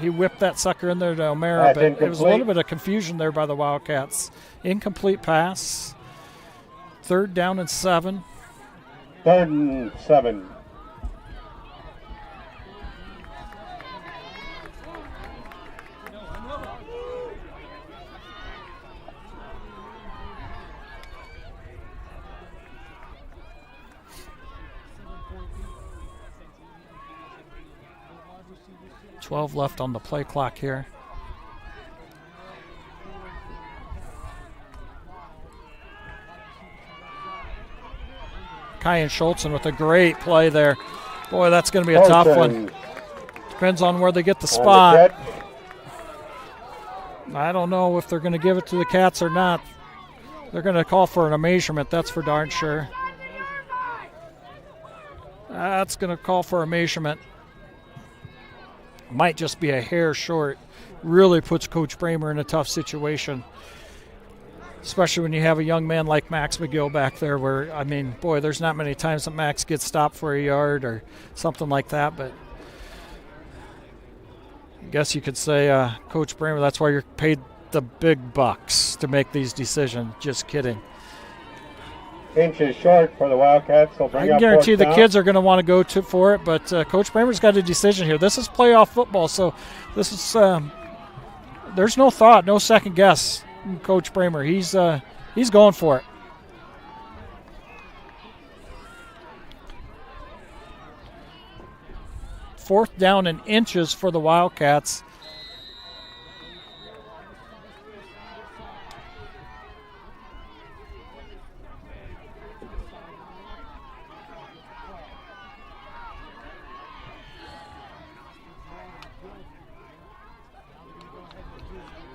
he whipped that sucker in there to O'Mara, but it was a little bit of confusion there by the Wildcats. Incomplete pass. 3rd down and 7. 3rd and 7. $12 left on the play clock here. Kyan Schultzen with a great play there. Boy, that's going to be a tough one. Depends on where they get the spot. I don't know if they're going to give it to the Cats or not. They're going to call for a measurement, that's for darn sure. That's going to call for a measurement. Might just be a hair short. Really puts Coach Bramer in a tough situation, especially when you have a young man like Max McGill back there where, boy, there's not many times that Max gets stopped for a yard or something like that, but I guess you could say, Coach Bramer, that's why you're paid the big bucks to make these decisions. Just kidding. Inches short for the Wildcats. I can guarantee the kids are going to want to go for it, but Coach Bramer's got a decision here. This is playoff football, so this is there's no thought, no second guess. Coach Bramer, he's going for it. Fourth down and inches for the Wildcats.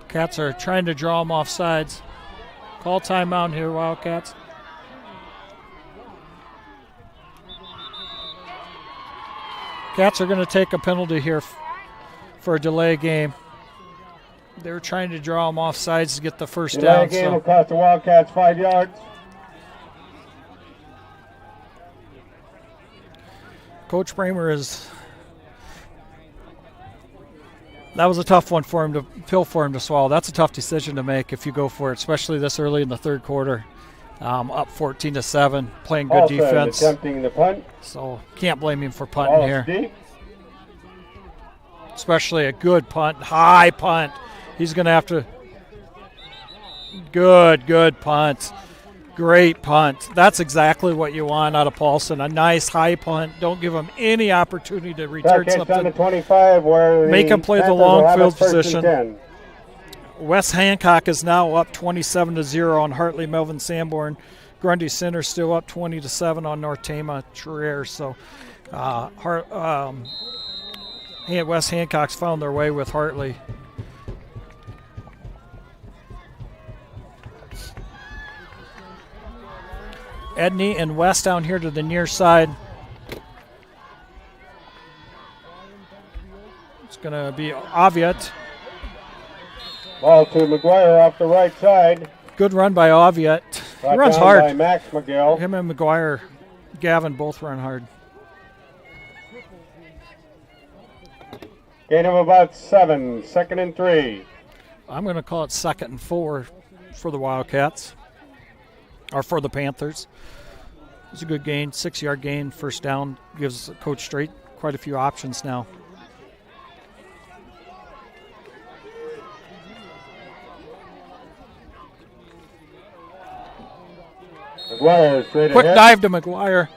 Cats are trying to draw them off sides. Call timeout here, Wildcats. Cats are going to take a penalty here for a delay game. They're trying to draw them off sides to get the first down. Delay game will cost the Wildcats 5 yards. Coach Bramer is... That was a tough one for him to swallow. That's a tough decision to make if you go for it, especially this early in the third quarter. Up 14-7, playing good defense. Attempting the punt. So can't blame him for punting here. Deep. Especially a good punt, high punt. He's going to have to. Good punt. Great punt. That's exactly what you want out of Paulson. A nice high punt. Don't give him any opportunity to return something. On the 25 where make him play the long field position. West Hancock is now up 27-0 on Hartley Melvin Sanborn. Grundy Center still up 20-7 on North Tama Trier. So West Hancock's found their way with Hartley. Edney and West down here to the near side. It's going to be Aviat. Ball to McGuire off the right side. Good run by Aviat. He runs down hard. By Max McGill. Him and McGuire, Gavin both run hard. Gain of about 7, 2nd and 3. I'm going to call it 2nd and 4 for the Wildcats, or for the Panthers. It's a good gain, 6-yard gain, first down. Gives Coach Strait quite a few options now. McGuire straight Quick ahead. dive to McGuire.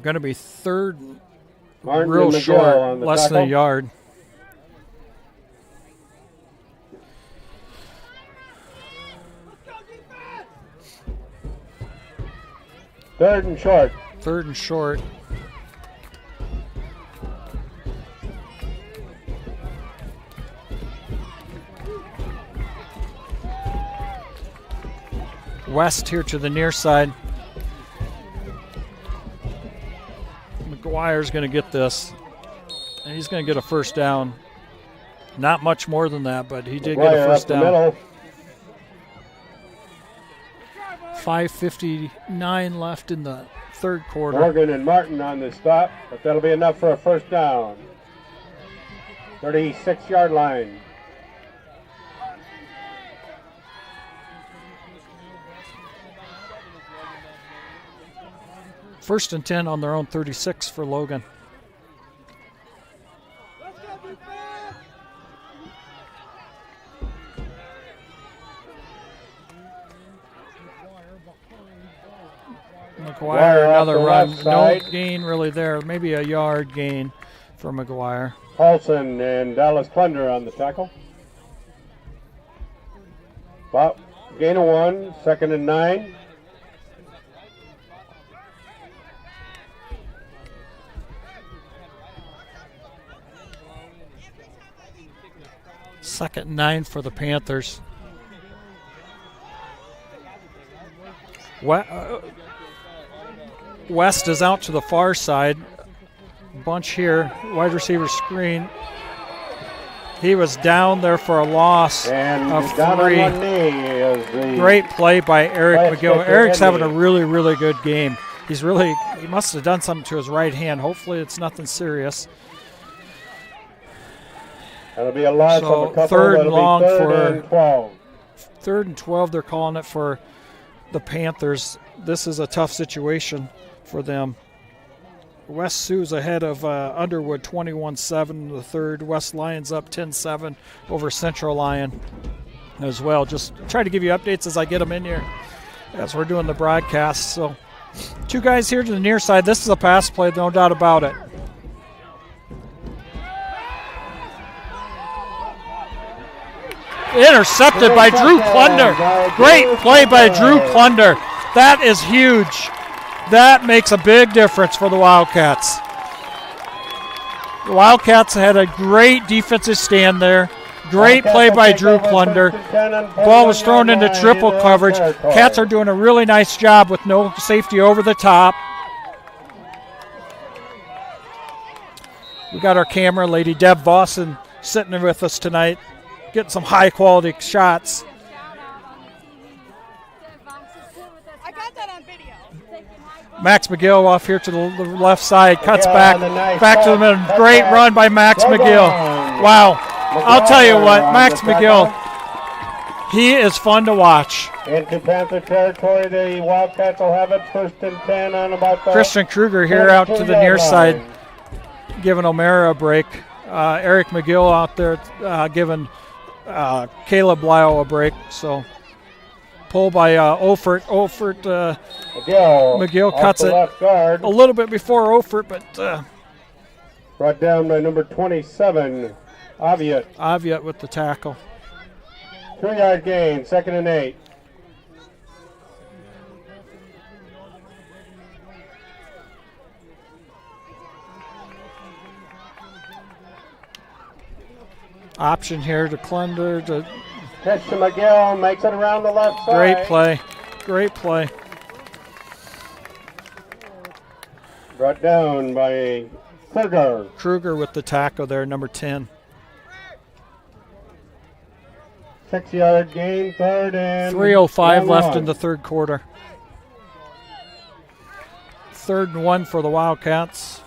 Going to be third, Martin real and McGill short, on the less than a tackle. yard. Third and short. Third and short. West here to the near side. McGuire's going to get this, and he's going to get a first down. Not much more than that, but he did get a first down. 5:59 left in the third quarter. Morgan and Martin on the stop, but that'll be enough for a first down. 36-yard line. First and 10 on their own 36 for Logan. McGuire, another run. No gain really there. Maybe a yard gain for McGuire. Paulson and Dallas Plunder on the tackle. About gain of 1, 2nd and 9. Second and 9 for the Panthers. West is out to the far side. Bunch here. Wide receiver screen. He was down there for a loss and of down 3. on one knee is the Great play by Eric McGill. catcher, Eric's having a Henry. really, really good game. He must have done something to his right hand. Hopefully it's nothing serious. That'll be a loss So of a couple. third and That'll be long third and 12. 3rd and 12, they're calling it for the Panthers. This is a tough situation for them. West Sioux's ahead of Underwood 21-7 in the third. West Lions up 10-7 over Central Lyon as well. Just try to give you updates as I get them in here as we're doing the broadcast. So 2 guys here to the near side. This is a pass play, no doubt about it. Intercepted by Drew Plunder. Great play by Drew Plunder. That is huge. That makes a big difference for the Wildcats. The Wildcats had a great defensive stand there. Great play by Drew Plunder. Ball was thrown into triple coverage. Cats are doing a really nice job with no safety over the top. We got our camera lady, Deb Vossen, sitting there with us tonight, getting some high-quality shots. I got that on video. Max McGill off here to the left side, cuts back to the middle. Great run by Max McGill. Wow. I'll tell you what, Max McGill, he is fun to watch. Into Panther territory, the Wildcats will have it 1st and 10 on about the Christian Kruger here out to the near side, giving O'Mara a break. Eric McGill out there giving Caleb Lyle a break. So pull by Ofert. McGill cuts it a little bit before Ofert, but brought down by number 27, Aviat with the tackle. 2-yard gain, 2nd and 8. Option here to Clunder. Pitch to McGill, makes it around the left side. Great play. Great play. Brought down by Kruger. Kruger with the tackle there, number 10. 6-yard gain, 3rd and 3:05 left in one. the third quarter. 3rd and 1 for the Wildcats.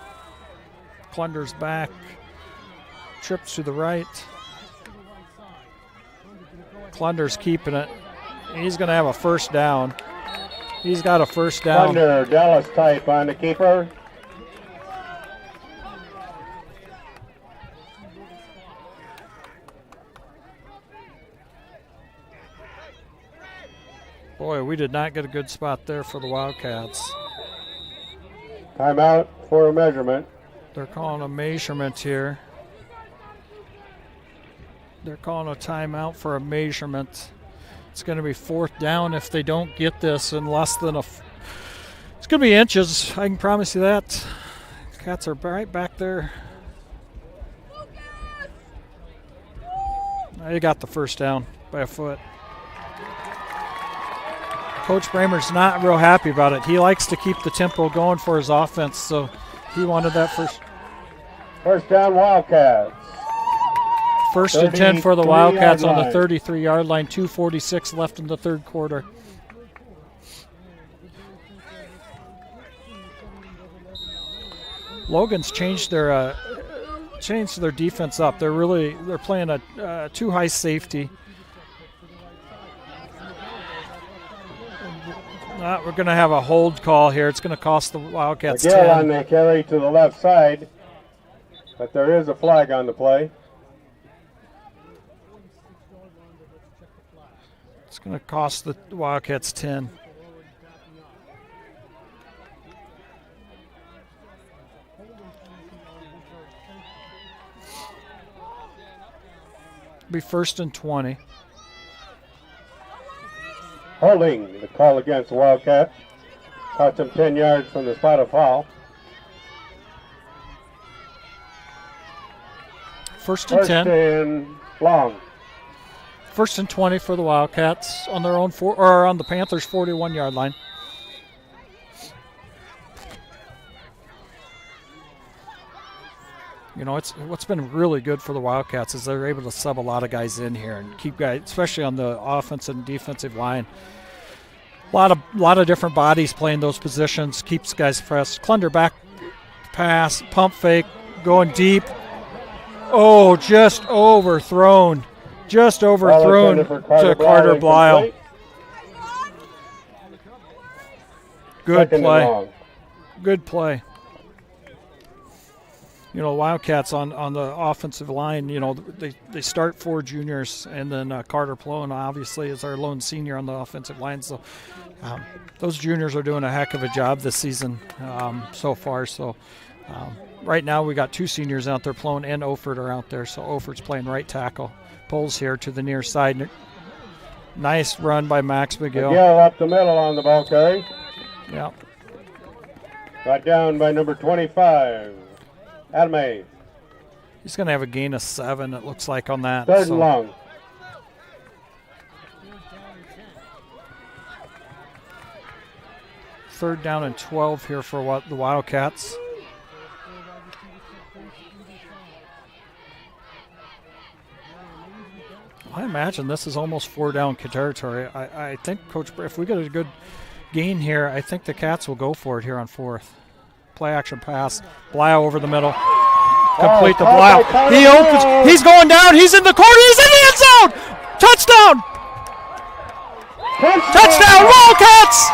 Clunder's back. Trips to the right. Clunder's keeping it. He's going to have a first down. He's got a first down. Thunder, Dallas type on the keeper. Boy, we did not get a good spot there for the Wildcats. Timeout for a measurement. They're calling a measurement here. They're calling a timeout for a measurement. It's going to be 4th down if they don't get this in less than it's going to be inches. I can promise you that. Cats are right back there. They got the first down by a foot. Coach Bramer's not real happy about it. He likes to keep the tempo going for his offense, so he wanted that first. First down, Wildcats. 1st and 10 for the Wildcats on the 33-yard line. 2:46 left in the third quarter. Logan's changed their defense up. They're playing a too high safety. We're going to have a hold call here. It's going to cost the Wildcats 10. McGill on the carry to the left side, but there is a flag on the play. It's going to cost the Wildcats 10. Be 1st and 20. Holding the call against the Wildcats. Cost him 10 yards from the spot of foul. 1st and 10. And long. 1st and 20 for the Wildcats on their own on the Panthers' 41-yard line. You know, what's been really good for the Wildcats is they're able to sub a lot of guys in here and keep guys, especially on the offensive and defensive line. A lot of different bodies playing those positions, keeps guys fresh. Clunder back pass, pump fake, going deep. Oh, just overthrown. Just overthrown to Carter Blyle. Good play. Good play. You know, Wildcats on the offensive line, you know, they start 4 juniors, and then Carter Plone obviously is our lone senior on the offensive line. So those juniors are doing a heck of a job this season so far. So right now we got 2 seniors out there, Plone and Ofert are out there. So Ofert's playing right tackle. Pulls here to the near side. Nice run by Max McGill. McGill up the middle on the ball carry. Yeah. Brought down by number 25. Adame. He's going to have a gain of 7, it looks like, on that. 3rd and long. Third down and 12 here for the Wildcats. I imagine this is almost 4-down territory. I think, Coach, if we get a good gain here, I think the Cats will go for it here on 4th. Play action pass. Blyle over the middle. Complete to Blyle. He opens. He's going down. He's in the corner. He's in the end zone. Touchdown. Touchdown, Wildcats.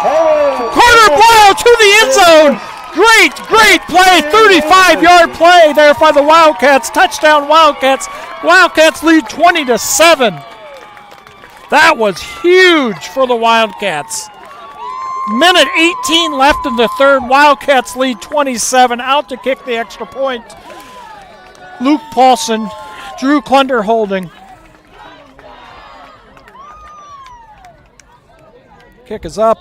Carter Blyle to the end zone. Great play. 35-yard play there by the Wildcats. Touchdown, Wildcats. Wildcats lead 20-7. That was huge for the Wildcats. Minute 18 left in the third. Wildcats lead 27. Out to kick the extra point. Luke Paulson Drew Klunder holding. Kick is up.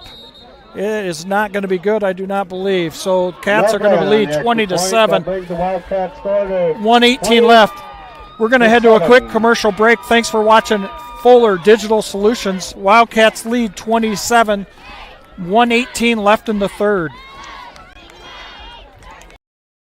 It is not going to be good, I do not believe. So Cats are going to lead 20-7. 1:18 left. We're going to head to a quick commercial break. Thanks for watching Fuller Digital Solutions. Wildcats lead 27. 1:18 left in the third.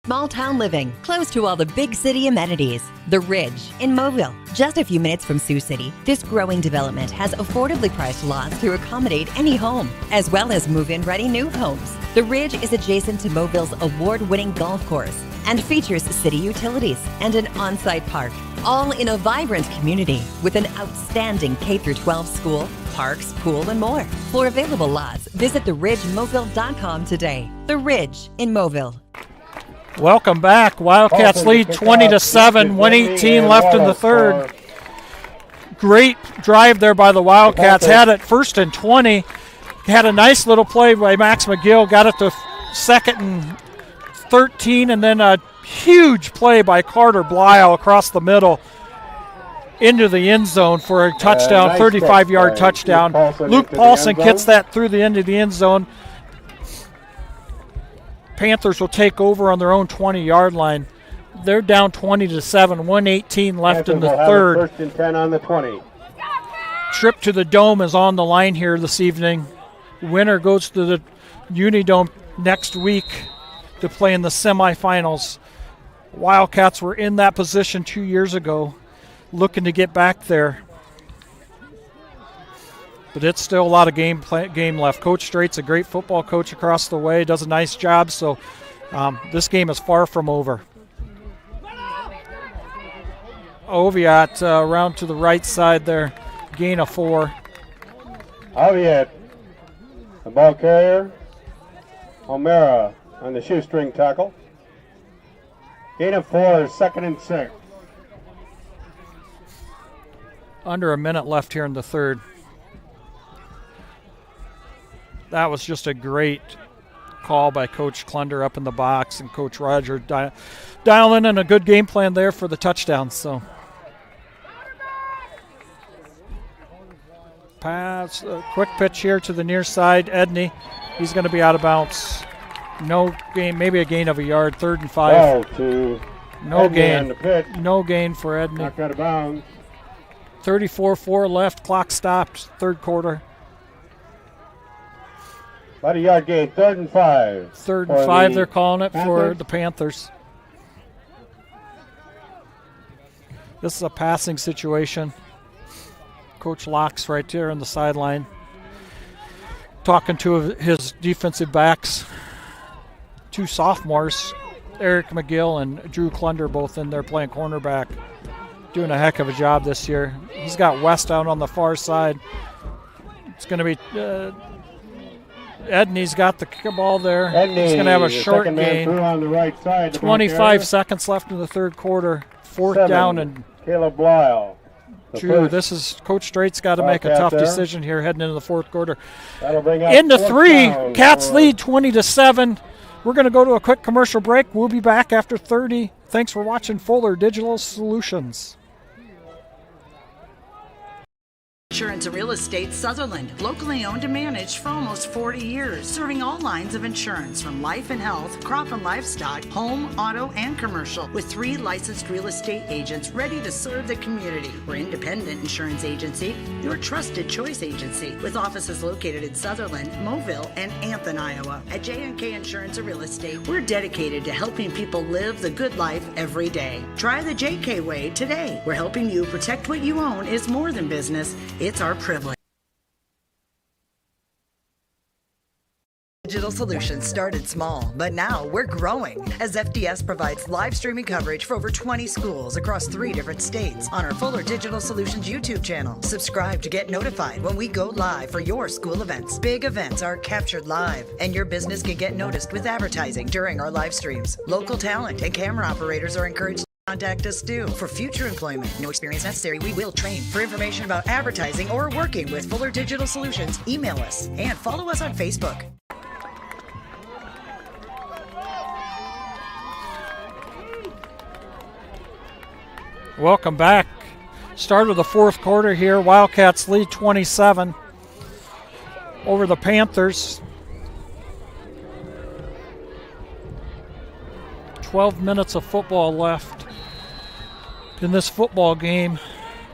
Small town living, close to all the big city amenities. The Ridge in Mobile, just a few minutes from Sioux City. This growing development has affordably priced lots to accommodate any home, as well as move-in ready new homes. The Ridge is adjacent to Mobille's award-winning golf course and features city utilities and an on-site park, all in a vibrant community with an outstanding K-12 school, parks, pool, and more. For available lots, visit theridgemobile.com today. The Ridge in Mobile. Welcome back. Wildcats lead 20-7, 1:18 left in the third. Great drive there by the Wildcats. Had it 1st and 20. Had a nice little play by Max McGill. Got it to 2nd and 13, and then a huge play by Carter Blyle across the middle into the end zone for a touchdown, 35-yard touchdown. Luke Paulson gets that through the end of the end zone. Panthers will take over on their own 20-yard line. They're down 20-7, 1:18 left in the third. 1st and 10 on the 20. Trip to the Dome is on the line here this evening. Winner goes to the Unidome next week to play in the semifinals. Wildcats were in that position 2 years ago, looking to get back there. But it's still a lot of game left. Coach Straight's a great football coach across the way, does a nice job, so this game is far from over. Oviatt around to the right side there, gain of 4. Oviatt, the ball carrier. O'Mara on the shoestring tackle. Gain of 4, 2nd and 6. Under a minute left here in the third. That was just a great call by Coach Klunder up in the box, and Coach Roger dialing in a good game plan there for the touchdown. So pass, quick pitch here to the near side. Edney, he's going to be out of bounds. No gain, maybe a gain of a yard. 3rd and 5. No gain. No gain for Edney. Knocked out of bounds. 34-4 left. Clock stopped. Third quarter. About a yard gain. 3rd and 5. 3rd and 5. They're calling it for the Panthers. This is a passing situation. Coach Locke's right there on the sideline, talking to his defensive backs. 2 sophomores, Eric McGill and Drew Klunder, both in there playing cornerback. Doing a heck of a job this year. He's got West out on the far side. It's going to be Edney's got the ball there. He's going to have a short gain. On the right side, 25 seconds left in the third quarter. 4th down and Caleb Blyle. Drew, this is Coach Straight's got to make a tough decision here heading into the fourth quarter. That'll bring up into 3. Cats lead 20-7. We're going to go to a quick commercial break. We'll be back after 30. Thanks for watching Fuller Digital Solutions. Insurance and Real Estate Sutherland, locally owned and managed for almost 40 years, serving all lines of insurance from life and health, crop and livestock, home, auto, and commercial, with 3 licensed real estate agents ready to serve the community. We're independent insurance agency, your trusted choice agency, with offices located in Sutherland, Mobile, and Anthem, Iowa. At J&K Insurance and Real Estate, we're dedicated to helping people live the good life every day. Try the JK way today. We're helping you protect what you own is more than business. It's our privilege. Digital Solutions started small, but now we're growing as FDS provides live streaming coverage for over 20 schools across 3 different states on our Fuller Digital Solutions YouTube channel. Subscribe to get notified when we go live for your school events. Big events are captured live, and your business can get noticed with advertising during our live streams. Local talent and camera operators are encouraged. Contact us too for future employment. No experience necessary. We will train. For information about advertising or working with Fuller Digital Solutions, email us and follow us on Facebook. Welcome back. Start of the fourth quarter here. Wildcats lead 27 over the Panthers. 12 minutes of football left in this football game.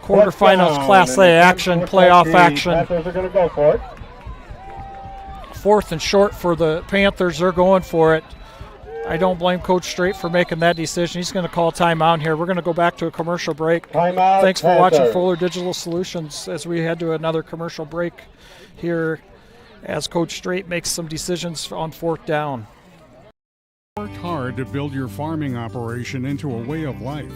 Quarterfinals Class A action, playoff action. Panthers are going to go for it. Fourth and short for the Panthers. They're going for it. I don't blame Coach Straight for making that decision. He's going to call timeout here. We're going to go back to a commercial break. Timeout. Thanks for Panthers. watching Fuller Digital Solutions as we head to another commercial break here as Coach Straight makes some decisions on fourth down. Worked hard to build your farming operation into a way of life.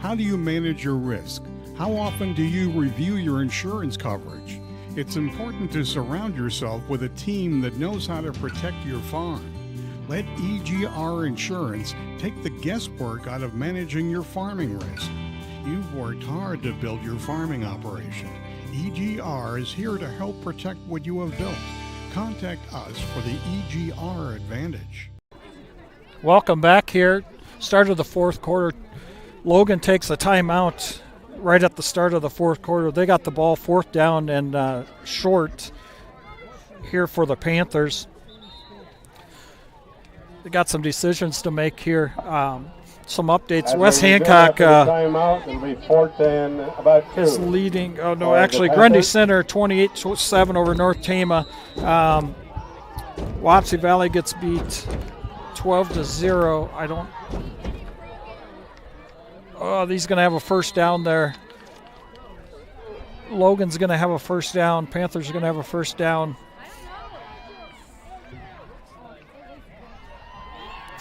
How do you manage your risk? How often do you review your insurance coverage? It's important to surround yourself with a team that knows how to protect your farm. Let EGR Insurance take the guesswork out of managing your farming risk. You've worked hard to build your farming operation. EGR is here to help protect what you have built. Contact us for the EGR advantage. Welcome back here. Start of the fourth quarter. Logan takes a timeout right at the start of the fourth quarter. They got the ball fourth down and short here for the Panthers. They got some decisions to make here. Some updates. Wes Hancock Timeout. It'll be fourth and about 2. is leading. Oh, no, actually, Grundy Center 28-7 over North Tama. Wapsie Valley gets beat 12-0. He's going to have a first down there. Logan's going to have a first down. Panthers are going to have a first down.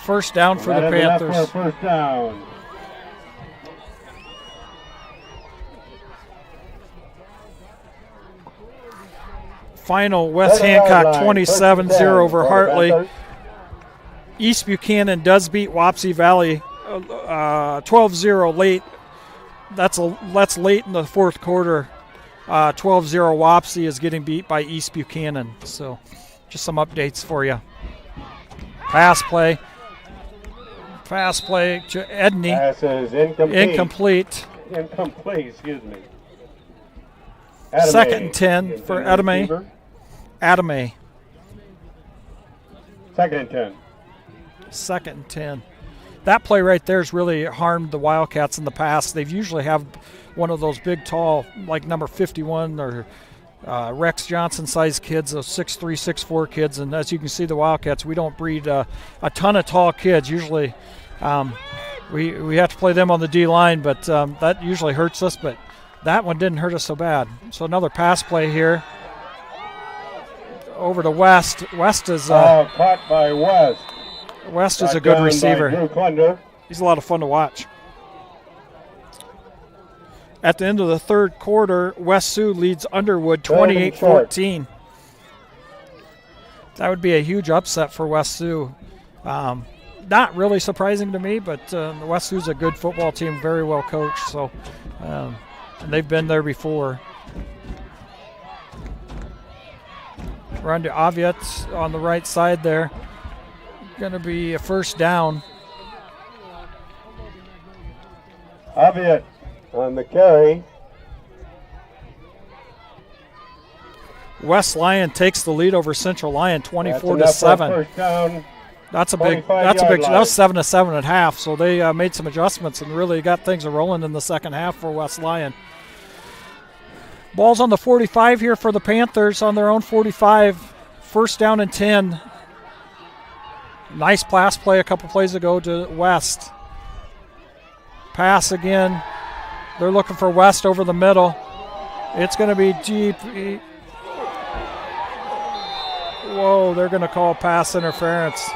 First down for the Panthers. First down. Final West Hancock 27-0 over Hartley. East Buchanan does beat Wapsie Valley 12-0 late. That's late in the fourth quarter. 12-0 Wapsie is getting beat by East Buchanan. So just some updates for you. Pass play to Edney. Pass is incomplete. Incomplete. Excuse me. Second and 10 for Adame. Second and 10. Second and 10. That play right there has really harmed the Wildcats in the past. They've usually have one of those big, tall, like number 51 or Rex Johnson-sized kids, those 6'3", 6'4" kids. And as you can see, the Wildcats, we don't breed a ton of tall kids. Usually we have to play them on the D-line, but that usually hurts us. But that one didn't hurt us so bad. So another pass play here. Over to West. West is caught by West. West is a good receiver. He's a lot of fun to watch. At the end of the third quarter, West Sioux leads Underwood 28-14. That would be a huge upset for West Sioux. Not really surprising to me, but West Sioux's a good football team, very well coached. So, and they've been there before. Run to Aviat on the right side there. Going to be a first down. Aviat on the carry. West Lyon takes the lead over Central Lyon 24-7. That's a big that was 7-7 at half, so they made some adjustments and really got things rolling in the second half for West Lyon. Ball's on the 45 here for the Panthers on their own 45. First down and 10. Nice pass play a couple plays ago to West. Pass again. They're looking for West over the middle. It's going to be deep. Whoa, they're going to call pass interference.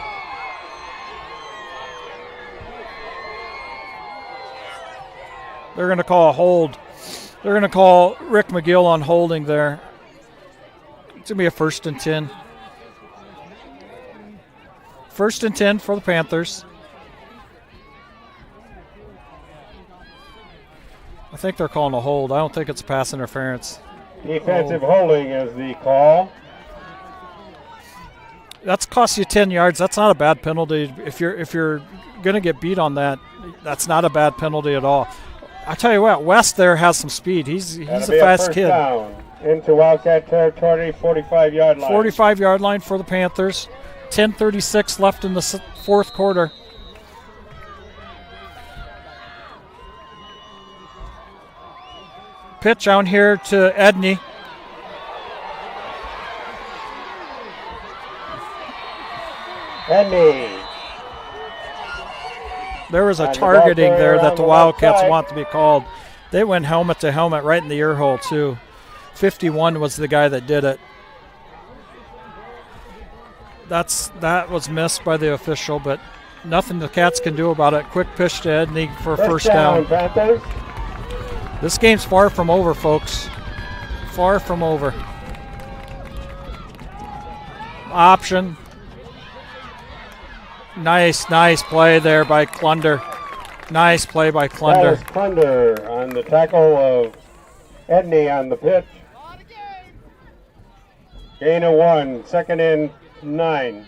They're going to call a hold. They're going to call Rick McGill on holding there. It's going to be a first and 10. First and 10 for the Panthers. I think they're calling a hold. I don't think it's a pass interference. Defensive holding is the call. That's cost you 10 yards. That's not a bad penalty. If you're going to get beat on that, that's not a bad penalty at all. I tell you what, West there has some speed. He's a That'll be fast first kid. Down into Wildcat territory, 45-yard line. 45-yard line for the Panthers. 10:36 left in the fourth quarter. Pitch out here to Edney. Edney. There was a And the targeting ball there carrier that on the the left Wildcats side. want to be called. They went helmet to helmet right in the ear hole, too. 51 was the guy that did it. That was missed by the official, but nothing the Cats can do about it. Quick pitch to Edney for first down. Panthers. This game's far from over, folks. Far from over. Option. Nice play there by Klunder. Nice play by That Klunder. was Klunder on the tackle of Edney on the pitch. Gain of 1, second and 9.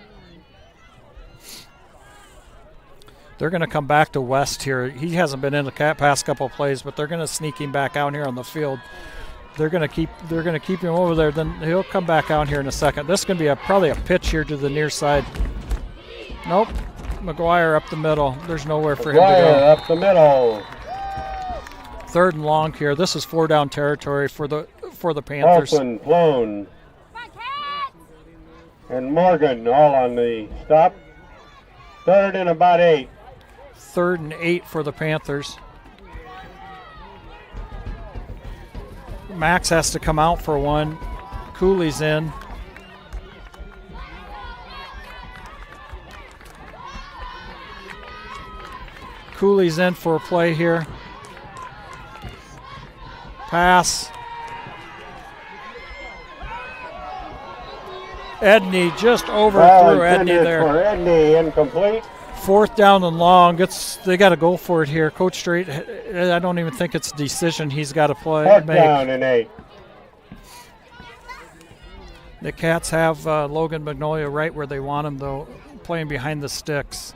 They're going to come back to West here. He hasn't been in the past couple of plays, but they're going to sneak him back out here on the field. They're going to keep him over there. Then he'll come back out here in a second. This is going to be probably a pitch here to the near side. Nope. McGuire up the middle. There's nowhere for him to Dwyer go. up the middle. Third and long here. This is 4-down territory for the Panthers. Paulson, Plone, and Morgan all on the stop. Third and about 8. 3rd and 8 for the Panthers. Max has to come out for one. Cooley's in. Cooley's in for a play here. Pass. Edney just overthrew Edney there. For Edney, incomplete. 4th down and long. They got to go for it here. Coach Strait, I don't even think it's a decision he's got to play. 4th down and 8. The Cats have Logan-Magnolia right where they want him, though, playing behind the sticks.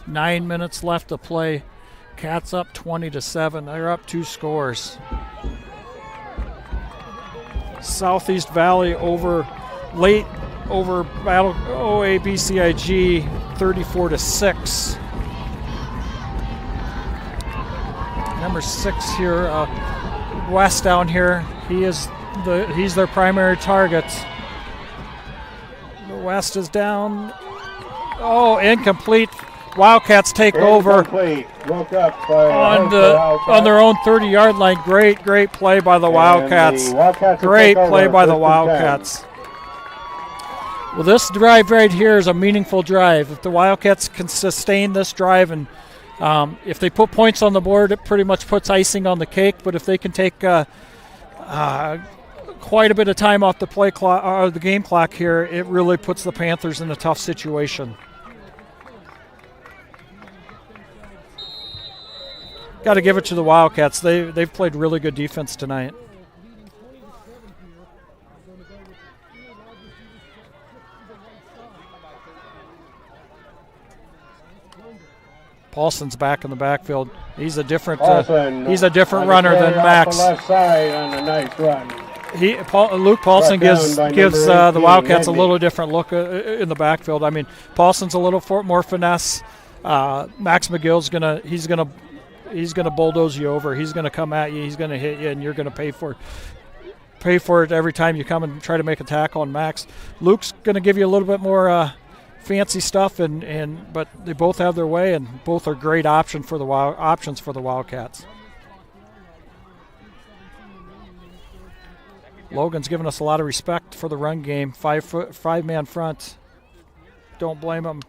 9 minutes left to play. Cats up 20-7. They're up 2 scores. Southeast Valley over Battle OABCIG 34-6. Number 6 here, West down here. He's their primary target. The West is down. Oh, incomplete. Wildcats take over Broke up by on their own 30-yard line. Great play by the Wildcats. Great play by the Wildcats. Well, this drive right here is a meaningful drive. If the Wildcats can sustain this drive, and if they put points on the board, it pretty much puts icing on the cake. But if they can take quite a bit of time off the play clock or the game clock here, it really puts the Panthers in a tough situation. Got to give it to the Wildcats. They've played really good defense tonight. Paulson's back in the backfield. He's a different runner than Max. Left side on a nice run. Luke Paulson gives the 18, Wildcats a Edney. little different look in the backfield. I mean, Paulson's a little more finesse. Max McGill's he's gonna bulldoze you over. He's gonna come at you. He's gonna hit you, and you're gonna pay for it every time you come and try to make a tackle on Max. Luke's gonna give you a little bit more fancy stuff, but they both have their way, and both are great options for the Wildcats. Logan's given us a lot of respect for the run game. 5-man front. Don't blame him.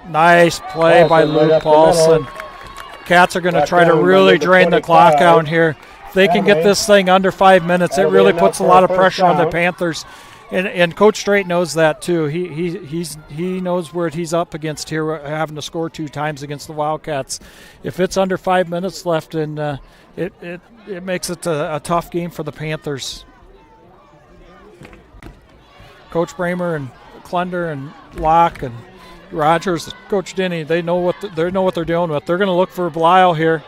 Nice play by Luke Paulson. Cats are going to try to really drain the clock out here. If they can get this thing under 5 minutes, it really puts a lot of pressure on the Panthers. And Coach Strait knows that too. He knows where he's up against here, having to score 2 times against the Wildcats. If it's under 5 minutes left, and it makes it a tough game for the Panthers. Coach Bramer and Klunder and Locke and Rogers, Coach Denny, they know what they're dealing with. They're going to look for Blisle here.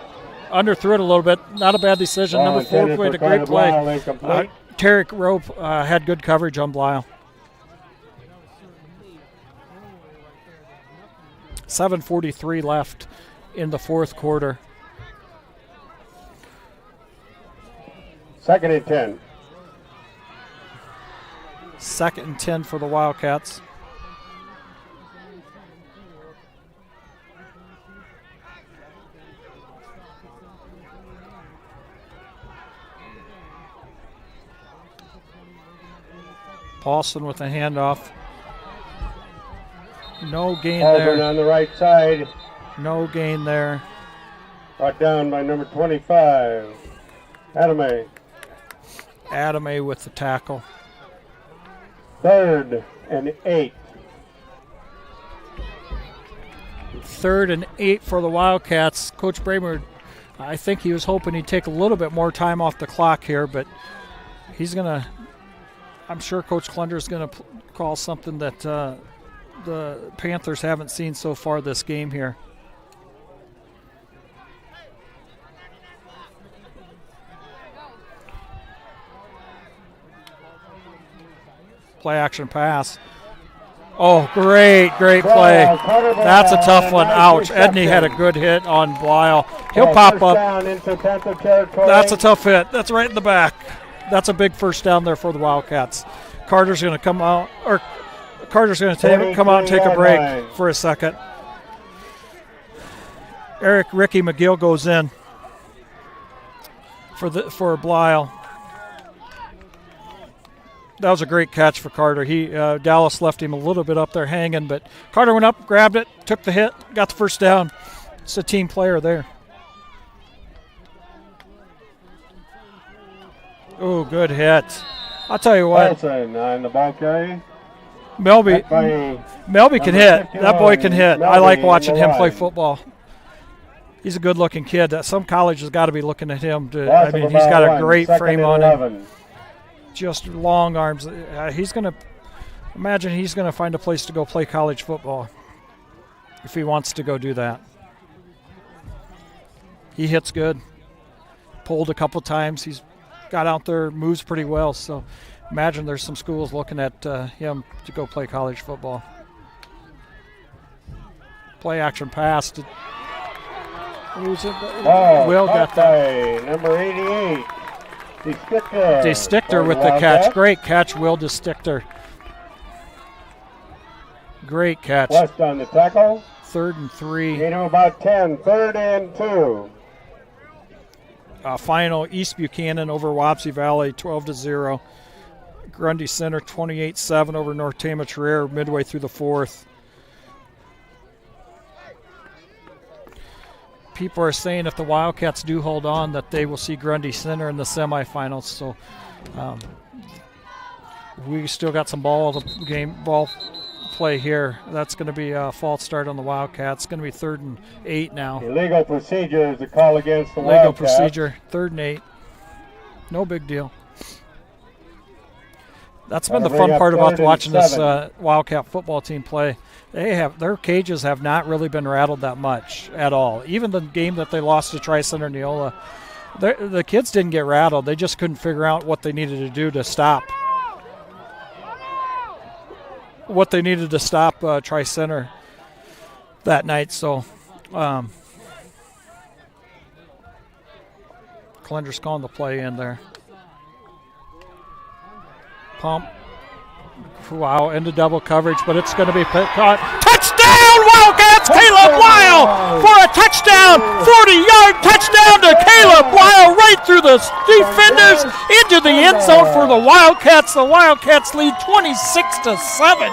Underthrew it a little bit. Not a bad decision. Number 4 played a great play. Tarek Rope had good coverage on Blisle. 7:43 left in the fourth quarter. 2nd and 10. 2nd and 10 for the Wildcats. Paulson with a handoff. No gain Auburn there. on the right side. No gain there. Brought down by number 25, Adame. Adame with the tackle. 3rd and 8. 3rd and 8 for the Wildcats. Coach Bramer, I think he was hoping he'd take a little bit more time off the clock here, but he's going to, I'm sure Coach Klunder's going to call something that the Panthers haven't seen so far this game here. Play action pass. Oh, great play. That's a tough one. Ouch. Edney had a good hit on Blisle. He'll pop up. That's a tough hit. That's right in the back. That's a big first down there for the Wildcats. Carter's going to come out, or Carter's going to come out and take a break for a second. Ricky McGill goes in for Blisle. That was a great catch for Carter. Dallas left him a little bit up there hanging, but Carter went up, grabbed it, took the hit, got the first down. It's a team player there. Oh, good hit. I'll tell you what. Wilson on the ball carry. Melby can hit. That boy can hit. I like watching him play football. He's a good-looking kid. Some college has got to be looking at him. He's got a great frame on him. Just long arms. He's going to find a place to go play college football if he wants to go do that. He hits good. Pulled a couple times. He's got out there, moves pretty well. So imagine there's some schools looking at him to go play college football. Play action pass. Will got that. Number 88. DeStichter with the catch. Great catch, Will DeStichter. Great catch. West on the tackle. 3rd and 3. Gain of about 10. 3rd and 2. Final East Buchanan over Wapsie Valley, 12-0. Grundy Center, 28-7 over North Tama-Traer midway through the fourth. People are saying if the Wildcats do hold on that they will see Grundy Center in the semifinals. So we still got some ball play here. That's going to be a false start on the Wildcats. It's going to be 3rd and 8 now. Illegal procedure is a call against the Wildcats. Illegal procedure, 3rd and 8. No big deal. That's been the fun part about watching this Wildcat football team play. Their cages have not really been rattled that much at all. Even the game that they lost to Tri-Center Neola, the kids didn't get rattled. They just couldn't figure out what they needed to do to stop. Tri-Center that night. So Kalender's calling the play in there. Pump. Wow, into double coverage, but it's going to be caught. Touchdown, Wildcats! Caleb Weil for a touchdown! 40-yard touchdown to Caleb Weil right through the defenders into the end zone for the Wildcats. The Wildcats lead 26-7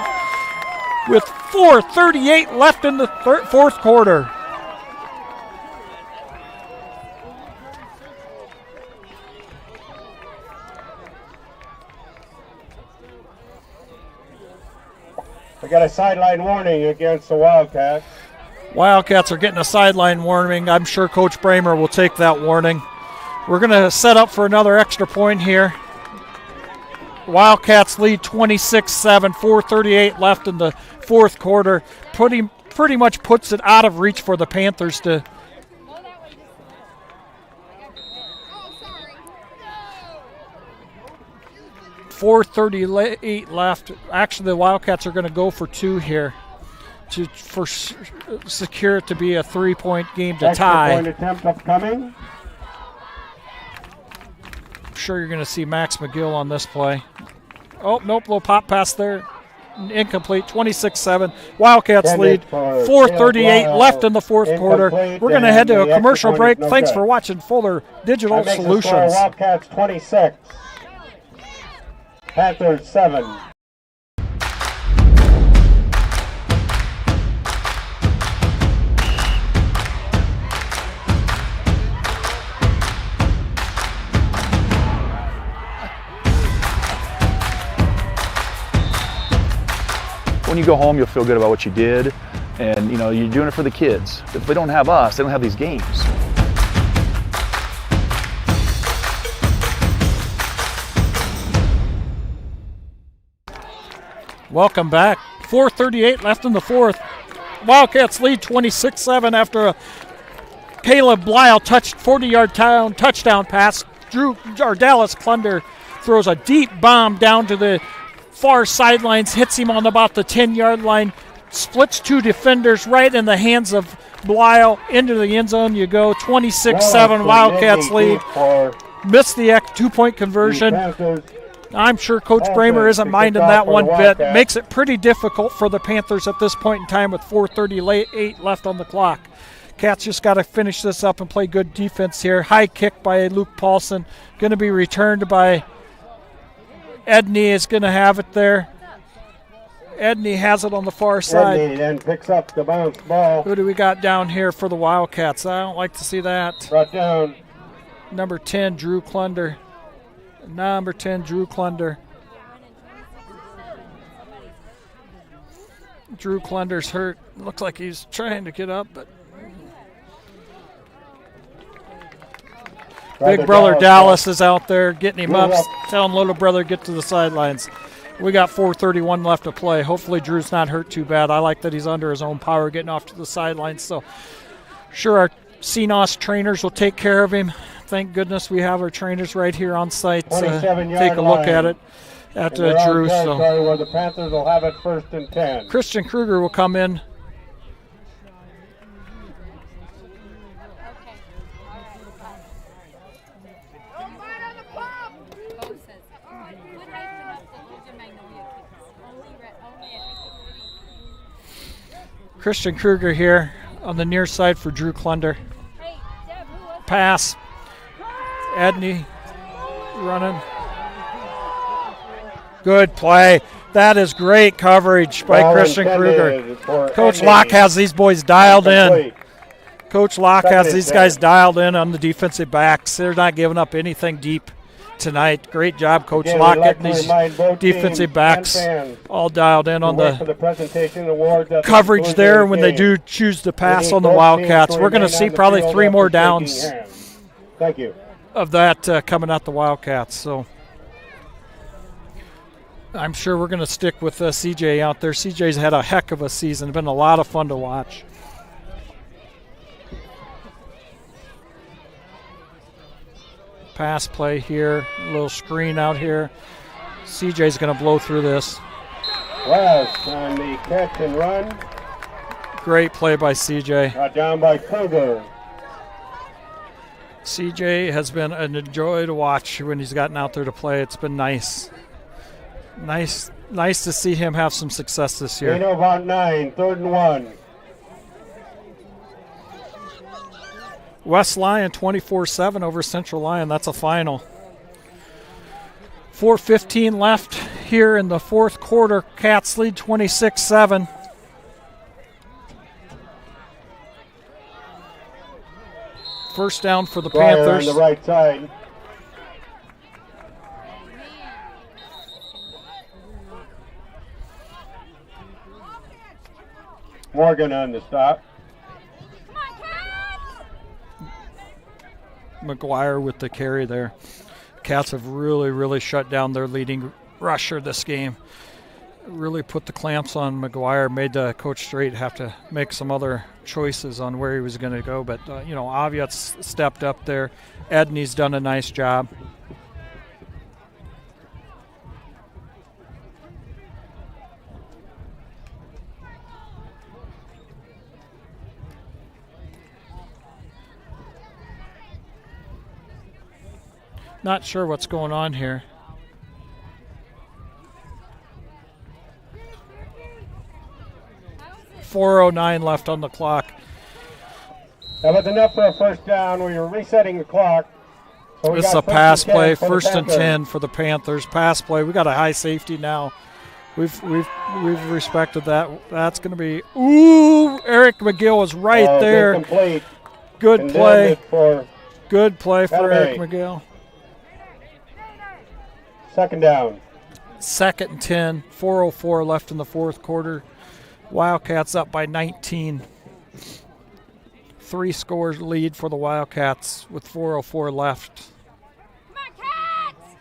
with 4:38 left in the fourth quarter. We got a sideline warning against the Wildcats. Wildcats are getting a sideline warning. I'm sure Coach Bramer will take that warning. We're going to set up for another extra point here. Wildcats lead 26-7, 4:38 left in the fourth quarter. Pretty much puts it out of reach for the Panthers to 4:38 left. Actually, the Wildcats are going to go for two here to secure it to be a 3-point game to tie. Extra point attempt upcoming. I'm sure you're going to see Max McGill on this play. Oh, nope, little pop pass there. Incomplete, 26-7. Wildcats lead, 4:38 left in the fourth quarter. We're going to head to a commercial break. Thanks for watching Fuller Digital Solutions. Wildcats 26, Panthers 7. When you go home, you'll feel good about what you did, and you're doing it for the kids. If they don't have us, they don't have these games. Welcome back. 4:38 left in the fourth. Wildcats lead 26-7 after a Caleb Blyle 40-yard touchdown pass. Dallas Klunder throws a deep bomb down to the far sidelines, hits him on about the 10-yard line, splits two defenders right in the hands of Blyle. Into the end zone you go. 26-7 Wildcats lead. Missed the 2-point conversion. I'm sure Coach Bramer isn't minding that one bit. It makes it pretty difficult for the Panthers at this point in time with 4:38 left on the clock. Cats just got to finish this up and play good defense here. High kick by Luke Paulson. Going to be returned by Edney. Is going to have it there. Edney has it on the far side. Edney then picks up the bounce ball. Who do we got down here for the Wildcats? I don't like to see that. Brought down. Number 10, Drew Klunder. Number 10, Drew Klunder. Drew Klunder's hurt. Looks like he's trying to get up, but big brother Dallas is out there getting him up, telling little brother get to the sidelines. We got 4:31 left to play. Hopefully Drew's not hurt too bad. I like that he's under his own power getting off to the sidelines. So sure our CNOS trainers will take care of him. Thank goodness we have our trainers right here on site to take a look at it at Drew. So where the Panthers will have it 1st and 10. Christian Kruger will come in. Christian Kruger here on the near side for Drew Klunder. Pass. Edney running. Good play. That is great coverage by Christian Kruger. Coach Locke has these boys dialed in. Coach Locke has these guys dialed in on the defensive backs. They're not giving up anything deep tonight. Great job, Coach Locke, getting these defensive backs all dialed in on the coverage there when they do choose to pass on the Wildcats. We're going to see probably 3 more downs of that coming out the Wildcats. So I'm sure we're going to stick with CJ out there. CJ's had a heck of a season. It's been a lot of fun to watch. Pass play here, a little screen out here. CJ's going to blow through this. West on the catch and run. Great play by CJ. Brought down by Kruger. CJ has been a joy to watch when he's gotten out there to play. It's been nice. Nice to see him have some success this year. About 9, 3rd and 1. West Lyon 24-7 over Central Lyon. That's a final. 4:15 left here in the fourth quarter. Cats lead 26-7. First down for the Panthers. On the right side. Morgan on the stop. McGuire with the carry there. Cats have really shut down their leading rusher this game. Really put the clamps on McGuire, made Coach Strait have to make some other choices on where he was going to go. But, Aviat's stepped up there. Edney's done a nice job. Not sure what's going on here. .409 left on the clock. That was enough for a first down. We were resetting the clock. So This is a pass play, first and 10 for the Panthers. Pass play. We got a high safety now. We've respected that. That's going to be Eric McGill was right there. Incomplete. Good play. Good play for Elevate. Eric McGill. Second down. Second and 10. 4:04 left in the fourth quarter. Wildcats up by 19. 3 scores lead for the Wildcats with 4:04 left. Come on, Cats!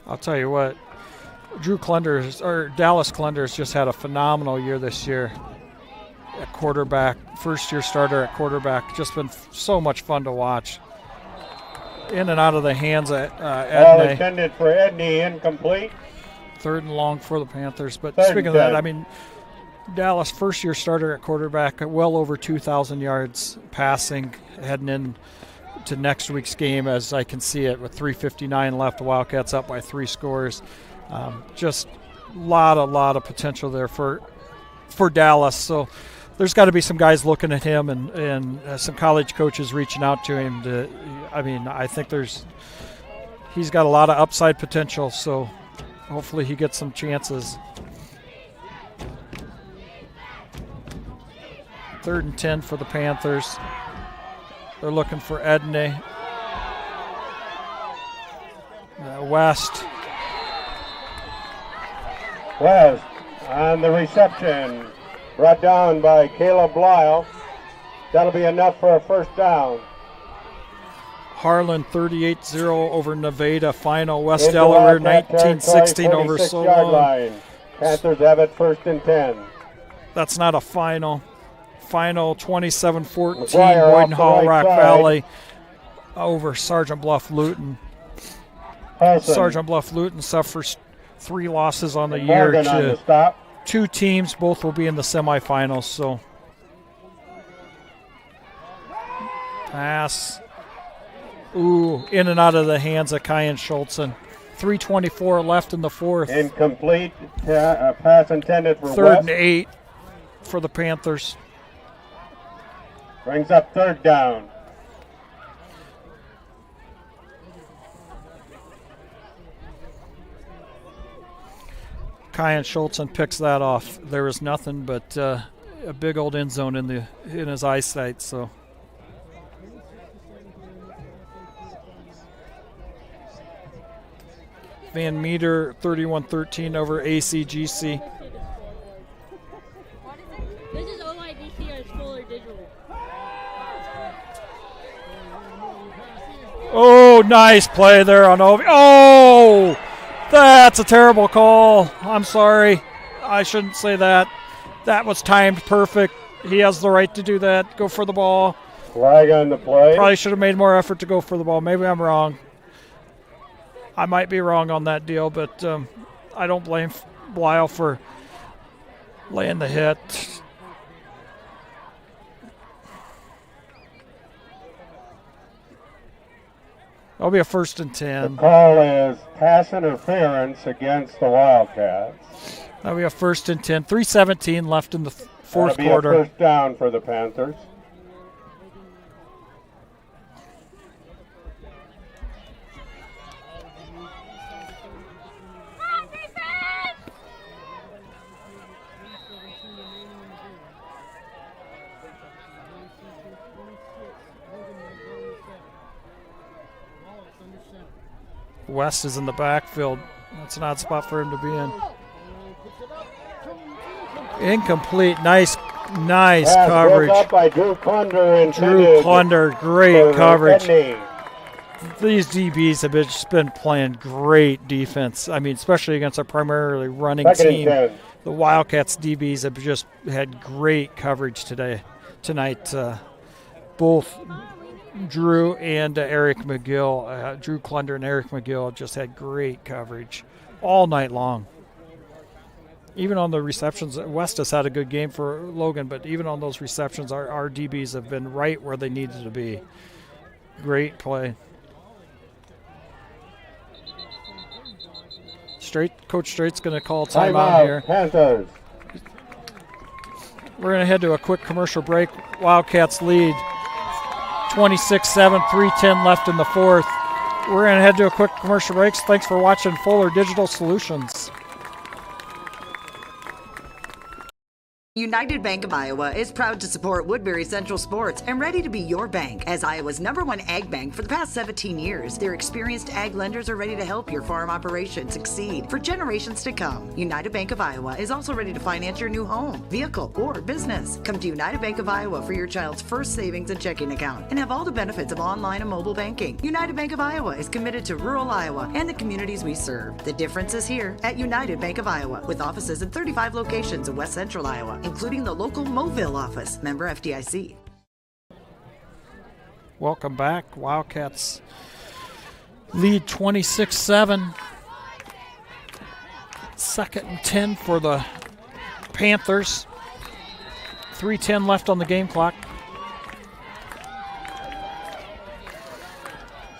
I'll tell you what, Dallas Klenders just had a phenomenal year this year at quarterback. First-year starter at quarterback. Just been so much fun to watch. In and out of the hands of Ball Edney. intended for Edney, incomplete. Third and long for the Panthers. But Third speaking of and that, 10. Dallas, first-year starter at quarterback, well over 2,000 yards passing, heading in to next week's game, as I can see it, with 3:59 left. The Wildcats up by 3 scores. Just a lot of potential there for Dallas. So there's got to be some guys looking at him and some college coaches reaching out to him. I think he's got a lot of upside potential. So hopefully he gets some chances. Third and 10 for the Panthers. They're looking for Edney. West on the reception. Brought down by Caleb Lyle. That'll be enough for a first down. Harlan 38-0 over Nevada. Final West Into Delaware Wildcat 19-16 territory, over 46-yard Solon. line. Panthers have it first and 10. That's not a final. Final 27-14 McGuire Boyden off Hall the right Rock side. Valley over Sergeant Bluff Luton. Paulson. Sergeant Bluff Luton suffers 3 losses on the And year Morgan on the to stop. 2 teams. Both will be in the semifinals. So pass. In and out of the hands of Kyan Schultzen. 3:24 left in the fourth. Incomplete. Pass intended for Third West. and 8 for the Panthers. Brings up third down. Kyan Schultzen picks that off. There was nothing but a big old end zone in his eyesight. So Van Meter 31-13 over ACGC. This is OIDC or it's full or digital. Oh, nice play there on Ovi. Oh, that's a terrible call. I'm sorry. I shouldn't say that. That was timed perfect. He has the right to do that. Go for the ball. Flag on the play. Probably should have made more effort to go for the ball. Maybe I'm wrong. I might be wrong on that deal, but I don't blame Lyle for laying the hit. That'll be a first and 10. The call is pass interference against the Wildcats. That'll be a first and 10. 3:17 left in the fourth That'll be quarter. a first down for the Panthers. West is in the backfield. That's an odd spot for him to be in. Incomplete. Nice Nice Pass coverage. broke up by Drew Klunder. Drew Klunder, great for coverage. Edney. These DBs have just been playing great defense. I mean, especially against a primarily running Second and team. 10. The Wildcats DBs have just had great coverage tonight. Both Drew and Eric McGill, Drew Klunder and Eric McGill just had great coverage all night long. Even on the receptions, West has had a good game for Logan, but even on those receptions, our DBs have been right where they needed to be. Great play. Coach Straight's going to call timeout here. Panthers. We're going to head to a quick commercial break. Wildcats lead 26-7, 3:10 left in the fourth. We're going to head to a quick commercial break. Thanks for watching Fuller Digital Solutions. United Bank of Iowa is proud to support Woodbury Central Sports and ready to be your bank as Iowa's #1 ag bank for the past 17 years. Their experienced ag lenders are ready to help your farm operation succeed for generations to come. United Bank of Iowa is also ready to finance your new home, vehicle, or business. Come to United Bank of Iowa for your child's first savings and checking account and have all the benefits of online and mobile banking. United Bank of Iowa is committed to rural Iowa and the communities we serve. The difference is here at United Bank of Iowa with offices in 35 locations in West Central Iowa, including the local Mobile office, member FDIC. Welcome back. Wildcats lead 26-7. 2nd and 10 for the Panthers. 3:10 left on the game clock.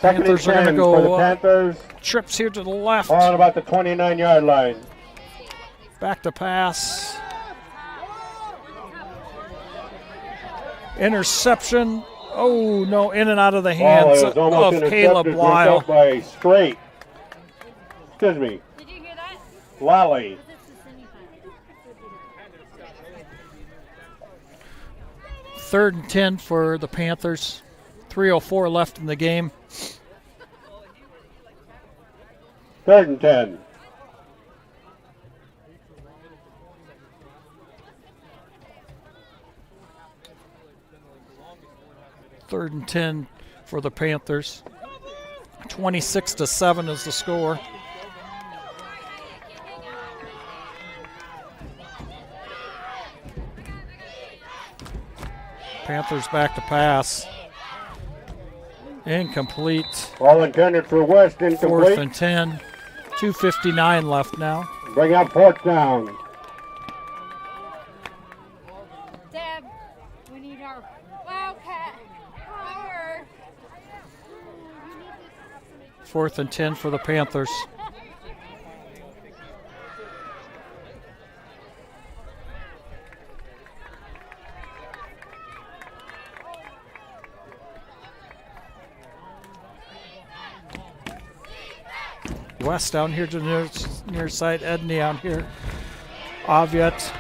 Panthers are going to go for the Panthers. Trips here to the left. On about the 29-yard line. Back to pass. Interception. Oh, no, in and out of the hands of Caleb Lyle. By Straight. Excuse me. Did you hear that? Lally. Third and 10 for the Panthers. 3:04 left in the game. 3rd and 10. Third and 10 for the Panthers. 26-7 is the score. Panthers back to pass. Incomplete. Ball intended for West, incomplete. 4th and 10. 2:59 left now. Bring up 4th down. Deb, we need our Wildcat power. 4th and 10 for the Panthers. West down here to the near side. Edney out here. Aviat.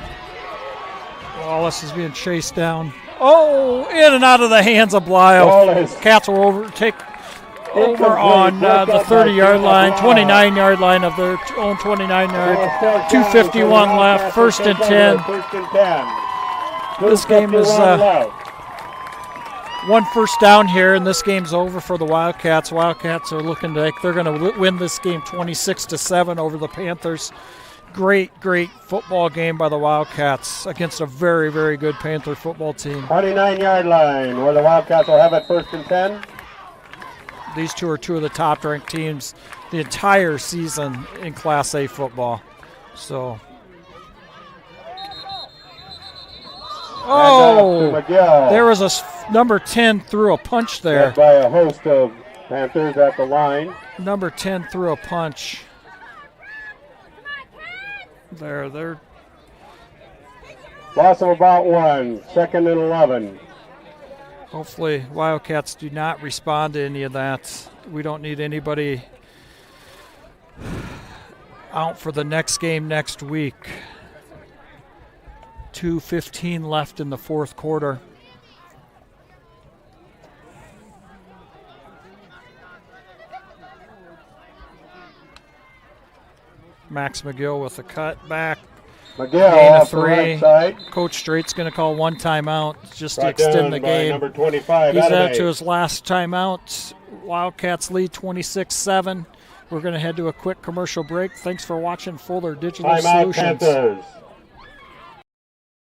Wallace is being chased down. Oh, in and out of the hands of Blyle. Cats will overtake over on the 30-yard line, 29-yard line of their own 29-yard. 2:51 left. 1st and 10. 1st and 10. This game is 1 first down here, and this game's over for the Wildcats. Wildcats are looking like they're going to win this game 26-7 over the Panthers. Great football game by the Wildcats against a very, very good Panther football team. 29-yard line, where the Wildcats will have it 1st and 10. These two are two of the top-ranked teams the entire season in Class A football. So, there was a number 10 threw a punch there. By a host of Panthers at the line. Number 10 threw a punch. They're Loss of about 1. 2nd and 11. Hopefully Wildcats do not respond to any of that. We don't need anybody out for the next game next week. 2:15 left in the 4th quarter. Max McGill with a cut back. McGill Gain of off the right 3. side. Coach Straight's going to call one timeout just to Brought extend down the by game. number 25, He's Adame. out to his last timeout. Wildcats lead 26-7. We're going to head to a quick commercial break. Thanks for watching Fuller Digital Timeout, Solutions. Panthers.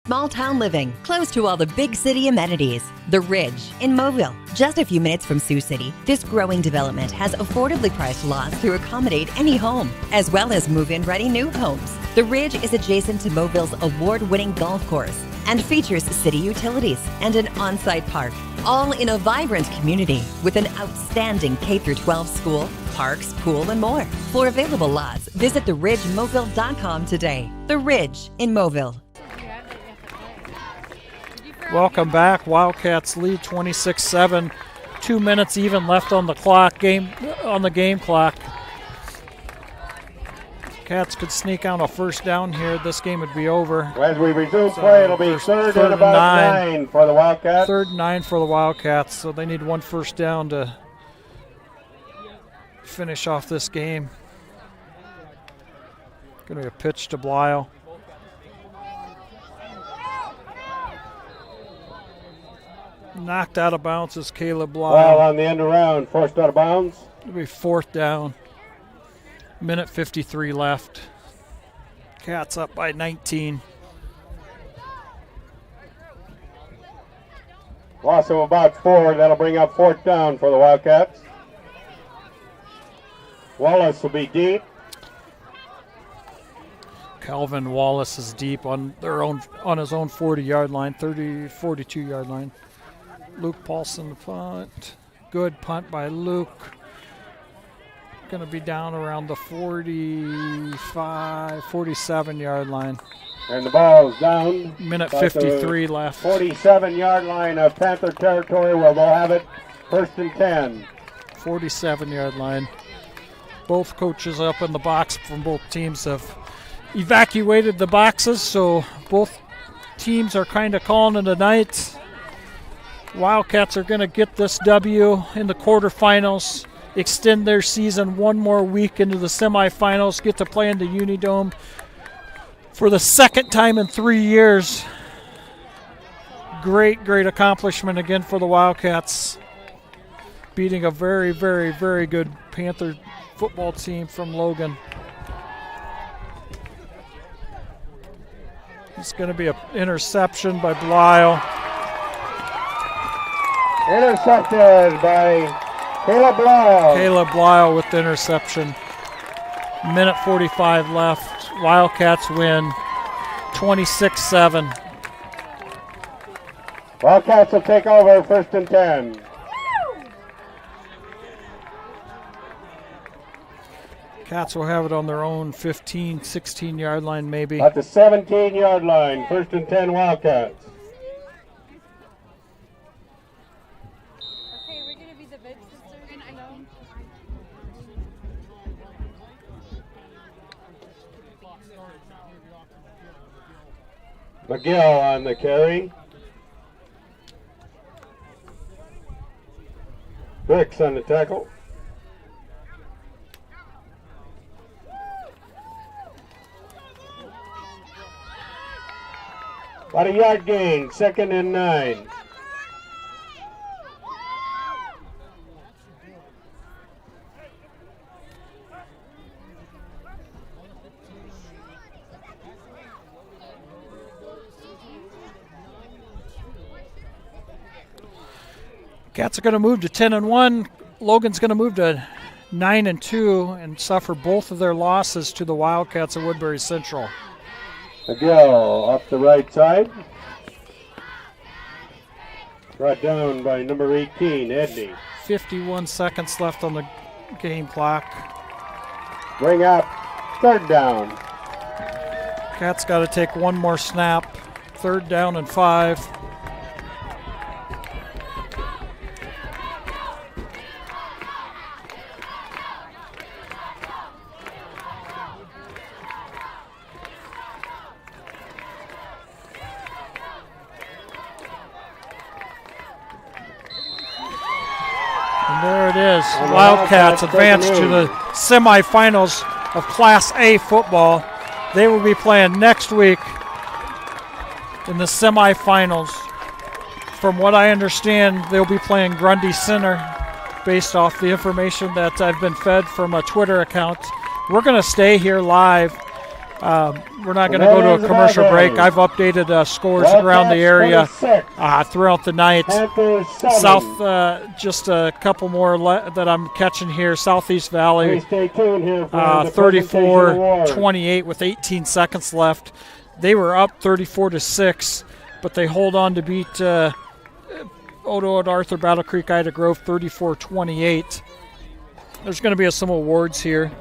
Small town living, close to all the big city amenities. The Ridge in Mobile, just a few minutes from Sioux City. This growing development has affordably priced lots to accommodate any home, as well as move-in ready new homes. The Ridge is adjacent to Mobille's award-winning golf course and features city utilities and an on-site park, all in a vibrant community with an outstanding K-12 school, parks, pool, and more. For available lots, visit theridgemobile.com today. The Ridge in Mobile. Welcome back. Wildcats lead 26-7. 2 minutes even left on the clock. Game clock. Cats could sneak out a first down here. This game would be over. As we resume play, it'll be third and about 9 for the Wildcats. 3rd and 9 for the Wildcats. So they need one first down to finish off this game. Going to be a pitch to Blyle. Knocked out of bounds is Caleb Blyle. Well, on the end around, forced out of bounds. It'll be 4th down. Minute 53 left. Cats up by 19. Loss of about 4. That'll bring up 4th down for the Wildcats. Wallace will be deep. Calvin Wallace is deep on his own 40-yard line, 42-yard line. Luke Paulson the punt. Good punt by Luke. Going to be down around the 47-yard line. And the ball's down. Minute 53 left. 47-yard line of Panther territory where they'll have it 1st and 10. 47-yard line. Both coaches up in the box from both teams have evacuated the boxes, so both teams are kind of calling it a night. Wildcats are going to get this W in the quarterfinals, extend their season one more week into the semifinals, get to play in the Unidome for the 2nd time in 3 years. Great accomplishment again for the Wildcats, beating a very, very, very good Panther football team from Logan. It's going to be an interception by Blyle. Intercepted by Caleb Blyle. Caleb Blyle with the interception. Minute 45 left. Wildcats win 26-7. Wildcats will take over 1st and 10. Cats will have it on their own 15, 16-yard line maybe. At the 17-yard line, 1st and 10 Wildcats. Okay, we're gonna be the big sister and I know. McGill on the carry. Bricks on the tackle. About a yard gain, 2nd and 9. Cats are going to move to 10-1. Logan's going to move to 9-2 and suffer both of their losses to the Wildcats of Woodbury Central. McGill up the right side. Brought down by number 18, Edney. 51 seconds left on the game clock. Bring up 3rd down. Cats got to take one more snap. 3rd down and 5. And there it is. Wildcats advance to the semifinals of Class A football. They will be playing next week in the semifinals. From what I understand, they'll be playing Grundy Center based off the information that I've been fed from a Twitter account. We're going to stay here live. We're not going to go to a commercial break. I've updated scores around the area throughout the night. South, just a couple more that I'm catching here. Southeast Valley, 34-28 with 18 seconds left. They were up 34-6, but they hold on to beat Odo at Arthur, Battle Creek, Ida Grove, 34-28. There's going to be some awards here.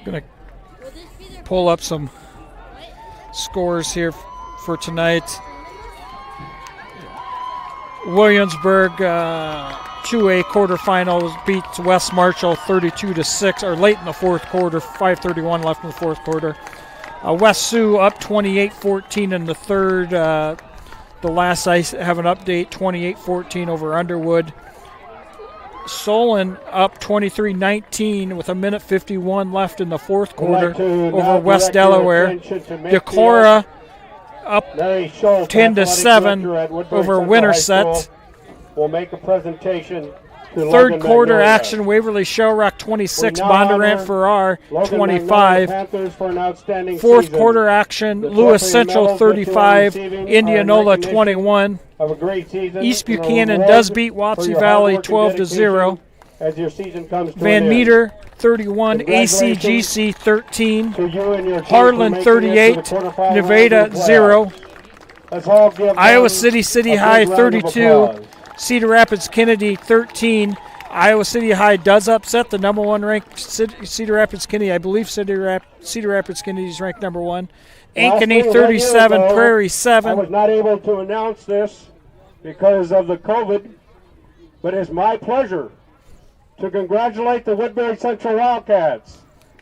Going to pull up some scores here for tonight. Williamsburg 2A quarterfinals beat West Marshall 32-6, or late in the fourth quarter, 5:31 left in the fourth quarter. West Sioux up 28-14 in the third. The last I have an update, 28-14 over Underwood. Solon up 23-19 with 1:51 left in the fourth quarter over West Delaware. Decorah up 10-7 over Winterset. We'll make a presentation to Third quarter action, Waverly Shell Rock 26, Bondurant Farrar 25. Fourth quarter action, Lewis Central 35, Indianola 21. East Buchanan does beat Wapsie Valley 12-0. Van Meter 31, ACGC 13, Harlan 38, Nevada 0. Iowa City High 32, Cedar Rapids Kennedy 13. Iowa City High does upset the number one ranked Cedar Rapids Kennedy. I believe Cedar Rapids Kennedy is ranked number one. Ankeny 37, Prairie 7. I was not able to announce this because of the COVID, but it's my pleasure to congratulate the Woodbury Central Wildcats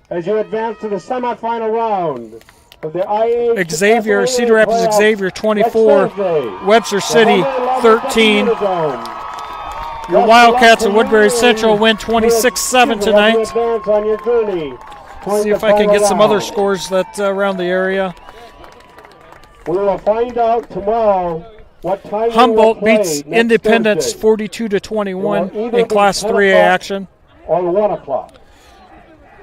as you advance to the semifinal round of the IA Xavier, Cedar Rapids Xavier 24, Webster City 13. Your Wildcats at Woodbury Central win 26-7 tonight. See if I can get some other scores that around the area. We will find out tomorrow what time Humboldt beats Independence 42-21 in Class 3A action. On 1 o'clock.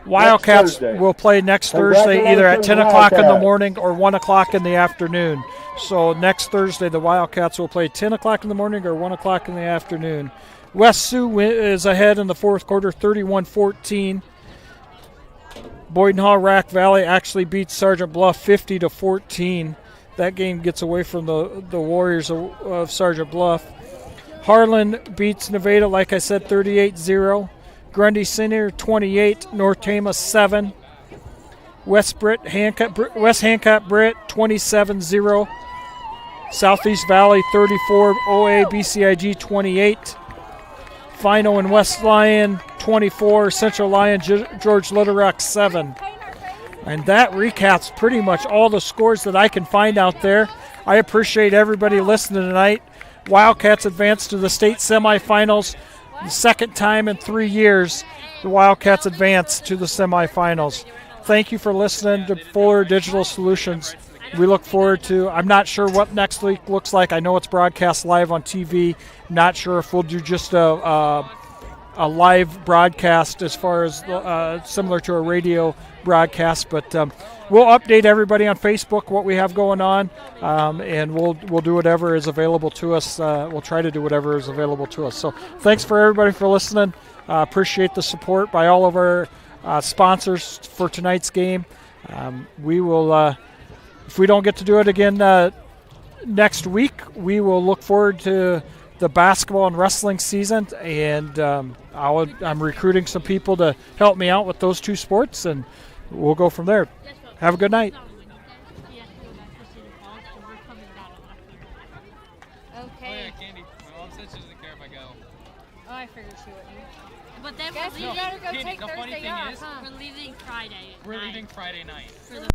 Wildcats will play next Thursday either at 10 o'clock in the morning or 1 o'clock in the afternoon. So next Thursday the Wildcats will play 10 o'clock in the morning or 1 o'clock in the afternoon. West Sioux is ahead in the fourth quarter, 31-14. Boyden Hall Rack Valley actually beats Sergeant Bluff 50-14. That game gets away from the Warriors of Sergeant Bluff. Harlan beats Nevada, like I said, 38-0. Grundy Center 28, North Tama 7. West Hancock Britt 27-0. Southeast Valley 34, OA BCIG 28. Fino and West Lyon 24, Central Lyon George Little Rock 7. And that recaps pretty much all the scores that I can find out there. I appreciate everybody listening tonight. Wildcats advance to the state semifinals. The second time in 3 years, the Wildcats advance to the semifinals. Thank you for listening to Fuller Digital Solutions. We look forward to, I'm not sure what next week looks like. I know it's broadcast live on TV. Not sure if we'll do just a live broadcast as far as similar to a radio broadcast, but we'll update everybody on Facebook what we have going on, and we'll do whatever is available to us. We'll try to do whatever is available to us. So thanks for everybody for listening. Appreciate the support by all of our sponsors for tonight's game. We will, if we don't get to do it again next week, we will look forward to the basketball and wrestling season, and I'm recruiting some people to help me out with those two sports, and we'll go from there. Have a good night. Okay. Candy. My mom said she doesn't care if I go. Oh, I figured she wouldn't. But then Guess we better go Candy, take the funny Thursday thing off, is, huh? we're leaving Friday night. For the